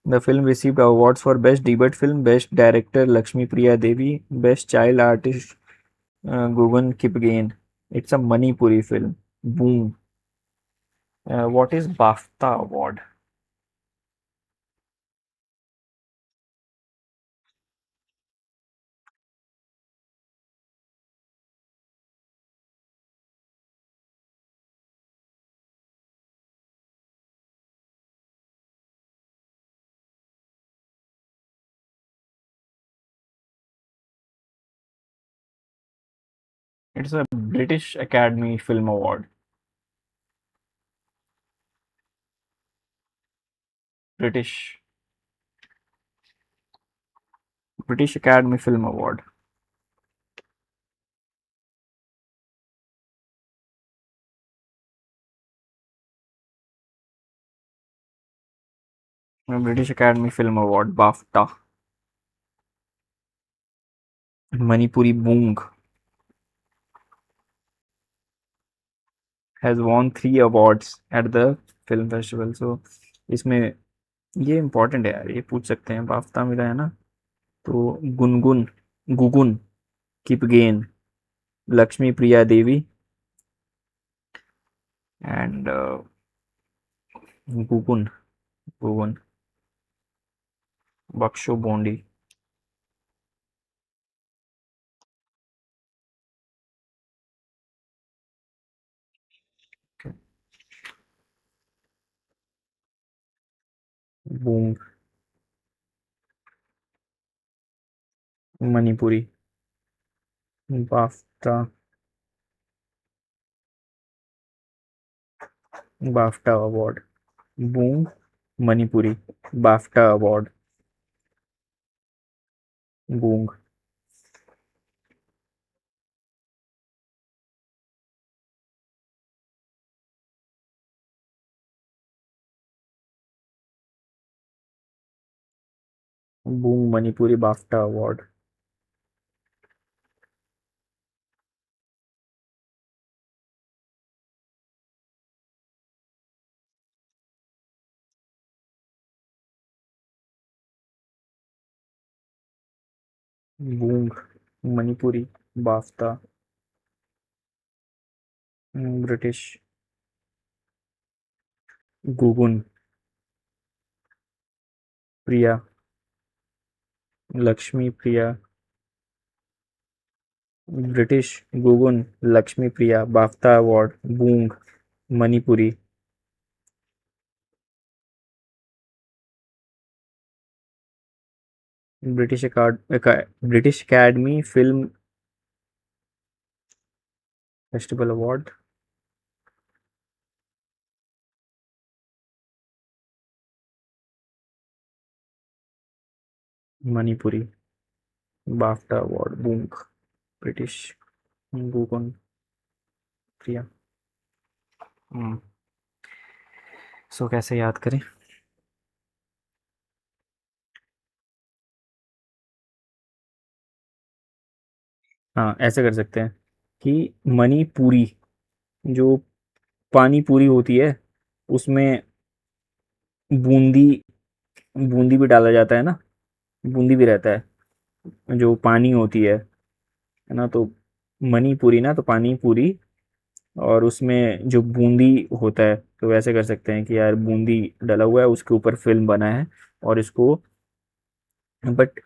The film received awards for Best Debut Film, Best Director Lakshmi Priya Devi, Best Child Artist Gugan Kipgain. It's a Manipuri film. Boom. What is BAFTA award? It's a British Academy Film Award. British British Academy Film Award. British Academy Film Award, BAFTA. Manipuri Boong has won 3 awards at the film festival. So इसमें ये important है यार, ये पूछ सकते हैं। बाफ्ता मिला है ना, तो गुनगुन, गुगुन, किपगेन, लक्ष्मी प्रिया देवी एंड गुगुन, गुगुन, बख्शो बोंडी। Boong, Manipuri, BAFTA, BAFTA award, Boong, Manipuri, BAFTA award, Boong, Boong, Manipuri, BAFTA award. Boong, Manipuri, BAFTA, British, Gugun, Priya, Lakshmi Priya, British, Gugun, Lakshmi Priya, BAFTA award, Boong, Manipuri. British academy film festival award, Manipuri, BAFTA award, Boong, British, Gugun, Priya. So कैसे याद करें? हाँ, ऐसे कर सकते हैं कि मणिपुरी, जो पानी पूरी होती है उसमें बूंदी, बूंदी भी डाला जाता है ना, बूंदी भी रहता है जो पानी होती है ना। तो मणिपुरी ना, तो पानी पूरी, और उसमें जो बूंदी होता है, तो वैसे कर सकते हैं कि यार बूंदी डला हुआ है, उसके ऊपर फिल्म बना है, और इसको, बट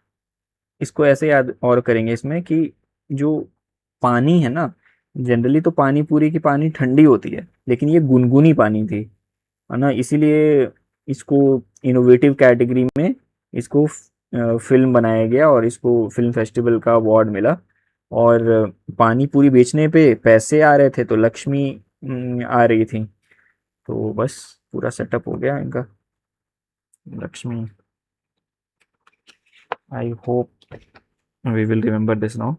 इसको ऐसे याद और करेंगे इसमें कि जो पानी है ना, जनरली तो पानी पूरी की पानी ठंडी होती है, लेकिन ये गुनगुनी पानी थी, है ना। इसीलिए इसको इनोवेटिव कैटेगरी में इसको फिल्म बनाया गया, और इसको फिल्म फेस्टिवल का अवार्ड मिला। और पानी पूरी बेचने पे पैसे आ रहे थे, तो लक्ष्मी आ रही थी। तो बस पूरा सेटअप हो गया इनका, Lakshmi. I hope we will remember this now.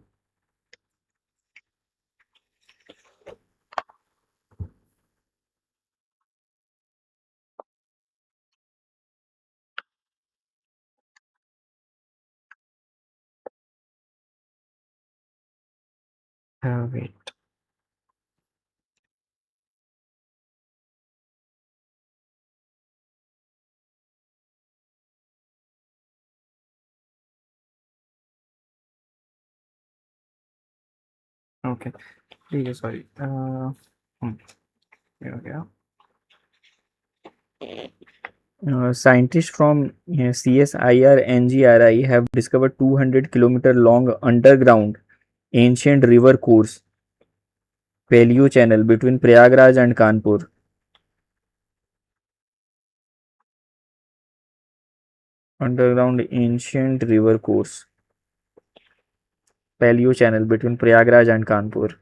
Wait, okay, ठीक है, सॉरी। ये हो गया। Scientists from CSIR NGRI have discovered 200 km long underground ancient river course paleo channel between Prayagraj and Kanpur. Underground ancient river course paleo channel between Prayagraj and Kanpur.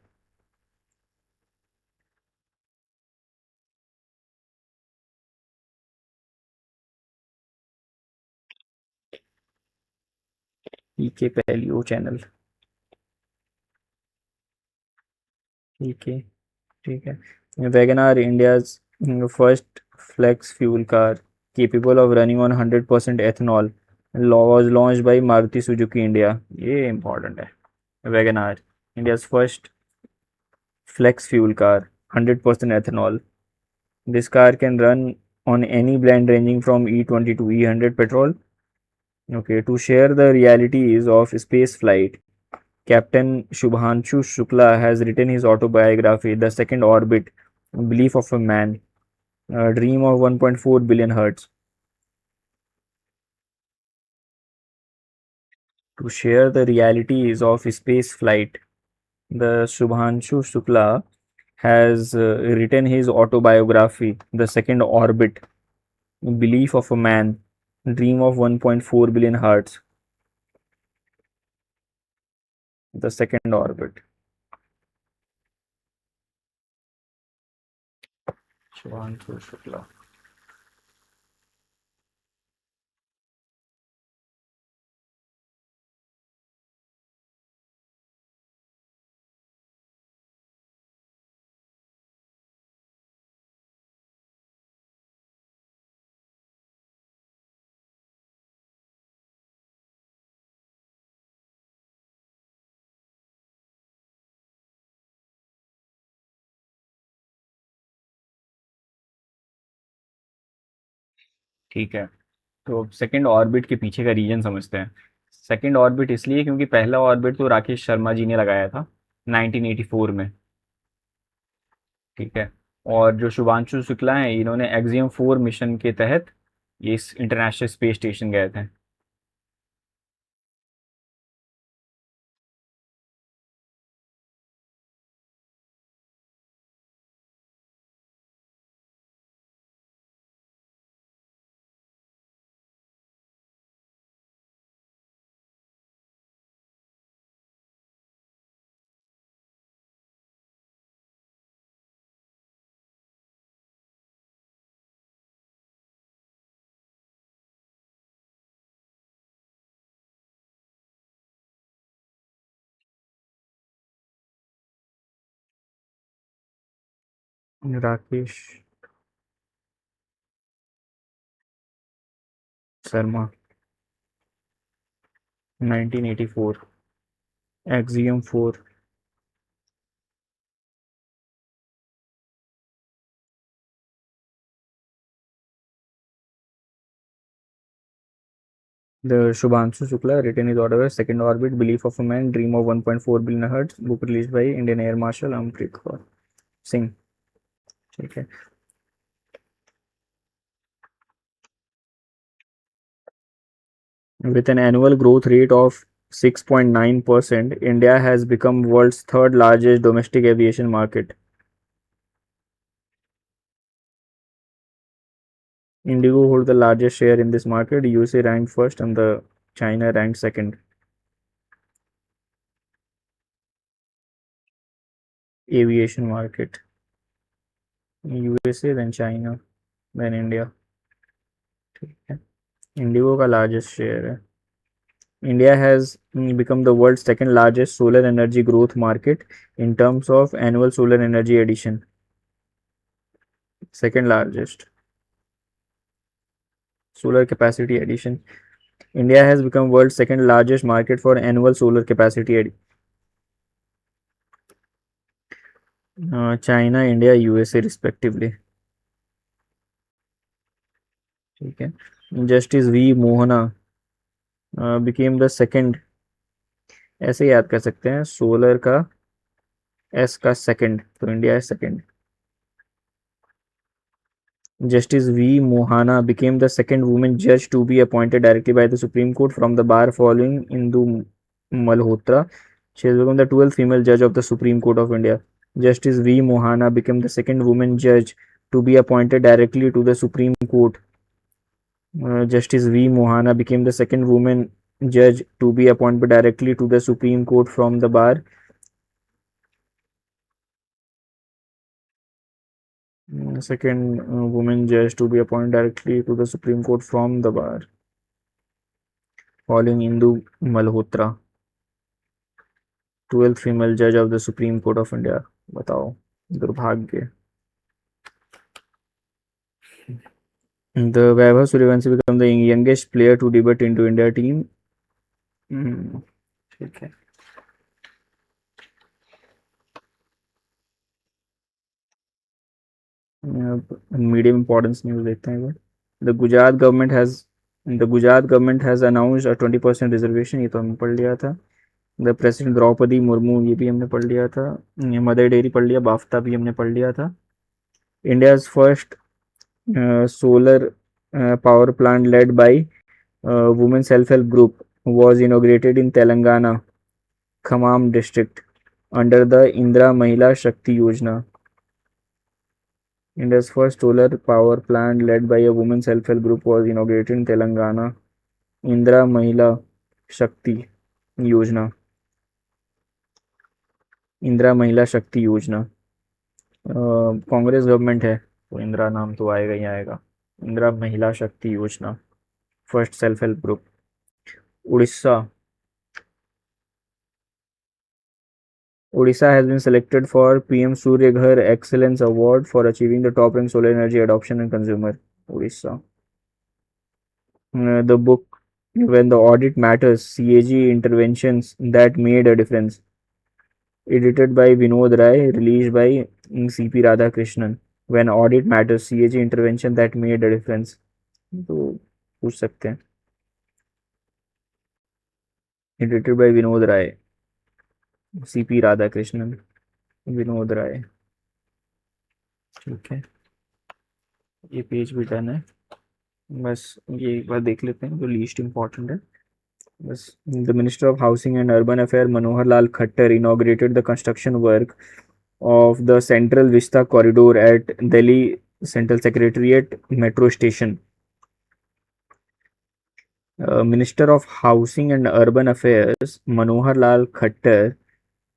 PK paleo channel. PK, ठीक है। Wagoner, India's first flex fuel car capable of running on 100% ethanol, was launched by Maruti Suzuki India. ये important है। Wagon R, India's first flex fuel car, 100% ethanol. This car can run on any blend ranging from E20 to E100 petrol. Okay, to share the realities of space flight, Captain Shubhanshu Shukla has written his autobiography, The Second Orbit, Belief of a Man, a Dream of 1.4 billion hertz. To share the realities of space flight, the Shubhanshu Shukla has written his autobiography, The Second Orbit, Belief of a Man, Dream of 1.4 billion hertz. The Second Orbit. Shubhanshu Shukla. ठीक है, तो second orbit के पीछे का reason समझते हैं। Second orbit इसलिए क्योंकि पहला ऑर्बिट तो राकेश शर्मा जी ने लगाया था 1984 में। ठीक है, और जो शुभांशु शुक्ला हैं इन्होंने एक्सियम 4 मिशन के तहत ये इस इंटरनेशनल स्पेस स्टेशन गए थे। Rakesh Sharma 1984 axiom 4। The Shubhanshu Shukla written his order Second Orbit, Belief of a Man, Dream of 1.4 billion hertz, book released by Indian Air Marshal Amrit Singh। ठीक है, with an annual growth rate of 6.9%, India has become world's third largest domestic aviation market. Indigo holds the largest share in this market. USA ranked first and the China ranked second. Aviation market. USA, then China, then India। ठीक है, Indigo का largest share है। India has become the world's second largest solar energy growth market in terms of annual solar energy addition. Second largest solar capacity addition. India has become world's second largest market for annual solar capacity addition. China, India, USA respectively। ठीक है, justice V Mohana became the second, ऐसे याद कर सकते हैं, solar का S का second, तो इंडिया है second. Justice V. Mohana became the second woman judge to be appointed directly by the Supreme Court from the bar following Indu Malhotra. She has become the 12th female judge of the Supreme Court of India. Justice V. Mohana became the second woman judge to be appointed directly to the Supreme Court. Justice V. Mohana became the second woman judge to be appointed directly to the Supreme Court from the bar. Second woman judge to be appointed directly to the Supreme Court from the bar, following Indu Malhotra, 12th female judge of the Supreme Court of India। बताओ, दुर्भाग्य। The Vaibhav Suryavanshi became the youngest player to debut into India team। ठीक है, medium importance news देखते हैं। The Gujarat government has the Gujarat government has announced a 20% reservation, ये तो हमने पढ़ लिया था। द प्रेसिडेंट द्रौपदी मुर्मू, ये भी हमने पढ़ लिया था। मदर डेयरी पढ़ लिया, बाफ्ता भी हमने पढ़ लिया था। India's first solar power plant led by women self help group was inaugurated in Telangana, Khammam district under the Indira Mahila Shakti Yojana. India's first solar power plant led by a women self-help group was inaugurated in Telangana, Indira Mahila Shakti Yojana. Indira महिला शक्ति योजना। Congress government है तो इंदिरा नाम तो आएगा ही आएगा। इंदिरा महिला शक्ति योजना, first self help group. Orissa Odisha has been selected for PM Surya Ghar Excellence Award for achieving the top in solar energy adoption and consumer. Odisha. The book When the Audit Matters, CAG Interventions That Made a Difference, edited by Vinod Rai, released by CP Radhakrishnan. When Audit Matters, CAG Intervention That Made a Difference. तो पूछ सकते हैं। Edited by Vinod Rai, CP Radhakrishnan, Vinod Rai. ठीक है, ये page भी done है। बस ये एक बार देख लेते हैं जो लीस्ट इम्पॉर्टेंट है। बस the minister of housing and urban affair Manohar Lal Khattar inaugurated the construction work of the Central Vista Corridor at Delhi Central Secretariat Metro Station. Minister of Housing and Urban Affairs Manohar Lal Khattar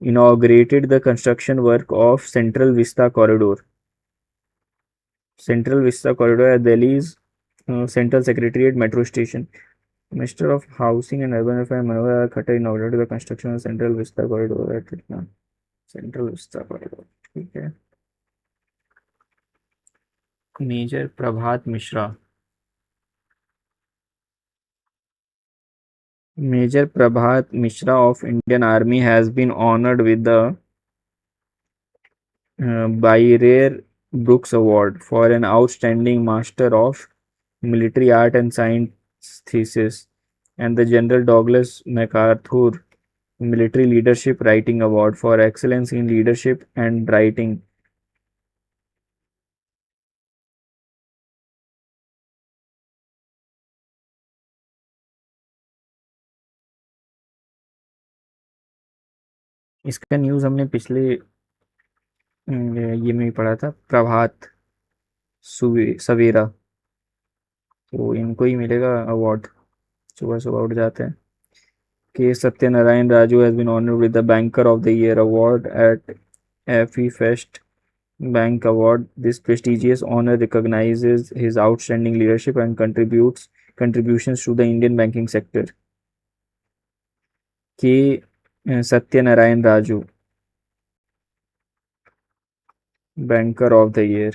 inaugurated the construction work of Central Vista Corridor. Central Vista Corridor at Delhi's Central Secretariat Metro Station. Minister of Housing and Urban Affairs Manohar Lal Khattar inaugurated the construction of Central Vista Corridor at Central Vista Corridor. ठीक है। Major Prabhat Mishra, Major Prabhat Mishra of Indian Army has been honored with the Byrer Brooks Award for an outstanding Master of Military Art and Science thesis, and the General Douglas MacArthur Military Leadership Writing Award for excellence in leadership and writing. इसका news हमने पिछले ये में ही पढ़ा था, प्रभात सवेरा, तो इनको ही मिलेगा अवार्ड। सुबह सुबह उठ जाते हैं। K. Satyanarayan Raju has been honored with the Banker of the Year award at FE Fest Bank Award. This prestigious honor recognizes his outstanding leadership and contributions to the Indian banking sector. K. Satyanarayan Raju, Banker of the Year.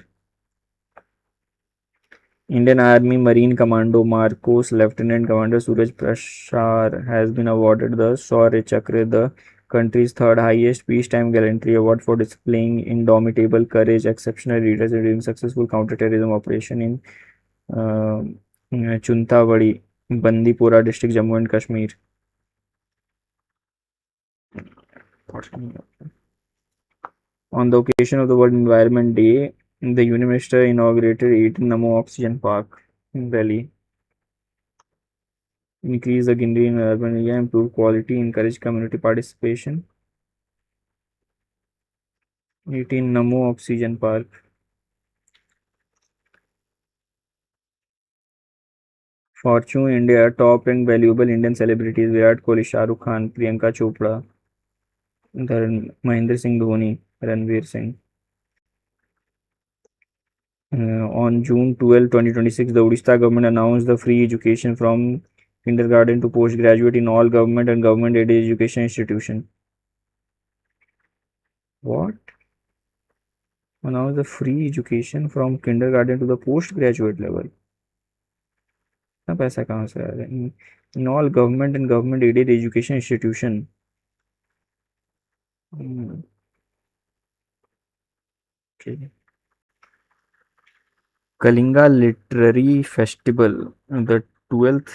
Indian Army Marine Commando Marcos Lieutenant Commander Suraj Prashar has been awarded the Shaurya Chakra, the country's third highest peacetime gallantry award, for displaying indomitable courage, exceptional leadership during successful counter-terrorism operation in Chuntawadi, Bandipora district, Jammu and Kashmir. On the occasion of the World Environment Day, the Union Minister inaugurated 18 Namo Oxygen Park in Delhi. Increase the greenery in urban area, improve quality, encourage community participation. 18 Namo Oxygen Park. Fortune India top and valuable Indian celebrities: Virat Kohli, Shah Rukh Khan, Priyanka Chopra, Mahendra Singh Dhoni, Ranveer Singh. On June 12, 2026, the Odisha government announced the free education from kindergarten to postgraduate in all government and government-aided education institutions. What? Announced the free education from kindergarten to the postgraduate level. इतना पैसा कहाँ से आ रहा है? In all government and government-aided education institution. Okay. Kalinga Literary Festival, the 12th.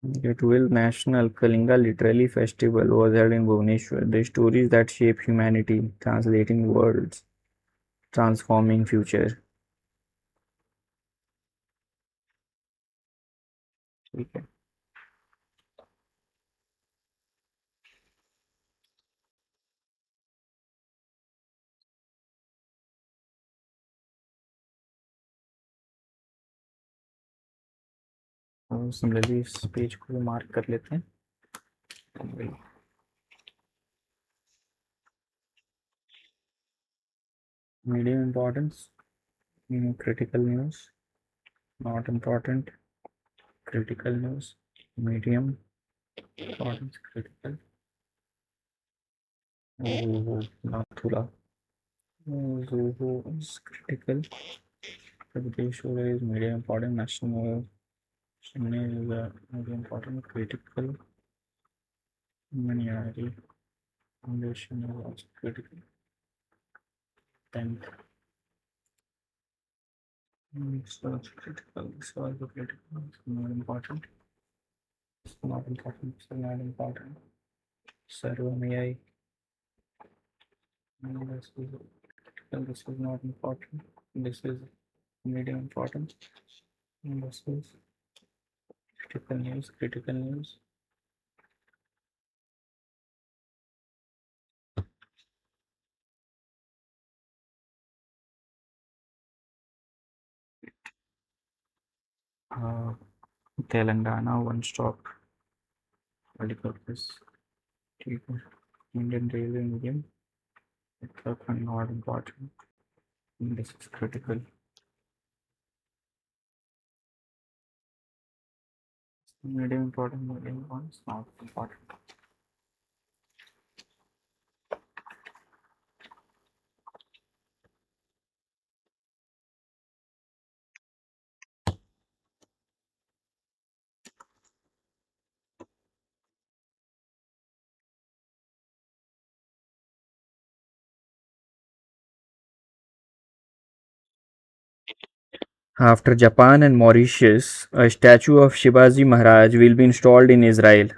The 12th National Kalinga Literary Festival was held in Bhubaneswar. The stories that shape humanity, translating worlds, transforming future. ठीक है. Similarly इस page को mark कर लेते हैं. Medium importance, critical news, not important, critical news, medium importance, critical. Nathula. Zuhu is critical. Pradesh is medium important. National Chennai is medium important. Critical. Manyari. Foundation is also critical. 10th. It's also critical. It's also critical. It's not important. It's not important. It's not important. Servo may this is critical. This is not important. This is medium important. This is critical news. Critical news. Telangana one stop multi-purpose. ठीक है. Indian Railway medium. Uttarakhand not important. This is critical. Medium important. Medium ones not important. After Japan and Mauritius, a statue of Shivaji Maharaj will be installed in Israel.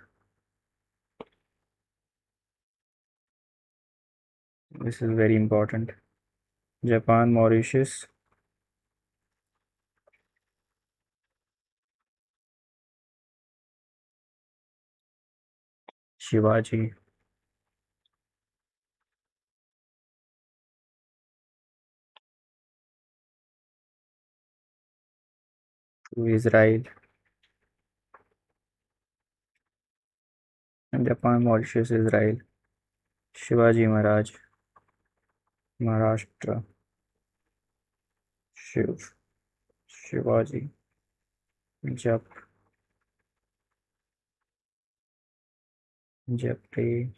This is very important. Japan, Mauritius. Shivaji. To Israel. And Japan, Mauritius, Israel. Shivaji Maharaj. Maharashtra. Shiv. Shivaji. Jap. Japre.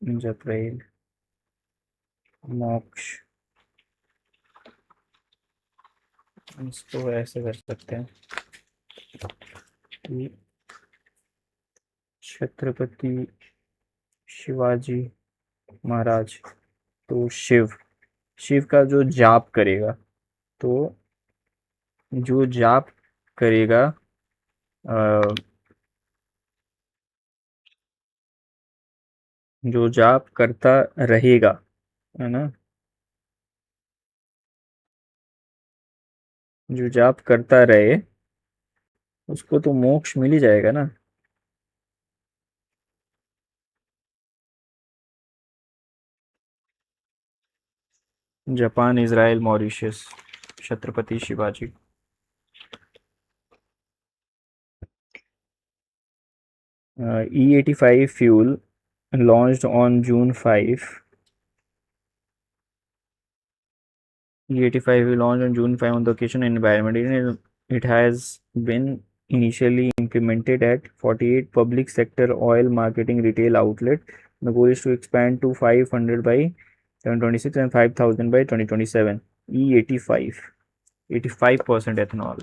Japrail. मोक्ष. इसको ऐसे कर सकते हैं कि छत्रपति शिवाजी महाराज तो शिव का जो जाप करेगा, तो जो जाप करेगा जो जाप करता रहेगा, है ना, जो जाप करता रहे उसको तो मोक्ष मिल ही जाएगा ना. Japan, Israel, Mauritius. Chhatrapati Shivaji. E85 fuel launched on June 5. E85 will launch on June 5 on the occasion of environment. It has been initially implemented at 48 public sector oil marketing retail outlet. The goal is to expand to 500 by 2026 and 5,000 by 2027. E85, 85% ethanol.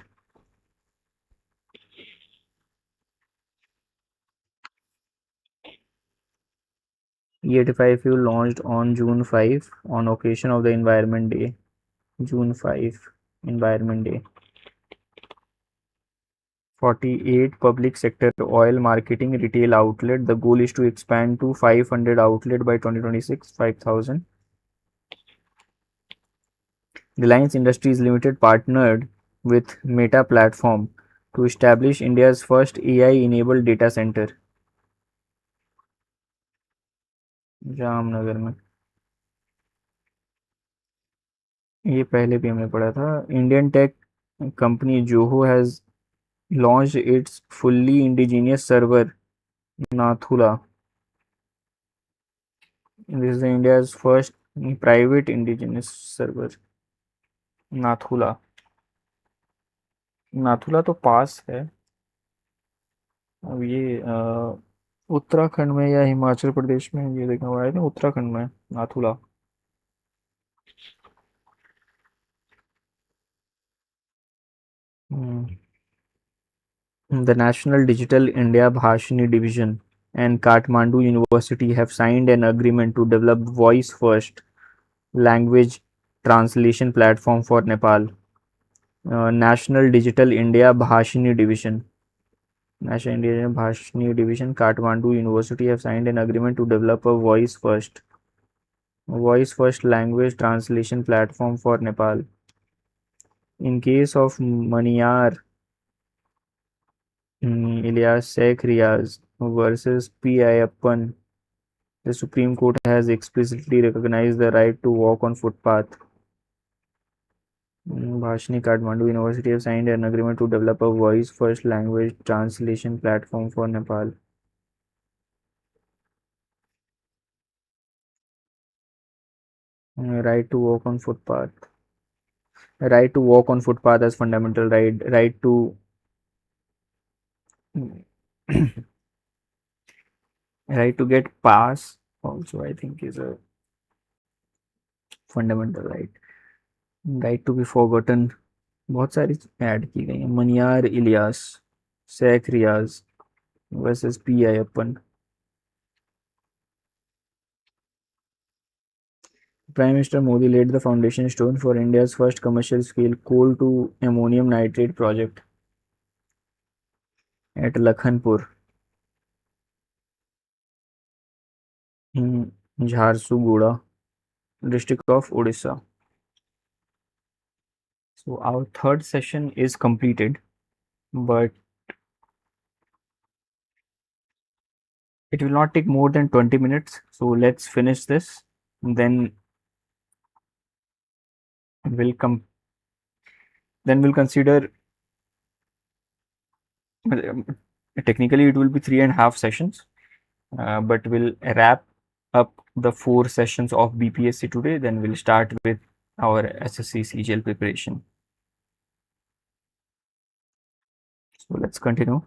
E85 fuel launched on June 5 on occasion of the Environment Day. June 5, Environment Day. 48 public sector oil marketing retail outlet. The goal is to expand to 500 outlet by 2026, 5,000. Reliance Industries Limited partnered with Meta Platform to establish India's first AI-enabled data center. Jamnagar में. ये पहले भी हमने पढ़ा था. Indian tech company Zoho has launched its fully indigenous server, Nathula. This is India's first private indigenous server, Nathula. Nathula तो पास है. अब ये उत्तराखंड में या हिमाचल प्रदेश में, ये देखना हुआ है, उत्तराखंड में Nathula. The National Digital India Bhashini Division and Kathmandu University have signed an agreement to develop voice first language translation platform for Nepal. National Digital India Bhashini Division. National India Bhashini Division, Kathmandu University have signed an agreement to develop a voice first language translation platform for Nepal. In case of Maniyar Ilyas Sheikh Riaz versus P. Ayappan, the Supreme Court has explicitly recognized the right to walk on footpath. Bhashini Kathmandu University have signed an agreement to develop a voice first language translation platform for Nepal. Right to walk on footpath. Right to walk on footpath as fundamental right. Right to right to get pass also, I think, is a fundamental right. Right to be forgotten. बहुत सारी add की गई हैं. Maniyar Ilyas Sheikh Riyaz versus P Ayyappan. Prime Minister Modi laid the foundation stone for India's first commercial scale coal to ammonium nitrate project at Lakhanpur in Jharsuguda district of Odisha. So our third session is completed, but it will not take more than 20 minutes. So let's finish this. Then we'll consider, technically it will be 3.5 sessions, but we'll wrap up the 4 sessions of BPSC today. Then we'll start with our SSC CGL preparation. So let's continue.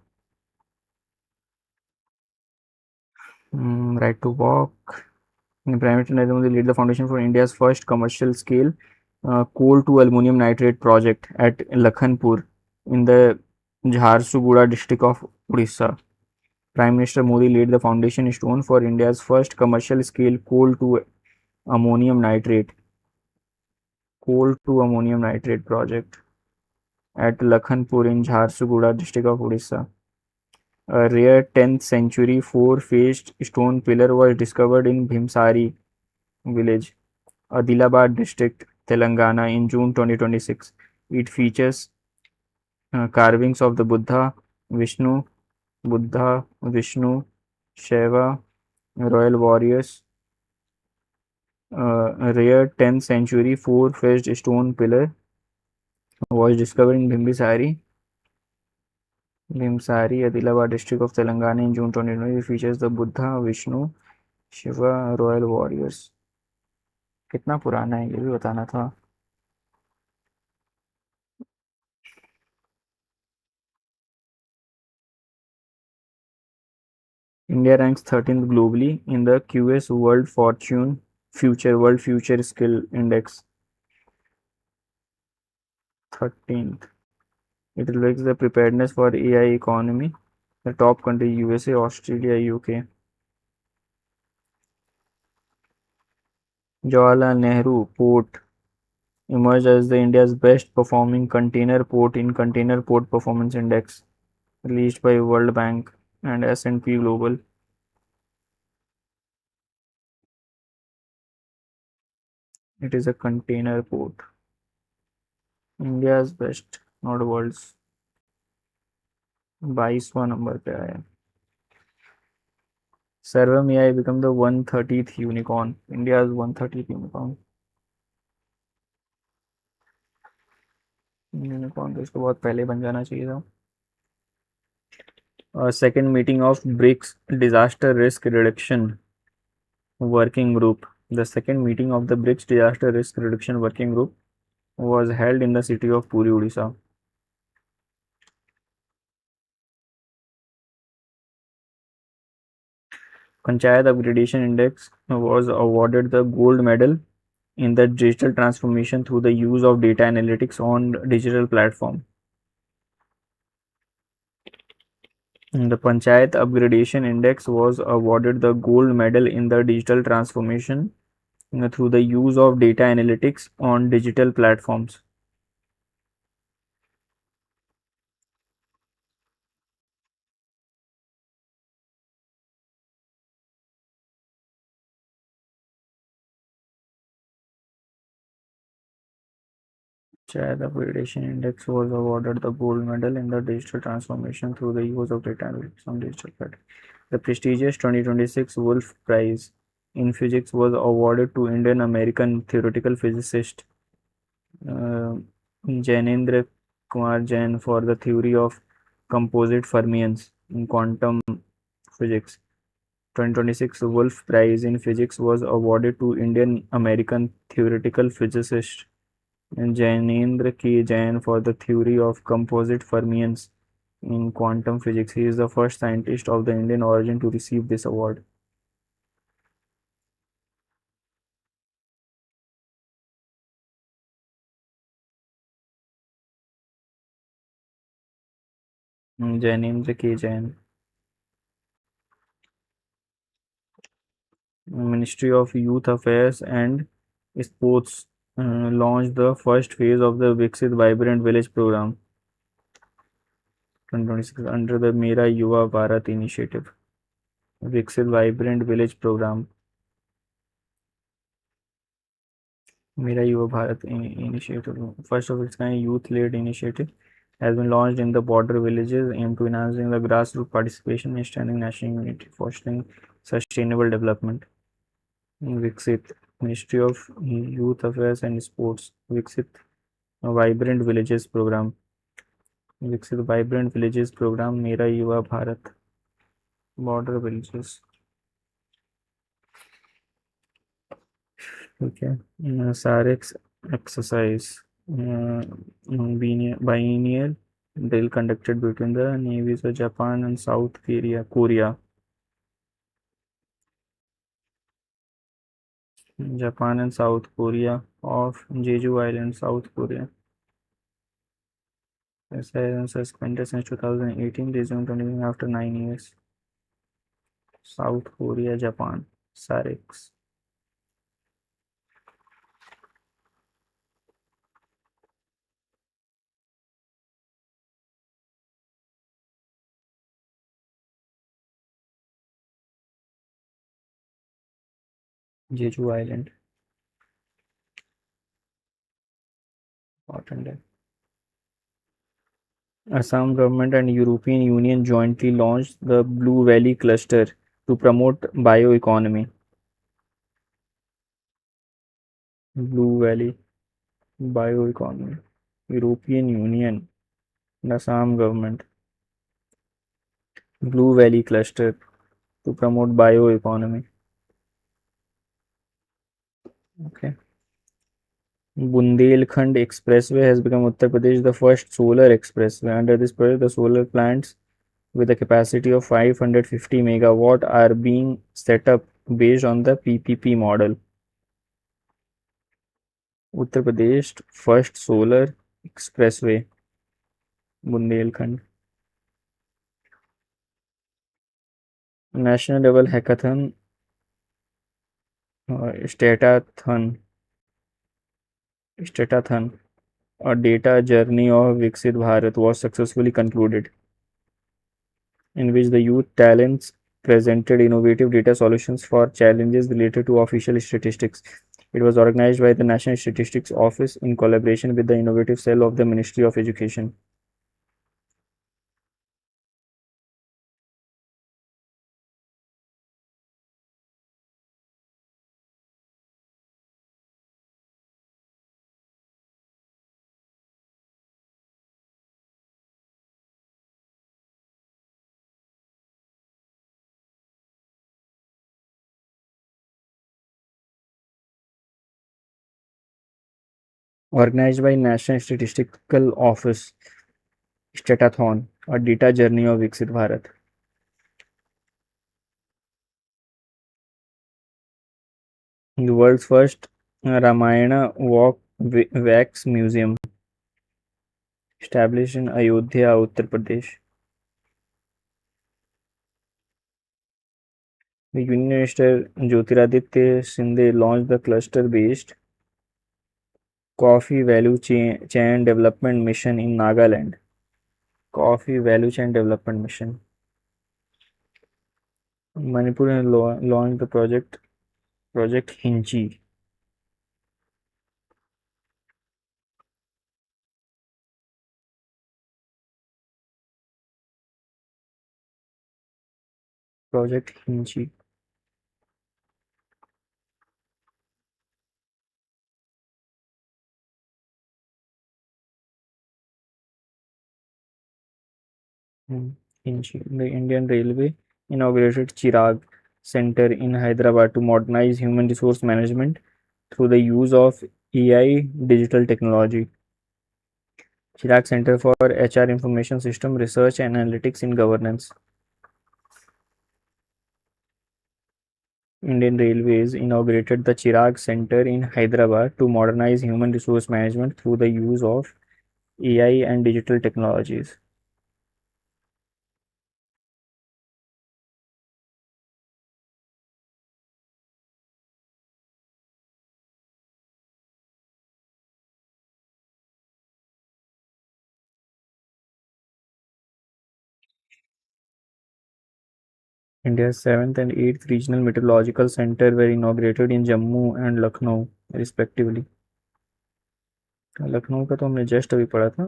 Right to walk. Prime Minister Narendra Modi laid the foundation for India's first commercial scale coal to aluminum nitrate project at Lakhanpur in the Jharsuguda district of Odisha. Prime Minister Modi laid the foundation stone for India's first commercial scale coal to ammonium nitrate project at Lakhanpur in Jharsuguda district of Odisha. A rare 10th century 4-faced stone pillar was discovered in Bhimsari village, Adilabad district, Telangana in June 2026. It features carvings of the Vishnu, Shiva, royal warriors. A rare 10th century 4-faced stone pillar was discovered in Bhimsari, Adilabad district of Telangana in June 2020. It features the Buddha, Vishnu, Shiva, royal warriors. कितना पुराना है ये भी बताना था. India ranks 13th globally in the QS World Future Skill Index. 13th. It reflects the preparedness for AI economy. The top country USA, Australia, UK. Jawaharlal Nehru Port emerged as the India's best performing container port in Container Port Performance Index, released by World Bank and S&P Global. It is a container port. India's best, not world's. 22वां number पे आया. Sarvam AI become the 130th unicorn. India's 130th unicorn. Unicorn तो इसको बहुत पहले बन जाना चाहिए था. Second meeting of BRICS Disaster Risk Reduction Working Group. The second meeting of the BRICS Disaster Risk Reduction Working Group was held in the city of Puri, Odisha. Panchayat Upgradation Index was awarded the gold medal in the digital transformation through the use of data analytics on digital platform. The Panchayat Upgradation Index was awarded the gold medal in the digital transformation through the use of data analytics on digital platforms. Panchayat Upgradation Index was awarded the gold medal in the digital transformation through the use of data analytics on digital platforms. The prestigious 2026 Wolf Prize in Physics was awarded to Indian American theoretical physicist Jainendra Kumar Jain for the theory of composite fermions in quantum physics. 2026 Wolf Prize in Physics was awarded to Indian American theoretical physicist Jainendra K. Jain for the theory of composite fermions in quantum physics. He is the first scientist of the Indian origin to receive this award. Jainendra K. Jain. Ministry of Youth Affairs and Sports launched the first phase of the Viksit Vibrant Village program 2026 under the Mera Yuva Bharat initiative. Viksit Vibrant Village program, Mera Yuva Bharat initiative, first of its kind youth-led initiative, has been launched in the border villages aimed to enhancing the grassroots participation and strengthening national unity, fostering sustainable development. Viksit, Ministry of Youth Affairs and Sports, Viksit Vibrant Villages program, Viksit Vibrant Villages program, Mera Yuva Bharat, border villages. ठीक है. SAREX exercise, biennial drill conducted between the navies of Japan and South Korea. Japan and South Korea off Jeju Island, South Korea. Suspended since 2018, resumed only after 9 years. South Korea, Japan, SAREX. Jeju Island. Important. Assam government and European Union jointly launched the Blue Valley Cluster to promote bioeconomy. Blue Valley bioeconomy. European Union and Assam government. Blue Valley Cluster to promote bioeconomy. Okay. Bundelkhand Expressway has become Uttar Pradesh the first solar expressway. Under this project, the solar plants with a capacity of 550 megawatt are being set up based on the PPP model. Uttar Pradesh first solar expressway, Bundelkhand. National level hackathon Statathon, Statathon, a data journey of Viksit Bharat was successfully concluded, in which the youth talents presented innovative data solutions for challenges related to official statistics. It was organized by the National Statistics Office in collaboration with the innovative cell of the Ministry of Education. Organized by National Statistical Office, Statathon, a data journey of Viksit Bharat. The world's first Ramayana wax museum, established in Ayodhya, Uttar Pradesh. The Union Minister Jyotiraditya Sindhe launched the cluster-based Coffee Value Chain Development Mission in Nagaland. Coffee Value Chain Development Mission. Manipur has launched the Project Hinchi. Project Hinchi. Hinchi. The Indian Railway inaugurated Chirag Center in Hyderabad to modernize human resource management through the use of AI digital technology. Chirag Center for HR Information System Research and Analytics in Governance. Indian Railways inaugurated the Chirag Center in Hyderabad to modernize human resource management through the use of AI and digital technologies. India's 7th and 8th regional meteorological center were inaugurated in Jammu and Lucknow, respectively. Lucknow का तो हमने just अभी पढ़ा था.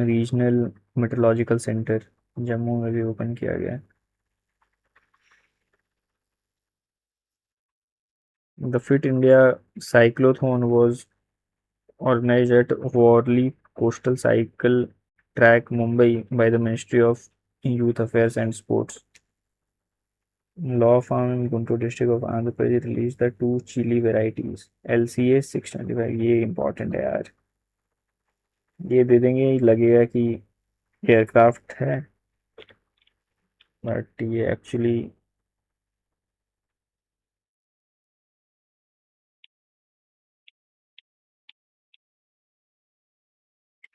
Regional meteorological centre Jammu में भी open किया गया है. The Fit India Cyclothon was organized at Worli Coastal Cycle Track, Mumbai by the Ministry of Youth Affairs and Sports. Law firm in Guntur district of Andhra Pradesh released the two chili varieties. LCA 625. ये important है यार. ये दे देंगे, लगेगा कि aircraft है, but ये actually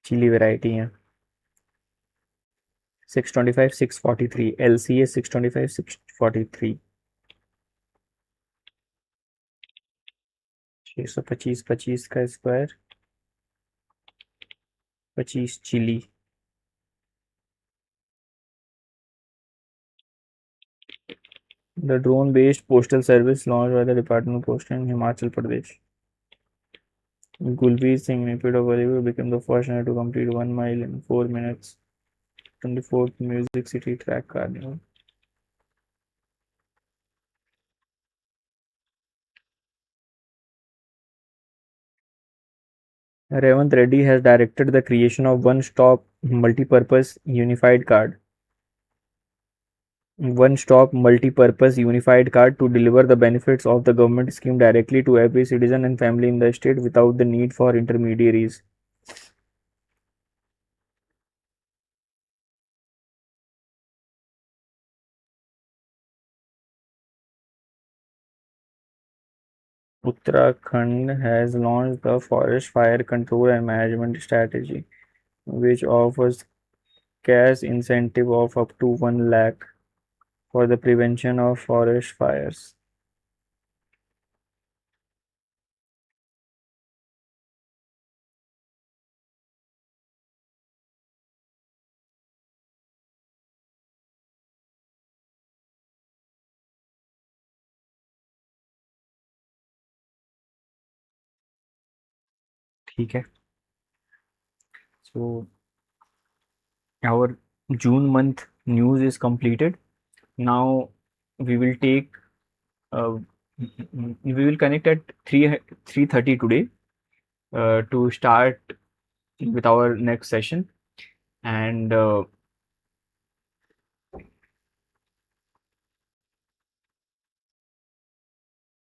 chilli variety है. 625 643 LCA 625 643. 625 25 का स्क्वायर 25 चिली. The drone-based postal service launched by the Department of Post in Himachal Pradesh. Gulveer Singh, native of Bollywood, became the first runner to complete 1 mile in 4 minutes. 24th Music City Track Carnival. Revant Reddy has directed the creation of one-stop multi-purpose unified card. One-stop multi-purpose unified card to deliver the benefits of the government scheme directly to every citizen and family in the state without the need for intermediaries. Uttarakhand has launched the Forest Fire Control and Management Strategy, which offers cash incentive of up to 1 lakh for the prevention of forest fires. ठीक है. So our June month news is completed. Now we will take we will connect at 3:30 today to start with our next session, and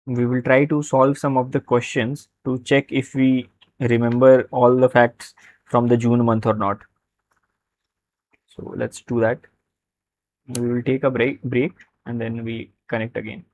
we will try to solve some of the questions to check if we remember all the facts from the June month or not. So let's do that. We will take a break and then we connect again.